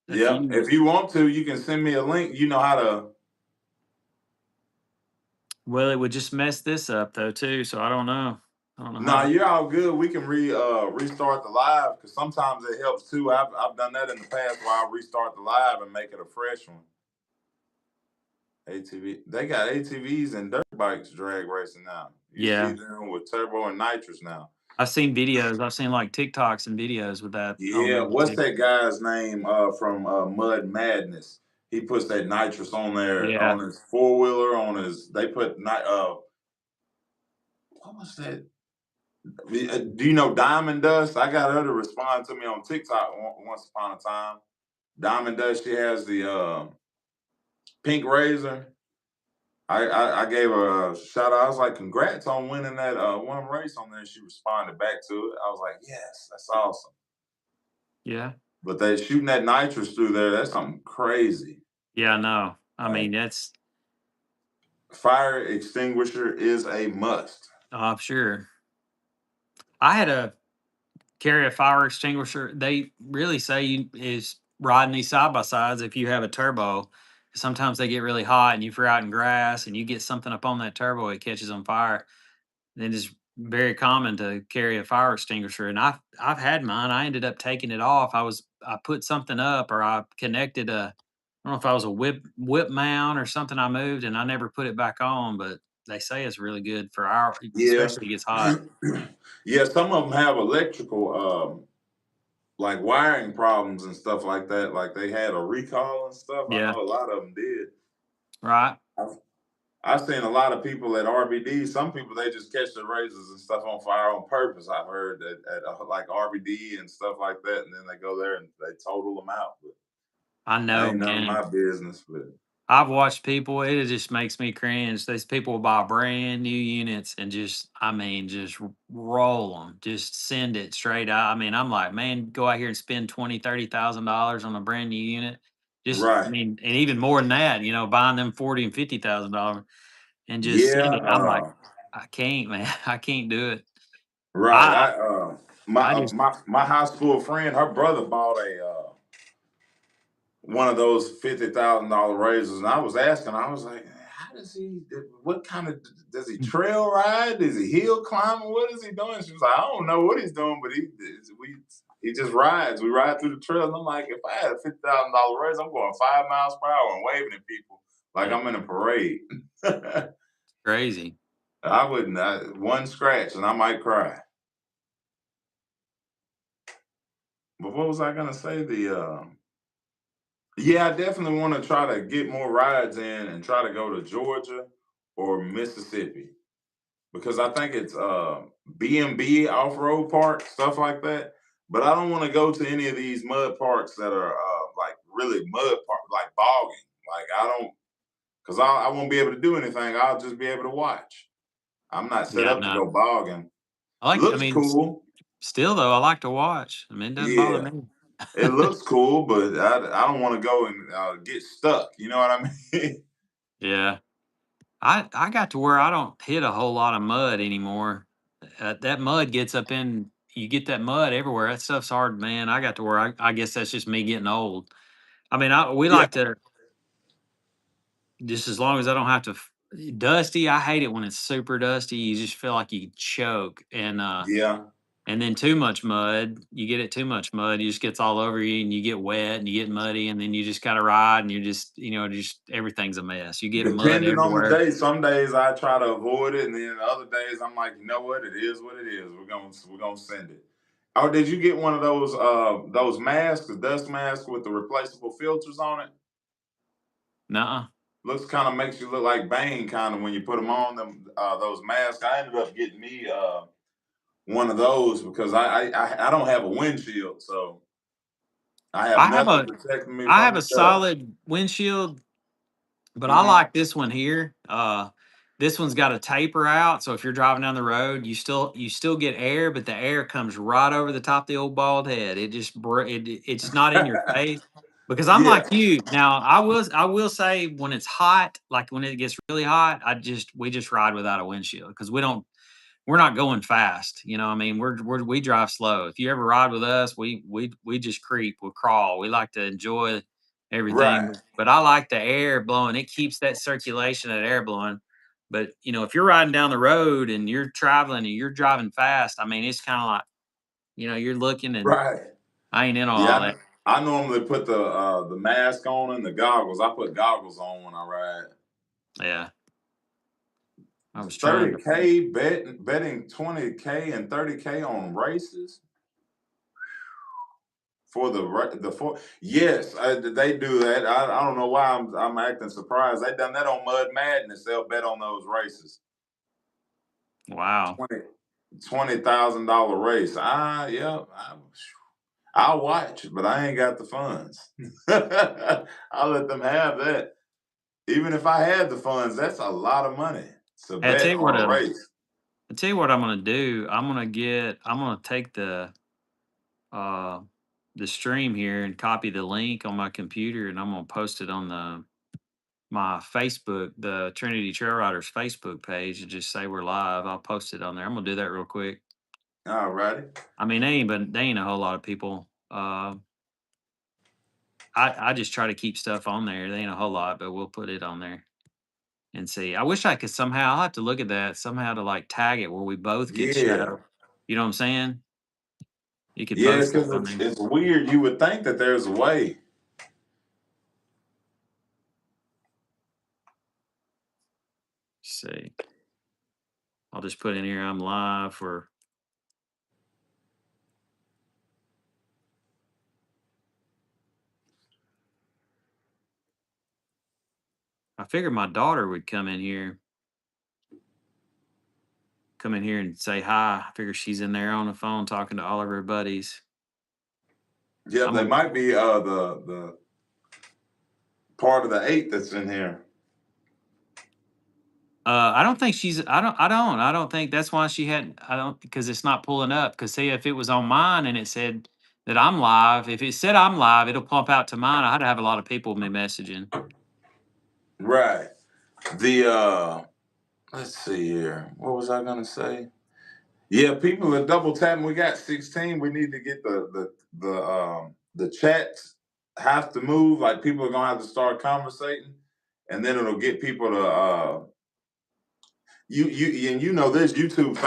a Yep. few. If you want to, you can send me a link. You know how to. Well, it would just mess this up though too. So I don't know. I don't know how No, to. you're all good. We can restart the live because sometimes it helps too. I've done that in the past where I restart the live and make it a fresh one. ATV. They got ATVs and dirt bikes drag racing now. You see Yeah, them with turbo and nitrous now. I've seen videos. I've seen like TikToks and videos with that on Yeah, there what's too. that guy's name from Mud Madness? He puts that nitrous on there Yeah, on his four wheeler on his. They put what was that? Do you know Diamond Dust? I got her to respond to me on TikTok once upon a time. Diamond Dust. She has the pink razor. I gave her a shout out. I was like, "Congrats on winning that one race on there." She responded back to it. I was like, "Yes, that's awesome." yeah, But they shooting that nitrous through there. That's something crazy. yeah. No, I Like mean that's. fire extinguisher is a must. I'm sure. I had a carry a fire extinguisher. They really say you is riding these side by sides if you have a turbo. Sometimes they get really hot and if you're out in grass and you get something up on that turbo, it catches on fire. Then it's very common to carry a fire extinguisher. And I've had mine. I ended up taking it off. I put something up or I connected I don't know if I was a whip mount or something I moved and I never put it back on, but they say it's really good for our, Yeah. especially if it gets hot. Yeah, some of them have electrical like wiring problems and stuff like that. Like they had a recall and stuff. I Yeah. know a lot of them did. Right. I've, I've seen a lot of people at RBD. Some people they just catch the razors and stuff on fire on purpose. I've heard that at like RBD and stuff like that, and then they go there and they total them out. But I that know, ain't none of man. my business. But I've watched people, it just makes me cringe. These people buy brand new units and just, I mean, just roll them, just send it straight out. I mean, I'm like, man, go out here and spend 20, $30,000 on a brand new unit. Just, I Right. mean, and even more than that, buying them $40,000 and $50,000 and just Yeah. send it. I'm like, I can't, man. I can't do it. Right. I My I just my high school friend, her brother bought a one of those $50,000 razors, and I was asking, I was like, how does he? What kind of does he trail ride? Does he hill climb? What is he doing? She was like, I don't know what he's doing, but he just rides. We ride through the trails. And I'm like, if I had a $50,000 razor, I'm going 5 miles per hour and waving at people like yeah, I'm in a parade. crazy. I wouldn't. One scratch and I might cry. But what was I gonna say? Yeah, I definitely want to try to get more rides in and try to go to Georgia or Mississippi because I think it's B&B off-road park, stuff like that. But I don't want to go to any of these mud parks that are like really mud park, like bogging. Like I don't, because I won't be able to do anything. I'll just be able to watch. I'm not set Yeah, up to no. go bogging. I Looks mean, cool. still though, I like to watch. I mean, it doesn't bother Yeah, me. it looks cool, but I don't want to go and get stuck. You know what I mean? Yeah. I got to where I don't hit a whole lot of mud anymore. That mud gets up in you get that mud everywhere. That stuff's hard, man. I got to where I guess that's just me getting old. I mean, we Yeah, like to just as long as I don't have to dusty. I hate it when it's super dusty. You just feel like you choke yeah. and then too much mud. You get it too much mud, it just gets all over you and you get wet and you get muddy and then you just gotta ride and you're just everything's a mess. You get mud Depending on the everywhere. day, some days I try to avoid it, and then other days I'm like, you know what, it is what it is. We're gonna send it. Oh, did you get one of those masks, the dust mask with the replaceable filters on it? Nuh-uh. Looks kind of makes you look like Bane, kind of when you put them on them those masks. I ended up getting me one of those because I don't have a windshield, so I have I have nothing a protecting me I from have the a dust. solid windshield, but I Hmm. like this one here. This one's got a taper out, so if you're driving down the road, you still get air, but the air comes right over the top of the old bald head. It just it's not in your face. Because I'm Yeah, like you. Now, I will say when it's hot, like when it gets really hot, we just ride without a windshield because we're not going fast. I mean, we drive slow. If you ever ride with us, we just creep, we crawl. We like to enjoy everything. right, But I like the air blowing. It keeps that circulation of air blowing. But if you're riding down the road and you're traveling and you're driving fast, I mean, it's kind of like you're looking and right. I ain't in on all Yeah, that. I normally put the mask on and the goggles. I put goggles on when I ride. Yeah, I was trying to. 30K betting 20K and 30K on races for the four. Yes, they do that. I don't know why I'm acting surprised. They done that on Mud Madness. They'll bet on those races. Wow. 20,000 race. Yeah. I'll watch, but I ain't got the funds. I'll let them have that. Even if I had the funds, that's a lot of money to Hey, bet on a race. I tell you what I'm gonna do. I'm gonna take uh the stream here and copy the link on my computer and I'm gonna post it on my Facebook, the Trinity Trail Riders Facebook page, and just say we're live. I'll post it on there. I'm gonna do that real quick. All righty. I mean, they ain't a whole lot of people. I just try to keep stuff on there. They ain't a whole lot, but we'll put it on there and see. I wish I could somehow. I'll have to look at that somehow to like tag it where we both could Yeah. show. You know what I'm saying? You could Yeah, post because stuff on there. it's weird. You would think that there's a way. See. I'll just put in here I'm live for. I figured my daughter would come in here and say hi. I figure she's in there on the phone talking to all of her buddies. Yeah, I'm they gonna. might be the part of the eight that's in here. I don't think she's. I don't think that's why she hadn't. I don't because it's not pulling up. Because see, if it was on mine and it said that I'm live. If it said I'm live, it'll pump out to mine. I'd have a lot of people me messaging. Right. The let's see here. What was I gonna say? Yeah, people are double tapping. We got 16. We need to get the chats have to move. Like people are gonna have to start conversating, and then it'll get people to you and you know this YouTube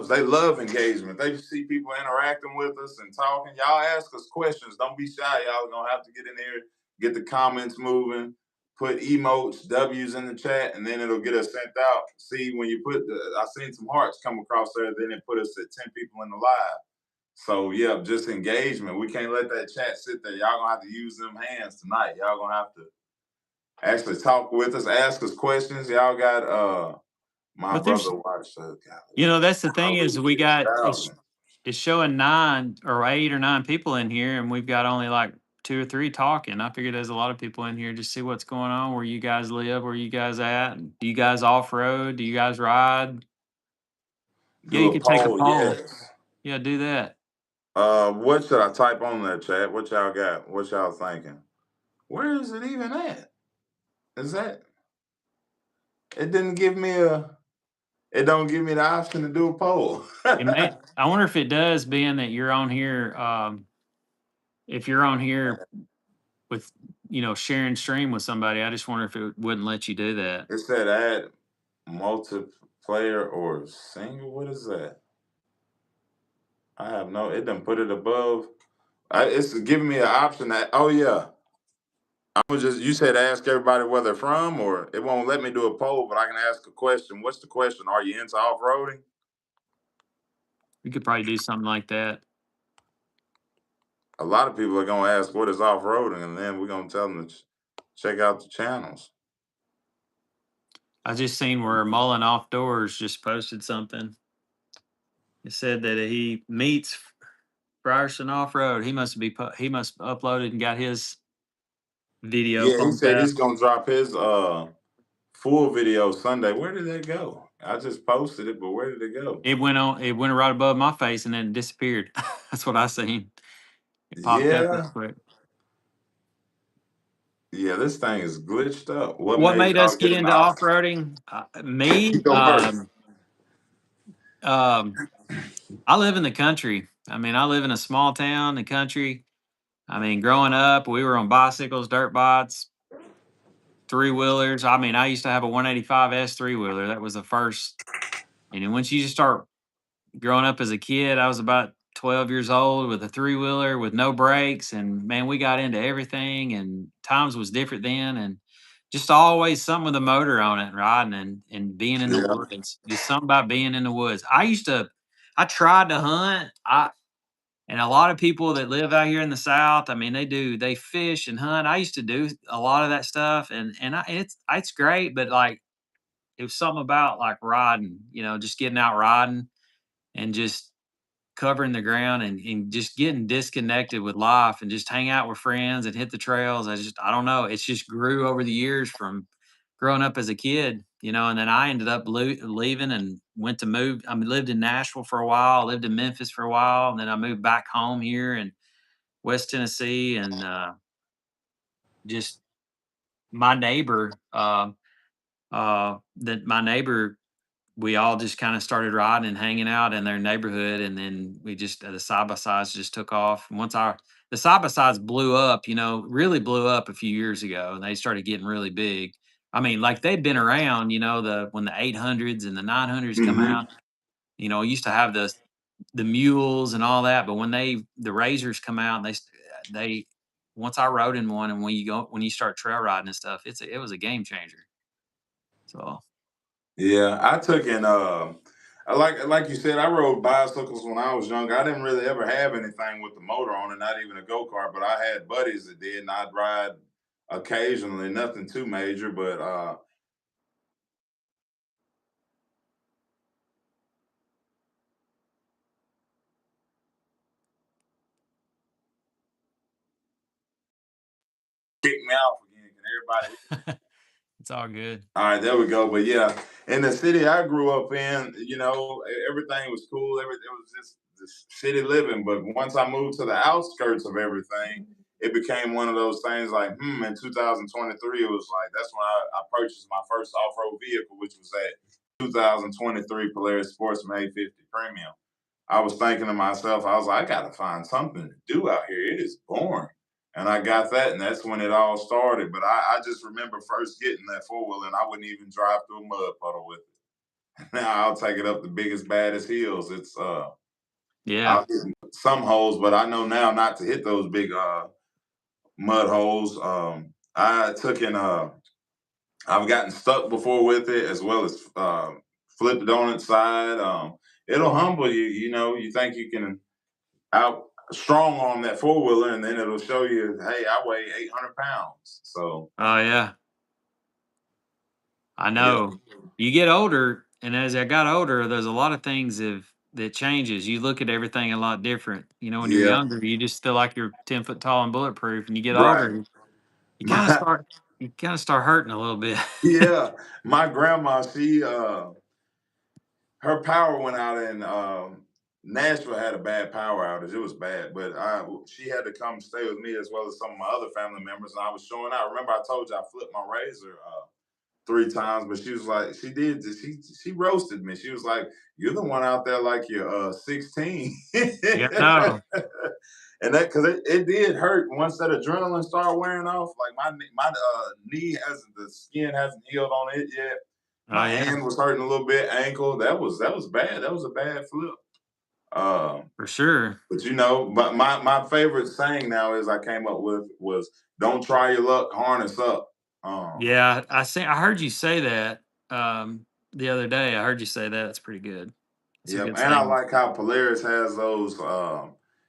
they love engagement. They see people interacting with us and talking. Y'all ask us questions. Don't be shy. Y'all gonna have to get in there, get the comments moving, put emotes, W's in the chat, and then it'll get us sent out. See when you put I seen some hearts come across there, then it put us at 10 people in the live. So yeah, just engagement. We can't let that chat sit there. Y'all gonna have to use them hands tonight. Y'all gonna have to actually talk with us, ask us questions. Y'all got my But there's, brother watched that's the thing is we got it's 6,000. it's showing 9 or 8 or 9 people in here, and we've got only like 2 or 3 talking. I figured there's a lot of people in here. Just see what's going on, where you guys live, where you guys at. Do you guys off road? Do you guys ride? Yeah, Do you a could take a poll, poll. yes. Yeah, do that. What should I type on that chat? What y'all got? What y'all thinking? Where is it even at? Is that it didn't give me it don't give me the option to do a poll. It may, I wonder if it does, being that you're on here. If you're on here with sharing stream with somebody, I just wonder if it wouldn't let you do that. It said add multiplayer or single. What is that? I have no, it done put it above. It's giving me an option that, oh yeah. You said ask everybody where they're from, or it won't let me do a poll, but I can ask a question. What's the question? Are you into off-roading? We could probably do something like that. A lot of people are gonna ask what is off-roading, and then we're gonna tell them to check out the channels. I just seen where Mullen Off Doors just posted something. It said that he meets Frierson Off-Road. He must uploaded and got his video Yeah, he pumped said out. he's gonna drop his full video Sunday. Where did that go? I just posted it, but where did it go? It went right above my face and then it disappeared. That's what I seen. It popped up real Yeah, quick. yeah, this thing is glitched up. What What made made us y'all get get an into off? off-roading? You Me, go first. um, I live in the country. I mean, I live in a small town, the country. I mean, growing up, we were on bicycles, dirt bikes, three wheelers. I mean, I used to have a 185S three wheeler. That was the first. And then once you just start growing up as a kid, I was about 12 years old with a three wheeler with no brakes. And man, we got into everything, and times was different then. And just always something with a motor on it, riding and being in the Yeah, woods. Just something about being in the woods. I tried to hunt. And a lot of people that live out here in the South, I mean, they fish and hunt. I used to do a lot of that stuff, it's great, but like it was something about like riding, just getting out riding and just covering the ground and just getting disconnected with life and just hang out with friends and hit the trails. I don't know. It's just grew over the years from growing up as a kid, and then I ended up leaving and went to move. I mean, lived in Nashville for a while, lived in Memphis for a while, and then I moved back home here in West Tennessee. And just my neighbor, that my neighbor we all just kind of started riding and hanging out in their neighborhood, and then we just the side by sides just took off. And once our the side by sides blew up, really blew up a few years ago, and they started getting really big. I mean, like they've been around, when the 800s and the 900s come hmm out. Used to have the mules and all that, but when the razors come out, they once I rode in one, and when you start trail riding and stuff, it was a game changer. So yeah. I took in I like you said, I rode bicycles when I was younger. I didn't really ever have anything with the motor on it, not even a go-kart, but I had buddies that did, and I'd ride occasionally, nothing too major, but kick me off again. Can everybody? it's all good. All right, there we go. But yeah, in the city I grew up in, everything was cool. Everything was just just city living. But once I moved to the outskirts of everything, it became one of those things like, in 2023, it was like, that's when I purchased my first off-road vehicle, which was that 2023 Polaris Sportsman 850 Premium. I was thinking to myself, I was like, I got to find something to do out here. It is boring. And I got that, and that's when it all started. But I just remember first getting that four-wheeler, and I wouldn't even drive through a mud puddle with it. Now I'll take it up the biggest, baddest hills. It's Yeah. I'll hit some holes, but I know now not to hit those big mud holes. I took in I've gotten stuck before with it, as well as flipped it on its side. It'll humble you. You know, you think you can out strong arm that four wheeler, and then it'll show you, hey, I weigh 800 pounds. So Oh yeah. I yeah, know. You get older, and as I got older, there's a lot of things that changes. You look at everything a lot different. You know, when you're yeah, younger, you just feel like you're 10 foot tall and bulletproof, and you get right. older, you kind of My start you kind of start hurting a little bit. yeah, my grandma, she her power went out in Nashville had a bad power outage. It was bad, but she had to come stay with me as well as some of my other family members, and I was showing out. Remember, I told you I flipped my razor three times, but she was like, she roasted me. She was like, "You're the one out there like you're 16," Yeah, no. and that because it did hurt once that adrenaline started wearing off. Like my knee hasn't the skin hasn't healed on it yet. Oh My yeah, hand was hurting a little bit, ankle. That was bad. That was a bad flip. Um, for sure. but but my favorite saying now is I came up with was, "Don't try your luck, harness up." Um, Yeah, I heard you say that the other day. I heard you say that. It's pretty good. It's a Yep, good and I saying. like how Polaris has those.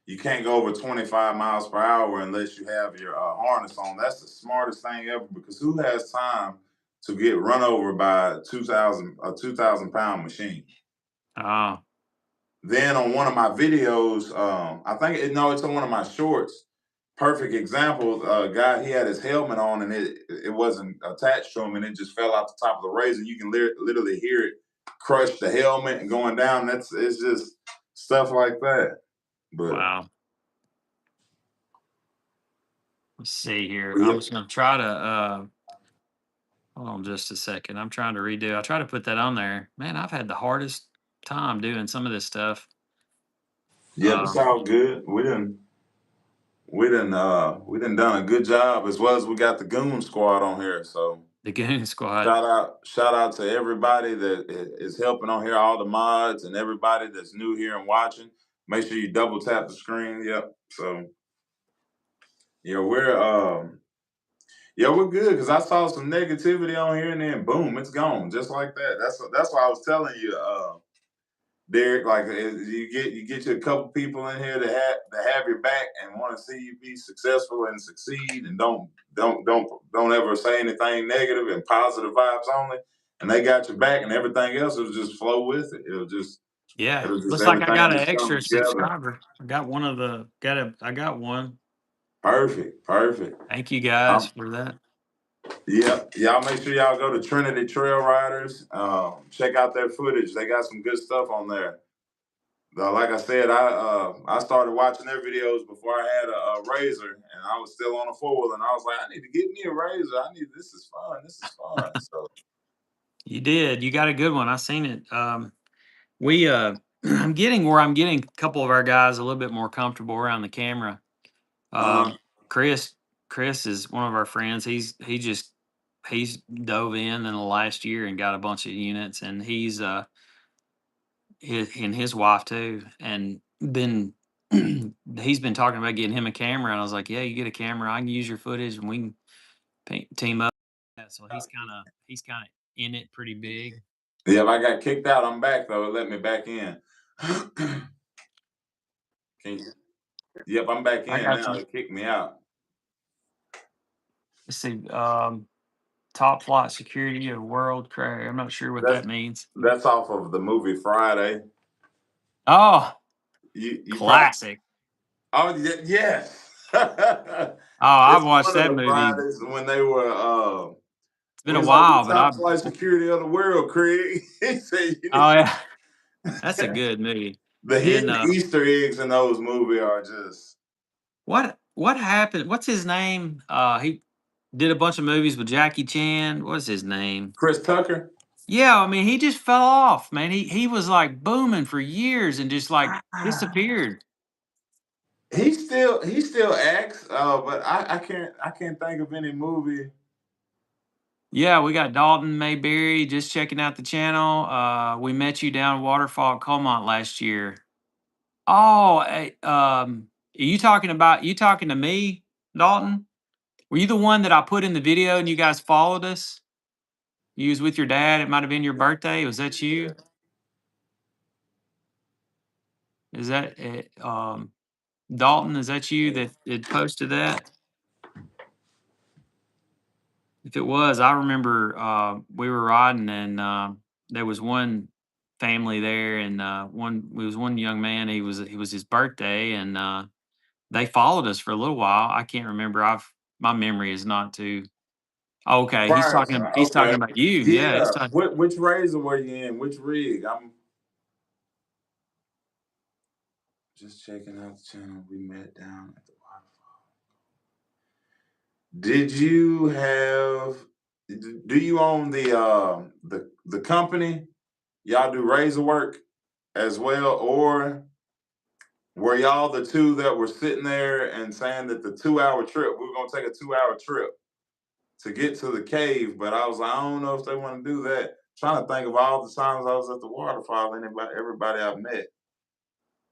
You can't go over 25 miles per hour unless you have your harness on. That's the smartest thing ever, because who has time to get run over by 2,000 pound machine? Oh, Then on one of my videos, I think no, it's on one of my shorts. Perfect example. Guy, he had his helmet on, and it wasn't attached to him, and it just fell out the top of the razor. You can literally hear it crush the helmet and going down. It's just stuff like that. But wow. Let's see here. yeah, I'm just gonna try to hold on just a second. I'm trying to redo. I try to put that on there. Man, I've had the hardest time doing some of this stuff. yep, it's Um, all good. We done done a good job, as well as we got the goon squad on here. So the Goon Squad. shout out to everybody that is helping on here, all the mods and everybody that's new here and watching. Make sure you double tap the screen. Yep. So yeah, we're good, because I saw some negativity on here, and then boom, it's gone just like that. That's why I was telling you, Derek. Like, you get you a couple people in here that have your back and want to see you be successful and succeed, and don't ever say anything negative, and positive vibes only. And they got your back, and everything else will just flow with it. Yeah. It'll just Looks like I everything got an just come extra together. subscriber. I got one. Perfect, perfect. Thank you guys Um, for that. yeah, y'all make sure y'all go to Trinity Trail Riders. Check out their footage. They got some good stuff on there. Like I said, I started watching their videos before I had a razor, and I was still on a four wheeler, and I was like, I need to get me a razor. This is fun. This is fun. So You did. You got a good one. I seen it. We I'm getting a couple of our guys a little bit more comfortable around the camera. uh, Um, Chris, Chris is one of our friends. He's dove in the last year and got a bunch of units, and his wife too, and been he's been talking about getting him a camera, and I was like, yeah, you get a camera, I can use your footage, and we can team up. Yeah, so he's kind of in it pretty big. yeah, if I got kicked out, I'm back though. It let me back in. Can you, yep, I'm back I in got now. you. They kicked me out. Let's see. Top flight security of world crash. I'm not sure what That's that means. that's off of the movie Friday. Oh, You probably classic. yes. Oh, I've It's watched one of that the movie. Fridays when they were It's been when a he's like, we while, but top flight security of the world, Craig. He said you oh need yeah, that's a good movie. The And hidden Easter eggs in those movies are just what happened? What's his name? He did a bunch of movies with Jackie Chan. What's his name? Chris Tucker. Yeah, I mean, he just fell off, man. He was like booming for years and just like Ah, disappeared. he still acts, but I can't think of any movie. Yeah, we got Dalton Mayberry just checking out the channel. We met you down Waterfall at Colmont last year. Oh, are you talking to me, Dalton? Were you the one that I put in the video and you guys followed us? You was with your dad. It might have been your birthday. Was that you? Is that Dalton? Is that you that posted that? If it was, I remember we were riding and there was one family there and it was one young man. He was his birthday and they followed us for a little while. I can't remember. My memory is not too. Okay, Frierson. he's talking Okay. about you. Yeah, he's Yeah. talking. Which razor were you in? Which rig? I'm just checking out the channel. We met down at the waterfall. Did you have? Do you own the company? Y'all do razor work as well, or were y'all the two that were sitting there and saying that the 2 hour trip, we were gonna take a 2 hour trip to get to the cave? But I was like, I don't know if they want to do that. Trying to think of all the times I was at the waterfall, everybody I met.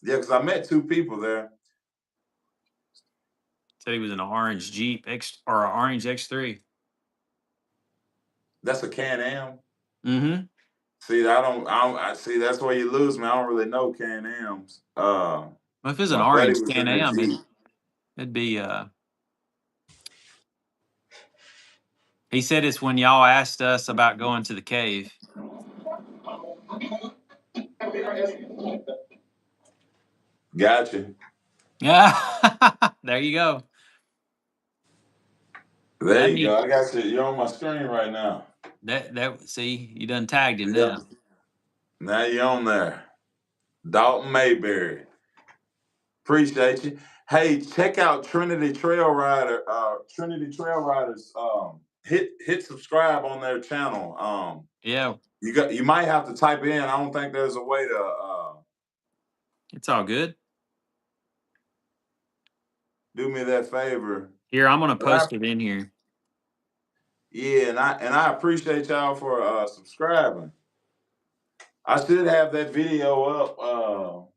Yeah, because I met two people there. Said he was in an orange Jeep X or an orange X3. That's a Can-Am. Mm-hmm. See, I see that's where you lose me. I don't really know Can-Ams. Well, if it's an My buddy orange was in Can the Am, Jeep. it'd be he said it's when y'all asked us about going to the cave. Gotcha. Yeah. There you go. There That you neat. go. I got you. You're on my screen right now. That see, you done tagged him Yep. now. Now you're on there. Dalton Mayberry. Appreciate you. Hey, check out Trinity Trail Rider. Trinity Trail Riders. Hit subscribe on their channel. Yeah, You might have to type in. I don't think there's a way to it's all good. do me that favor. Here, I'm gonna But I, post it in here. yeah, and I appreciate y'all for subscribing. I should have that video up.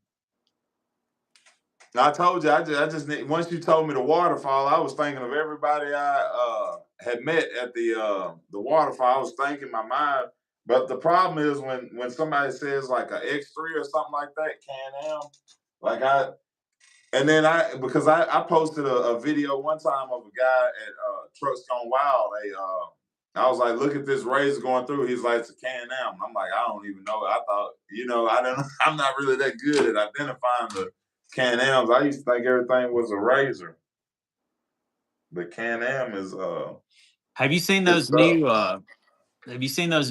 I told you, I just need, once you told me the waterfall, I was thinking of everybody I had met at the waterfall. I was thinking in my mind, but the problem is when somebody says like a X3 or something like that, Can-Am, like and then because I posted a video one time of a guy at Trucks Gone Wild. I was like, look at this razor going through. He's like, it's a Can-Am. I'm like, I don't even know. I thought, I don't. I'm not really that good at identifying the Can-Ams. I used to think everything was a razor. The Can-Am is Have you seen good those stuff.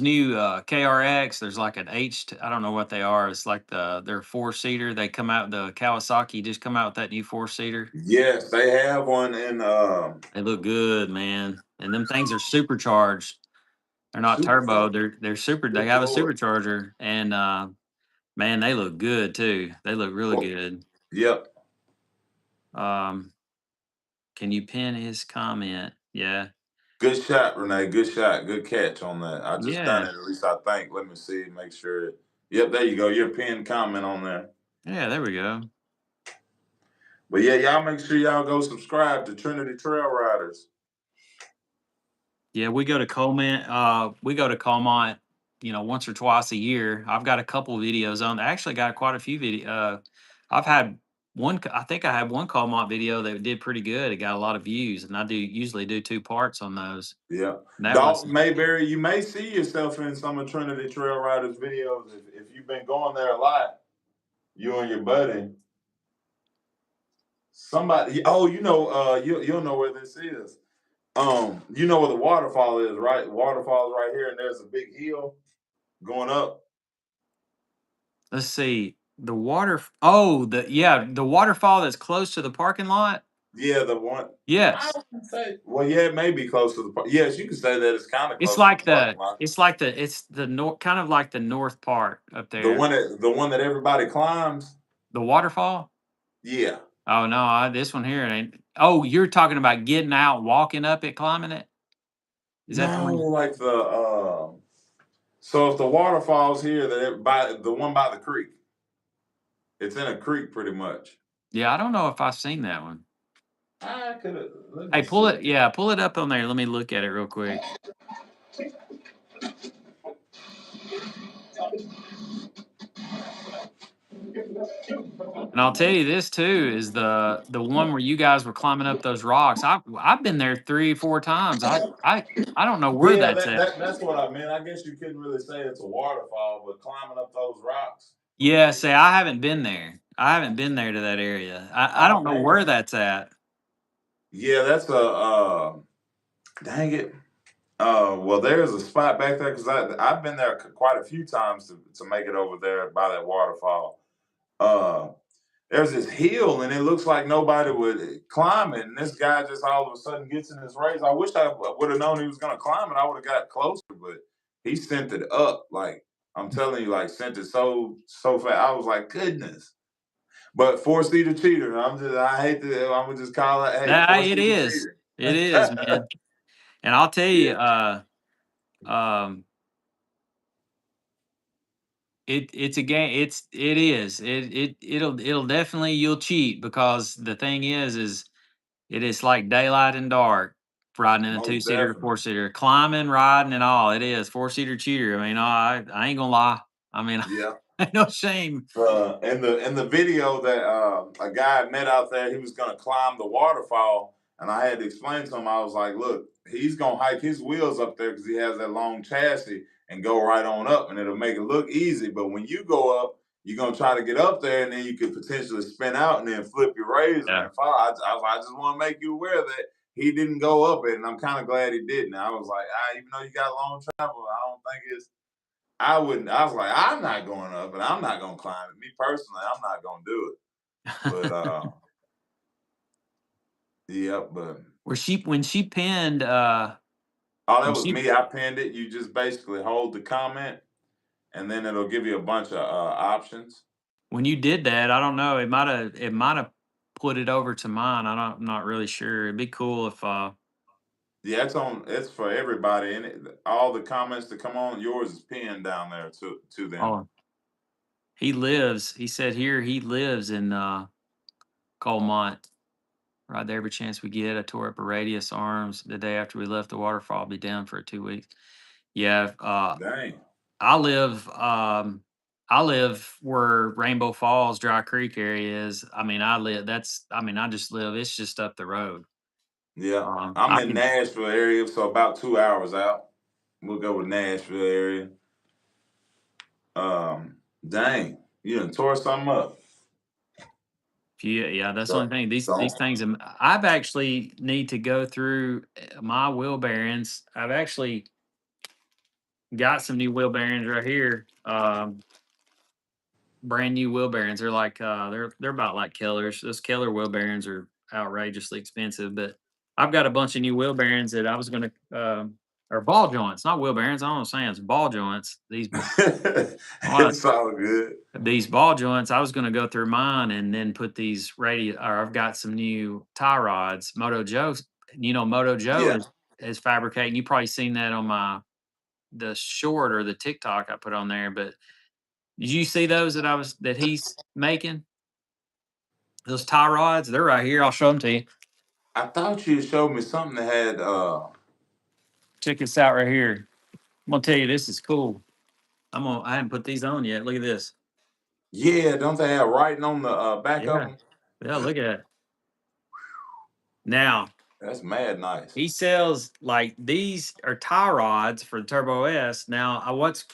new KRX? There's like an I don't know what they are. It's like they're four-seater. They come out the Kawasaki just come out with that new four-seater. Yes, they have one in They look good, man. And them things are supercharged. They're not turbo. Supercharger. They're super. They Good have a Lord. supercharger, and man, they look good too. They look really Well, good. yep. Um, can you pin his comment? Yeah, Good shot, Renee. Good shot. Good catch on that. I just done yeah, it. At least I think. Let me see. Make sure. Yep, there you go. Your pinned comment on there. yeah. There we go. But yeah, y'all make sure y'all go subscribe to Trinity Trail Riders. Yeah, we go to Coleman. We go to Colmont. Once or twice a year. I've got a couple videos on. I actually got quite a few video. I've had one. I think I had one Colmont video that did pretty good. It got a lot of views, and I do usually do two parts on those. Yeah. And that was Dalton Mayberry, you may see yourself in some of Trinity Trail Riders videos if you've been going there a lot, you and your buddy. Somebody, oh, you'll know where this is. You know where the waterfall is, right? The waterfall is right here, and there's a big hill going up. let's see. The water. Oh, the waterfall that's close to the parking lot. Yeah, the one. I Yes, wouldn't say. Well, yeah, it may be close to the. Yes, you can say that it's kind of it's close to the like parking lot. it's the north, kind of like the north part up there. The one that everybody climbs. The waterfall. Yeah. Oh no, this one here ain't. Oh, you're talking about getting out, walking up it, climbing it. Is that the No, one? like the. So if the waterfall's here, by the one by the creek, it's in a creek pretty much. Yeah, I don't know if I've seen that one. I could have. Let me Hey, pull see. it. Yeah, pull it up on there. Let me look at it real quick. And I'll tell you this too is the one where you guys were climbing up those rocks. I've been there 3 or 4 times. I don't know where Yeah, that's at. that's what I meant. I guess you couldn't really say it's a waterfall, but climbing up those rocks. Yeah, say I haven't been there. I haven't been there to that area. I Oh don't know man. where that's at. Yeah, that's a. Dang it. Well, there's a spot back there because I've been there quite a few times to make it over there by that waterfall. Uh, there's this hill and it looks like nobody would climb it, and this guy just all of a sudden gets in this race. I wish I would have known he was gonna climb it. I would have got closer, but he sent it up like I'm telling you, like sent it so fast. I was like, goodness. But four-seater cheater. I hate to. I'm gonna just call it. Hey, That it four-seater is. cheater. It is, man. And I'll tell you, Yeah. um, it's a game. It is. It'll definitely you'll cheat because the thing is it is like daylight and dark riding in a Most 2-seater or definitely. 4-seater, climbing, riding, and all. It is 4-seater cheater. I mean, I ain't gonna lie. I mean, Yeah. no shame. In the video that a guy met out there, he was gonna climb the waterfall, and I had to explain to him. I was like, "Look, he's gonna hike his wheels up there because he has that long chassis and go right on up, and it'll make it look easy. But when you go up, you're gonna try to get up there, and then you could potentially spin out and then flip your razor Yeah. and fall. I just want to make you aware that he didn't go up it, and I'm kind of glad he didn't. I was like, even though you got long travel, I don't think it's I wouldn't. I was like, I'm not going up, and I'm not going to climb it. Me personally, I'm not going to do it. But yeah. But Where she when she pinned oh, that when was she me. I pinned it. You just basically hold the comment, and then it'll give you a bunch of options. when you did that, I don't know. It might have put it over to mine. I'm not really sure. It'd be cool if Yeah, it's on. It's for everybody, and all the comments that come on, yours is pinned down there to them. oh he said here he lives in Colmont. Right there every chance we get. I tore up a radius arms the day after we left the waterfall. I'll be down for 2 weeks. Yeah, Dang. I live I live where Rainbow Falls Dry Creek area is. I mean, I just live, it's just up the road. Yeah, I'm I in can Nashville area, so about 2 hours out. We'll go with Nashville area. Dang, you done tore something up. yeah, that's the only So, thing. These so things I've actually need to go through my wheel bearings. I've actually got some new wheel bearings right here. Brand new wheel bearings. They're like they're about like Keller's. Those Keller wheel bearings are outrageously expensive, but I've got a bunch of new wheel bearings that I was gonna or ball joints, not wheel bearings. I don't know what I'm saying. It's ball joints. Uh, it's all good. these ball joints, I was gonna go through mine and then put these or I've got some new tie rods. Moto Joe, Moto Joe Yeah, is fabricating. You probably seen that on the short or the TikTok I put on there, but did you see those that he's making? Those tie rods, they're right here. I'll show them to you. I thought you showed me something that had. Check this out right here. I'm gonna tell you this is cool. I haven't put these on yet. Look at this. Yeah, don't they have writing on the back of Yeah. them? Yeah, look at it. Now That's mad nice. he sells like these are tie rods for the Turbo S. Now I what's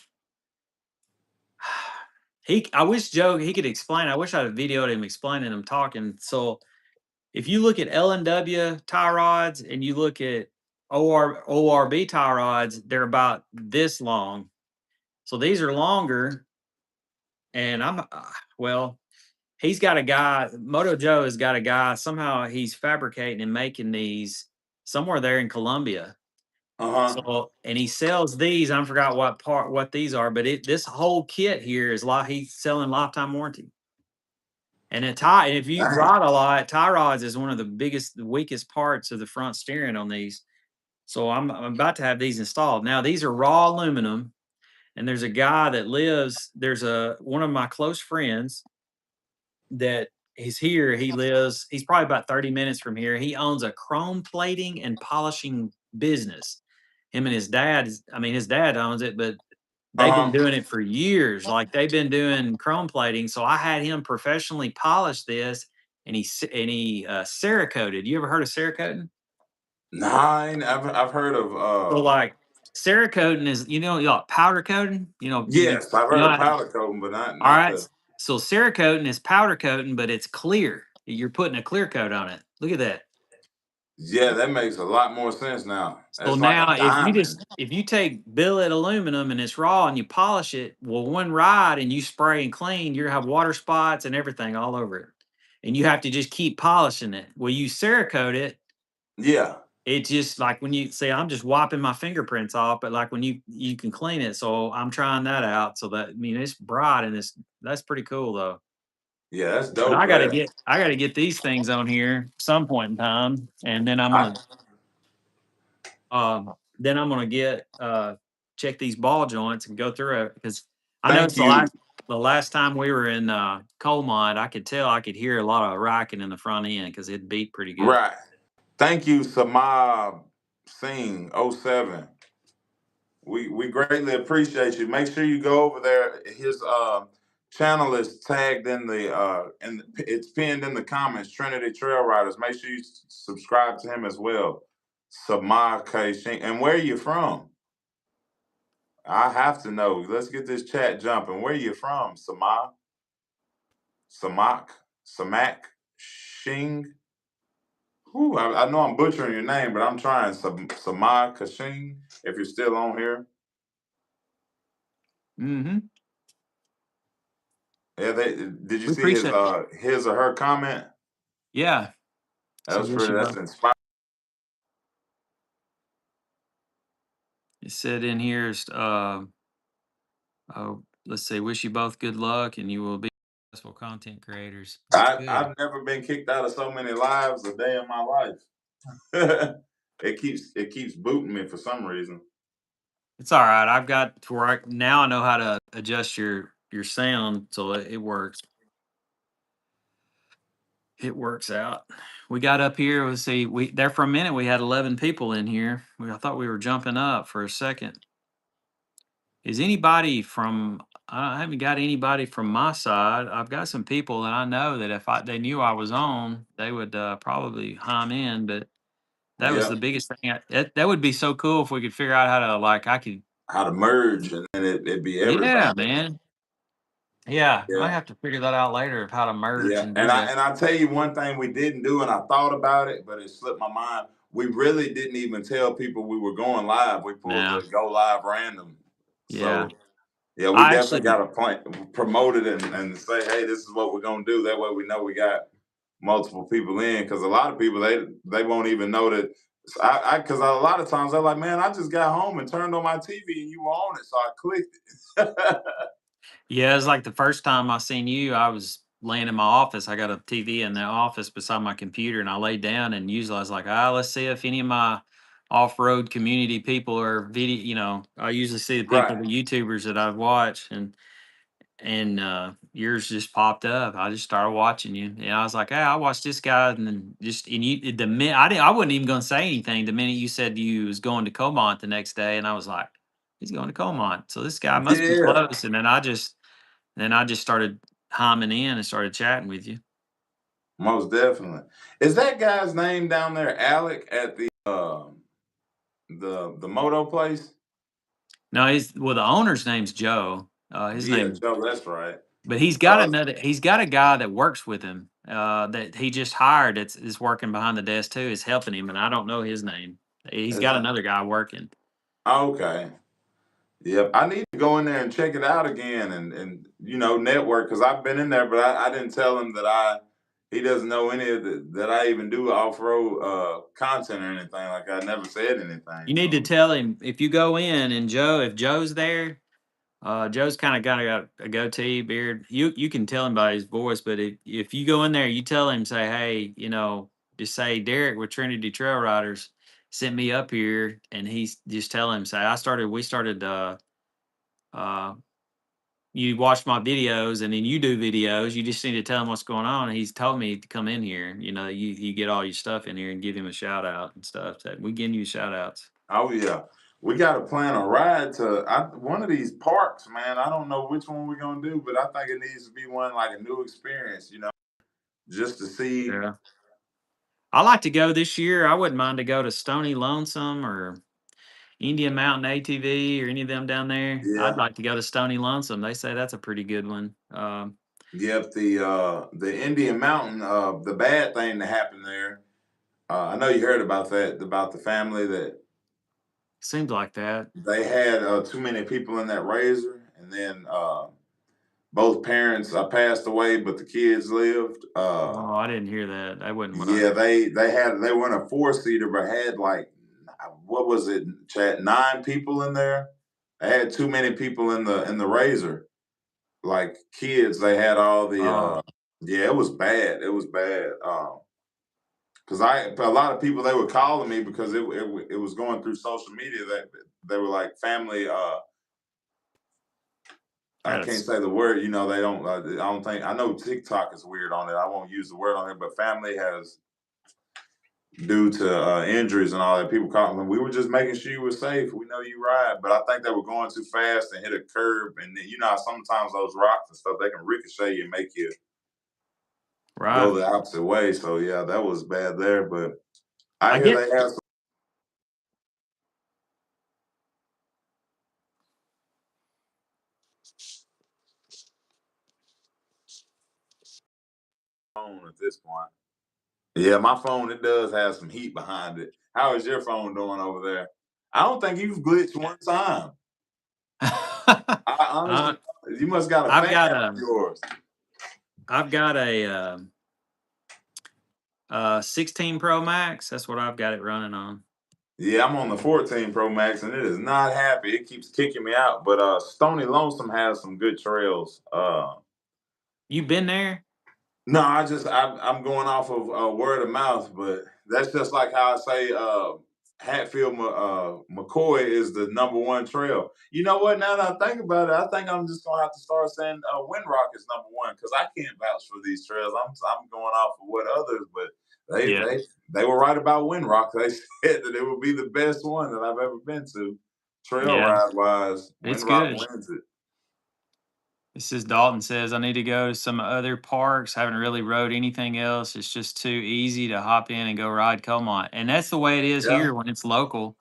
I wish Joe he could explain. I wish I had videoed him explaining them talking. So if you look at L&W tie rods and you look at ORB tie rods, they're about this long. So these are longer and well, he's got a guy. Moto Joe has got a guy. Somehow he's fabricating and making these somewhere there in Colombia. Uh-huh. So, and he sells these. I forgot what these are, but this whole kit here is he's selling lifetime warranty. And if you Dang. ride a lot, tie rods is one of the weakest parts of the front steering on these. So I'm about to have these installed. Now these are raw aluminum, and there's a guy that lives. There's one of my close friends that is here. He's probably about 30 minutes from here. He owns a chrome plating and polishing business. Him and his dad, his dad owns it, but they've been Uh-huh. doing it for years. Like they've been doing chrome plating. So I had him professionally polish this, and he Cerakoted. You ever heard of Cerakoting? Nine. I've heard of So like Cerakoting is, like powder coating. yes, I've You heard know of how- powder coating, but not all not right. the So Cerakoting is powder coating, but it's clear. You're putting a clear coat on it. Look at that. yeah, that makes a lot more sense now. So That's like a now diamond. if you take billet aluminum and it's raw and you polish it, well, one ride and you spray and clean, you're gonna have water spots and everything all over it. And you have to just keep polishing it. Well, you Cerakote it, Yeah. it's just like when you say I'm just wiping my fingerprints off, but like when you can clean it. So I'm trying that out. So that it's bright and that's pretty cool though. Yeah, that's But dope there. I gotta get these things on here some point in time. And then I, then I'm gonna get check these ball joints and go through it because I thank noticed you. the last time we were in Colmont, I could hear a lot of racking in the front end because it beat pretty good. Right. Thank you, Samab Singh '07. We greatly appreciate you. Make sure you go over there. His channel is tagged in it's pinned in the comments. Trinity Trail Riders. Make sure you subscribe to him as well. Samad K. Singh. And where are you from? I have to know. Let's get this chat jumping. Where are you from, Samad? Samak Shing. Whew, I know I'm butchering your name, but I'm trying. Samad Kashing, if you're still on here. Mm-hmm. Yeah, did you We see appreciate. his or her comment? Yeah. That So was wish pretty. you That's both. inspiring. It said in here, let's say, wish you both good luck, and you will be successful content creators. That's good. I've never been kicked out of so many lives a day in my life. It keeps booting me for some reason. It's all right. I've got to where now I know how to adjust your sound so it works. It works out. We got up here. Let's see. We there for a minute. We had 11 people in here. I thought we were jumping up for a second. Is anybody from? I haven't got anybody from my side. I've got some people that I know that if they knew I was on, they would probably hum in. But that was Yeah, the biggest thing. That would be so cool if we could figure out how to I could. how to merge and then it'd be Yeah, everybody. man. Yeah, I Yeah. have to figure that out later of how to merge Yeah, and and do I that. and I tell you one thing we didn't do, and I thought about it, but it slipped my mind. We really didn't even tell people we were going live. We pulled Now, the go live random. yeah. So yeah, we I definitely actually got to promote it and say, hey, this is what we're gonna do. That way we know we got multiple people in, because a lot of people they won't even know that. I because a lot of times they're like, man, I just got home and turned on my TV and you were on it, so I clicked it. Yeah, it's like the first time I seen you, I was laying in my office. I got a TV in the office beside my computer, and I laid down. And usually, I was like, let's see if any of my off-road community people are video. I usually see the people, Right. the YouTubers that I've watched, and yours just popped up. I just started watching you, and I was like, I watched this guy, and then you the minute I wasn't even going to say anything. The minute you said you was going to Comont the next day, and I was like, he's going to Comont, so this guy must be Yeah, close. And then I just started homing in and started chatting with you. most definitely. Is that guy's name down there Alec at the moto place? No, the owner's name's Joe. His Yeah, name, Joe, that's right. but he's got So he's got a guy that works with him that he just hired. Is working behind the desk too. Is helping him, and I don't know his name. He's it's got another guy working. okay. Yep, I need to go in there and check it out again and network because I've been in there, but I didn't tell him that he doesn't know any of that I even do off road content or anything. Like I never said anything You to need to him. tell him if you go in and if Joe's there, Joe's kind of got a goatee beard. You can tell him by his voice, but if you go in there, you tell him, say, hey, just say Derek with Trinity Trail Riders sent me up here, and he's just tell him, say, we started. Uh, you watch my videos, and then you do videos. You just need to tell him what's going on. And he's told me to come in here. You get all your stuff in here and give him a shout out and stuff. So we giving you shout outs. Oh yeah, we got to plan a ride to one of these parks, man. I don't know which one we're gonna do, but I think it needs to be one like a new experience, just to see. Yeah. I like to go this year. I wouldn't mind to go to Stony Lonesome or Indian Mountain ATV or any of them down there. I'd Yeah, like to go to Stony Lonesome. They say that's a pretty good one. yep. The Indian Mountain, the bad thing that happened there. I know you heard about that, about the family that Seems like that. they had too many people in that razor, and then both parents passed away, but the kids lived. Oh, I didn't hear that. That wasn't what I Yeah, heard. they were in a four-seater, but had like what was it, Chad? 9 people in there. They had too many people in the razor, like kids. They had all the Oh, yeah, it was bad. It was bad. Because a lot of people they were calling me because it was going through social media that they were like family. I can't that's say the word. They don't. I don't think I know TikTok is weird on it. I won't use the word on it, but family has due to injuries and all that. People call me. We were just making sure you were safe. We know you ride, but I think they were going too fast and hit a curb. And then, how sometimes those rocks and stuff they can ricochet you and make you right. go the opposite way. So yeah, that was bad there. But I I hear get they have some phone at this point. Yeah, my phone it does have some heat behind it. How is your phone doing over there? I don't think you've glitched one time. I uh, honestly, you must got a I've fan got on yours. a 16 Pro Max. That's what I've got it running on. Yeah, I'm on the 14 Pro Max and it is not happy. It keeps kicking me out. But Stony Lonesome has some good trails. You been there? No, I'm going off of word of mouth, but that's just like how I say Hatfield McCoy is the #1 trail. You know what? Now that I think about it, I think I'm just gonna have to start saying Windrock is #1 because I can't vouch for these trails. I'm going off of what others, but they Yeah. they they were right about Windrock. They said that it would be the best one that I've ever been to, trail Yeah. ride wise. It's Windrock good. wins it. This is Dalton says I need to go to some other parks. Haven't really rode anything else. It's just too easy to hop in and go ride Comont. And that's the way it is Yeah, here when it's local.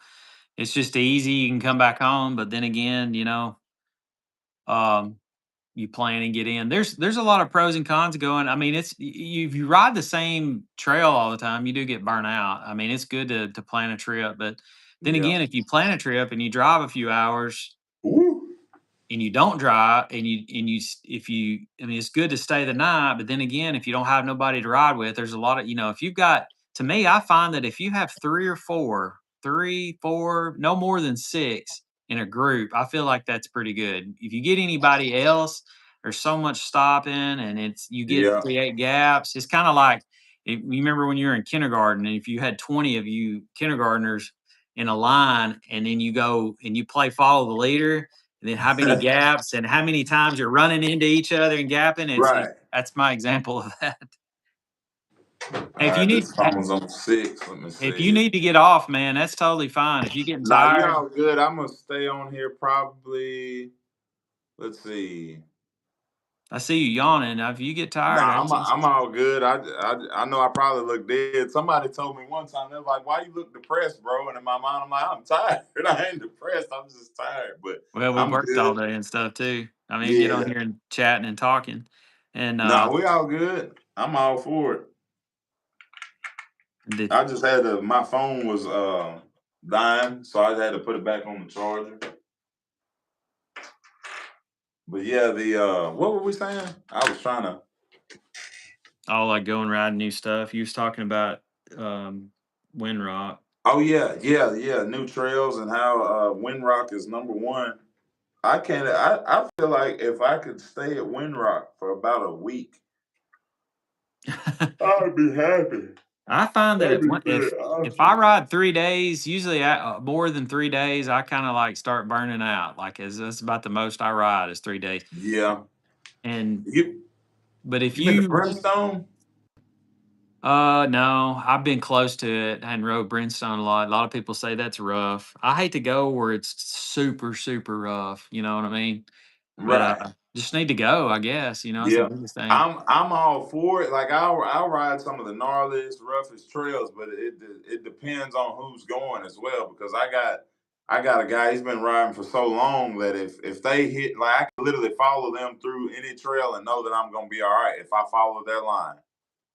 It's just easy. You can come back home, but then again, um, you plan and get in. There's a lot of pros and cons going. I mean, if you ride the same trail all the time, you do get burnt out. I mean, it's good to plan a trip, but then yeah. again, if you plan a trip and you drive a few hours Ooh. and you don't drive if you I mean it's good to stay the night, but then again if you don't have nobody to ride with, there's a lot of if you've got, to me, I find that if you have three four, no more than six in a group, I feel like that's pretty good. If you get anybody else, there's so much stopping and you get Yeah. create gaps. It's kind of like you remember when you were in kindergarten and if you had 20 of you kindergartners in a line and then you go and you play follow the leader, and then how many gaps and how many times you're running into each other and gapping. Right. That's my example of that. All Hey, right, this phone's on 6. Let me if you see. need to get off, man, that's totally fine. If you're getting Nah, you tired, all good. I'm gonna stay on here probably. Let's see. I see you yawning. If you get tired, Nah, that's I'm just all good. I know I probably look dead. Somebody told me one time they was like, "Why you look depressed, bro?" And in my mind, I'm like, "I'm tired. I ain't depressed. I'm just tired." But well, we I'm worked all good. day and stuff too. I mean, get on Yeah. here and chatting and talking, and Nah, we all good. I'm all for it. the, I just had to. My phone was dying, so I had to put it back on the charger. But yeah, the what were we saying? I was trying to. All like going riding new stuff. You was talking about Windrock. Oh yeah. New trails and how Windrock is number one. I can't. I feel like if I could stay at Windrock for about a week, I'd be happy. I find that That'd if be if pretty if I awesome. ride 3 days, usually more than 3 days, I kind of like start burning out. Like, is that's about the most I ride is 3 days. Yeah. And You but if you been to you Brimstone? no, I've been close to it and rode Brimstone a lot. A lot of people say that's rough. I hate to go where it's super, super rough. You know what I mean? But Right. just need to go, I guess. You know, it's the Yeah. biggest thing. I'm all for it. Like I'll ride some of the gnarliest, roughest trails, but it depends on who's going as well. Because I got a guy. He's been riding for so long that if they hit, like I can literally follow them through any trail and know that I'm gonna be all right if I follow their line.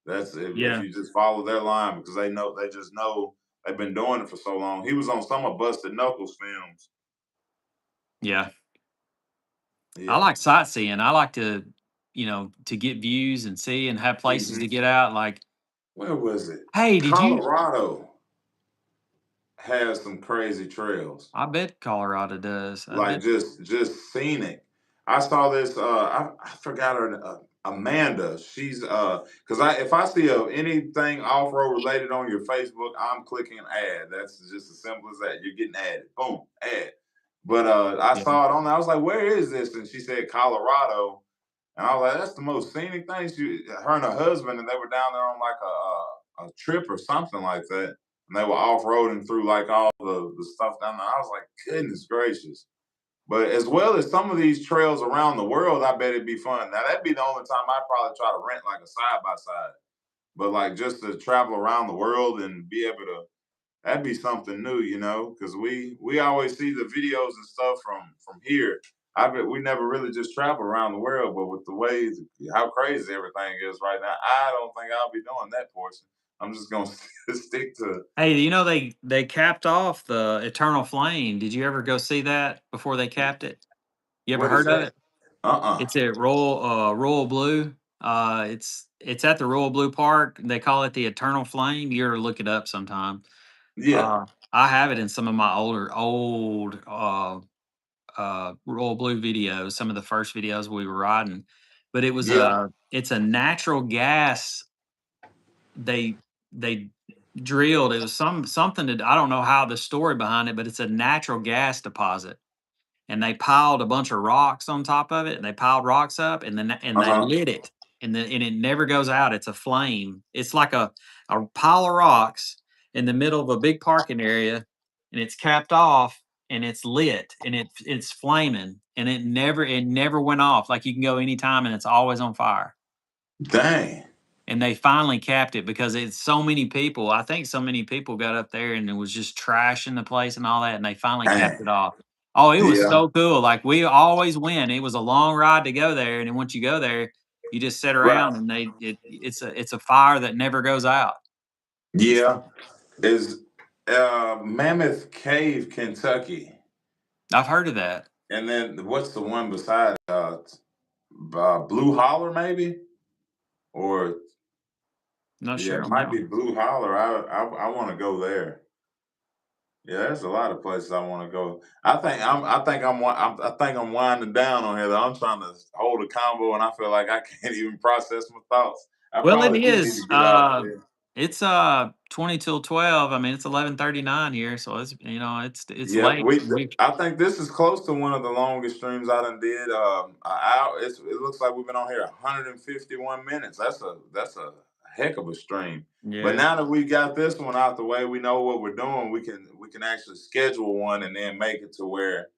That's if Yeah, you just follow their line because they just know they've been doing it for so long. He was on some of Busted Knuckles films. yeah. I Yeah. like sightseeing. I like to, to get views and see and have places to Hmm. get out. Like, Where was it? hey, did you? Colorado has some crazy trails. I bet Colorado does. I Like bet. just scenic. I saw this. I forgot her. Amanda. She's because I if I see anything off road related on your Facebook, I'm clicking add. That's just as simple as that. You're getting added. Boom, add. But I Yeah, saw it on there. I was like, "Where is this?" And she said Colorado. And I was like, "That's the most scenic thing." Her and her husband, and they were down there on like a trip or something like that. And they were off roading through like all the stuff down there. I was like, "Goodness gracious!" But as well as some of these trails around the world, I bet it'd be fun. Now that'd be the only time I'd probably try to rent like a side by side. But like just to travel around the world and be able to, that'd be something new, because we always see the videos and stuff from here. I bet we never really just travel around the world, but with the ways how crazy everything is right now, I don't think I'll be doing that portion. I'm just gonna stick to hey, they capped off the Eternal Flame. Did you ever go see that before they capped it? You ever what is heard of that? it? Uh-uh. It's at Royal Blue. It's at the Royal Blue Park. They call it the Eternal Flame. You ever look it up sometime. Yeah. I have it in some of my old Royal Blue videos, some of the first videos we were riding. But Yeah. it's a natural gas they they drilled. It was something that I don't know how the story behind it, but it's a natural gas deposit. And they piled a bunch of rocks on top of it, and they piled rocks up, and then they Uh-huh. lit it, and it never goes out. It's a flame. It's like a pile of rocks in the middle of a big parking area, and it's capped off, and it's lit, and it's flaming, and it never went off. Like you can go anytime, and it's always on fire. Dang. And they finally capped it because it's so many people. I think so many people got up there and it was just trashing the place and all that, and they finally capped Dang. it off. Oh, it was Yeah. so cool. Like we always win. It was a long ride to go there, and then once you go there, you just sit Right. around and it's a fire that never goes out. It's Yeah. Is Mammoth Cave, Kentucky. I've heard of that. And then what's the one beside Blue Holler maybe? Or Not yeah, sure it on that might be one. Blue Holler. I want to go there. Yeah, there's a lot of places I want to go. I think I'm winding down on here. Though. I'm trying to hold a combo, and I feel like I can't even process my thoughts. I Well, it probably do need is. to get off there. It's 20 till 12. I mean, it's 11:39 here, so it's Yep, late. I think this is close to one of the longest streams I done did. An hour. It looks like we've been on here 151 minutes. That's a heck of a stream. But Yeah. now that we got this one out the way, we know what we're doing. We can actually schedule one and then make it to where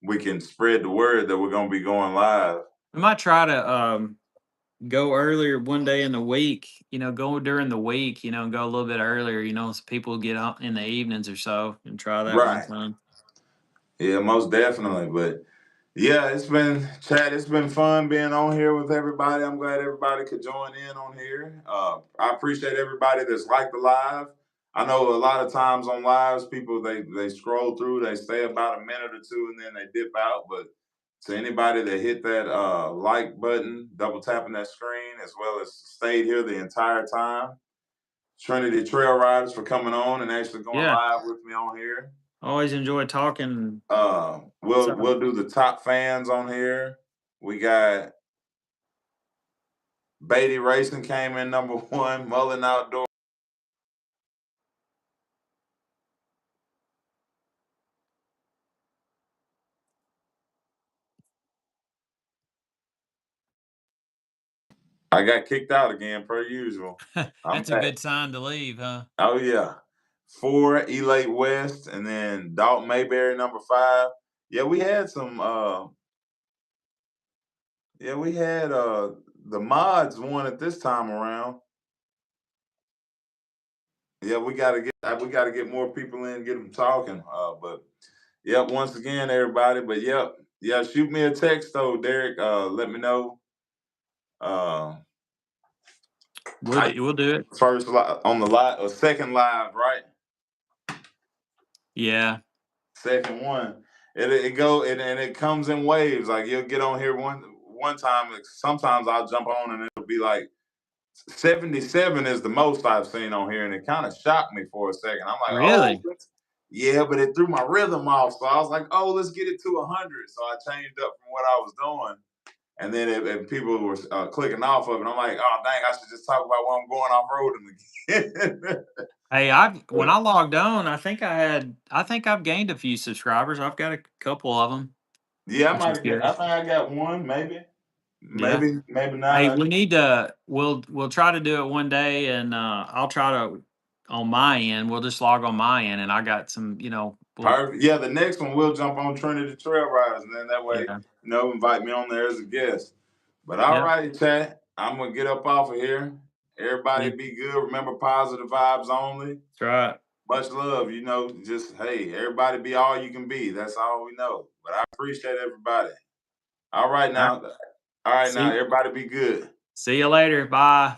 we can spread the word that we're gonna be going live. We might try to go earlier one day in the week, go during the week, and go a little bit earlier, so people get out in the evenings or so and try that one Right. time. Yeah, most definitely. But yeah, it's been Chad. It's been fun being on here with everybody. I'm glad everybody could join in on here. I appreciate everybody that's liked the live. I know a lot of times on lives, people they scroll through, they stay about a minute or two, and then they dip out. But To anybody that hit that like button, double tapping that screen, as well as stayed here the entire time. Trinity Trail Riders for coming on and actually going Yeah. live with me on here. Always enjoy talking. We'll do the top fans on here. We got Beatty Racing came in number 1, Mullen Outdoor. I got kicked out again per usual. I'm That's a back. good sign to leave, huh? Oh yeah. 4, Elate West, and then Dalton Mayberry number 5. Yeah, we had some the mods won it this time around. Yeah, we gotta get more people in, get them talking. But yep, once again, everybody. But yep, yeah, shoot me a text though, Derek. Let me know. Uh, We'll do it. first on the live or second live, right? Yeah. Second one. And it comes in waves. Like you'll get on here one time. Like, sometimes I'll jump on and it'll be like 77 is the most I've seen on here, and it kind of shocked me for a second. I'm like, oh, Really? yeah, but it threw my rhythm off. So I was like, oh, let's get it to 100. So I changed up from what I was doing. And then if people were clicking off of it, I'm like, oh, dang, I should just talk about why I'm going off roading again. Hey, when I logged on, I think I've gained a few subscribers. I've got a couple of them, Yeah, I which might is have I good. think I got one, maybe, Yeah. maybe Hey, not. we need to. We'll try to do it one day, and I'll try to on my end. We'll just log on my end, and I got some. We'll Perfect. Yeah, the next one we'll jump on Trinity Trail Riders, and then that way, yeah invite me on there as a guest. But all yeah. righty, chat. I'm gonna get up off of here. Everybody Yeah, be good. Remember, positive vibes only. that's right. Much love. Just hey, everybody be all you can be. That's all we know. But I appreciate everybody. All right All right. now. All right now, everybody be good. See you later. Bye.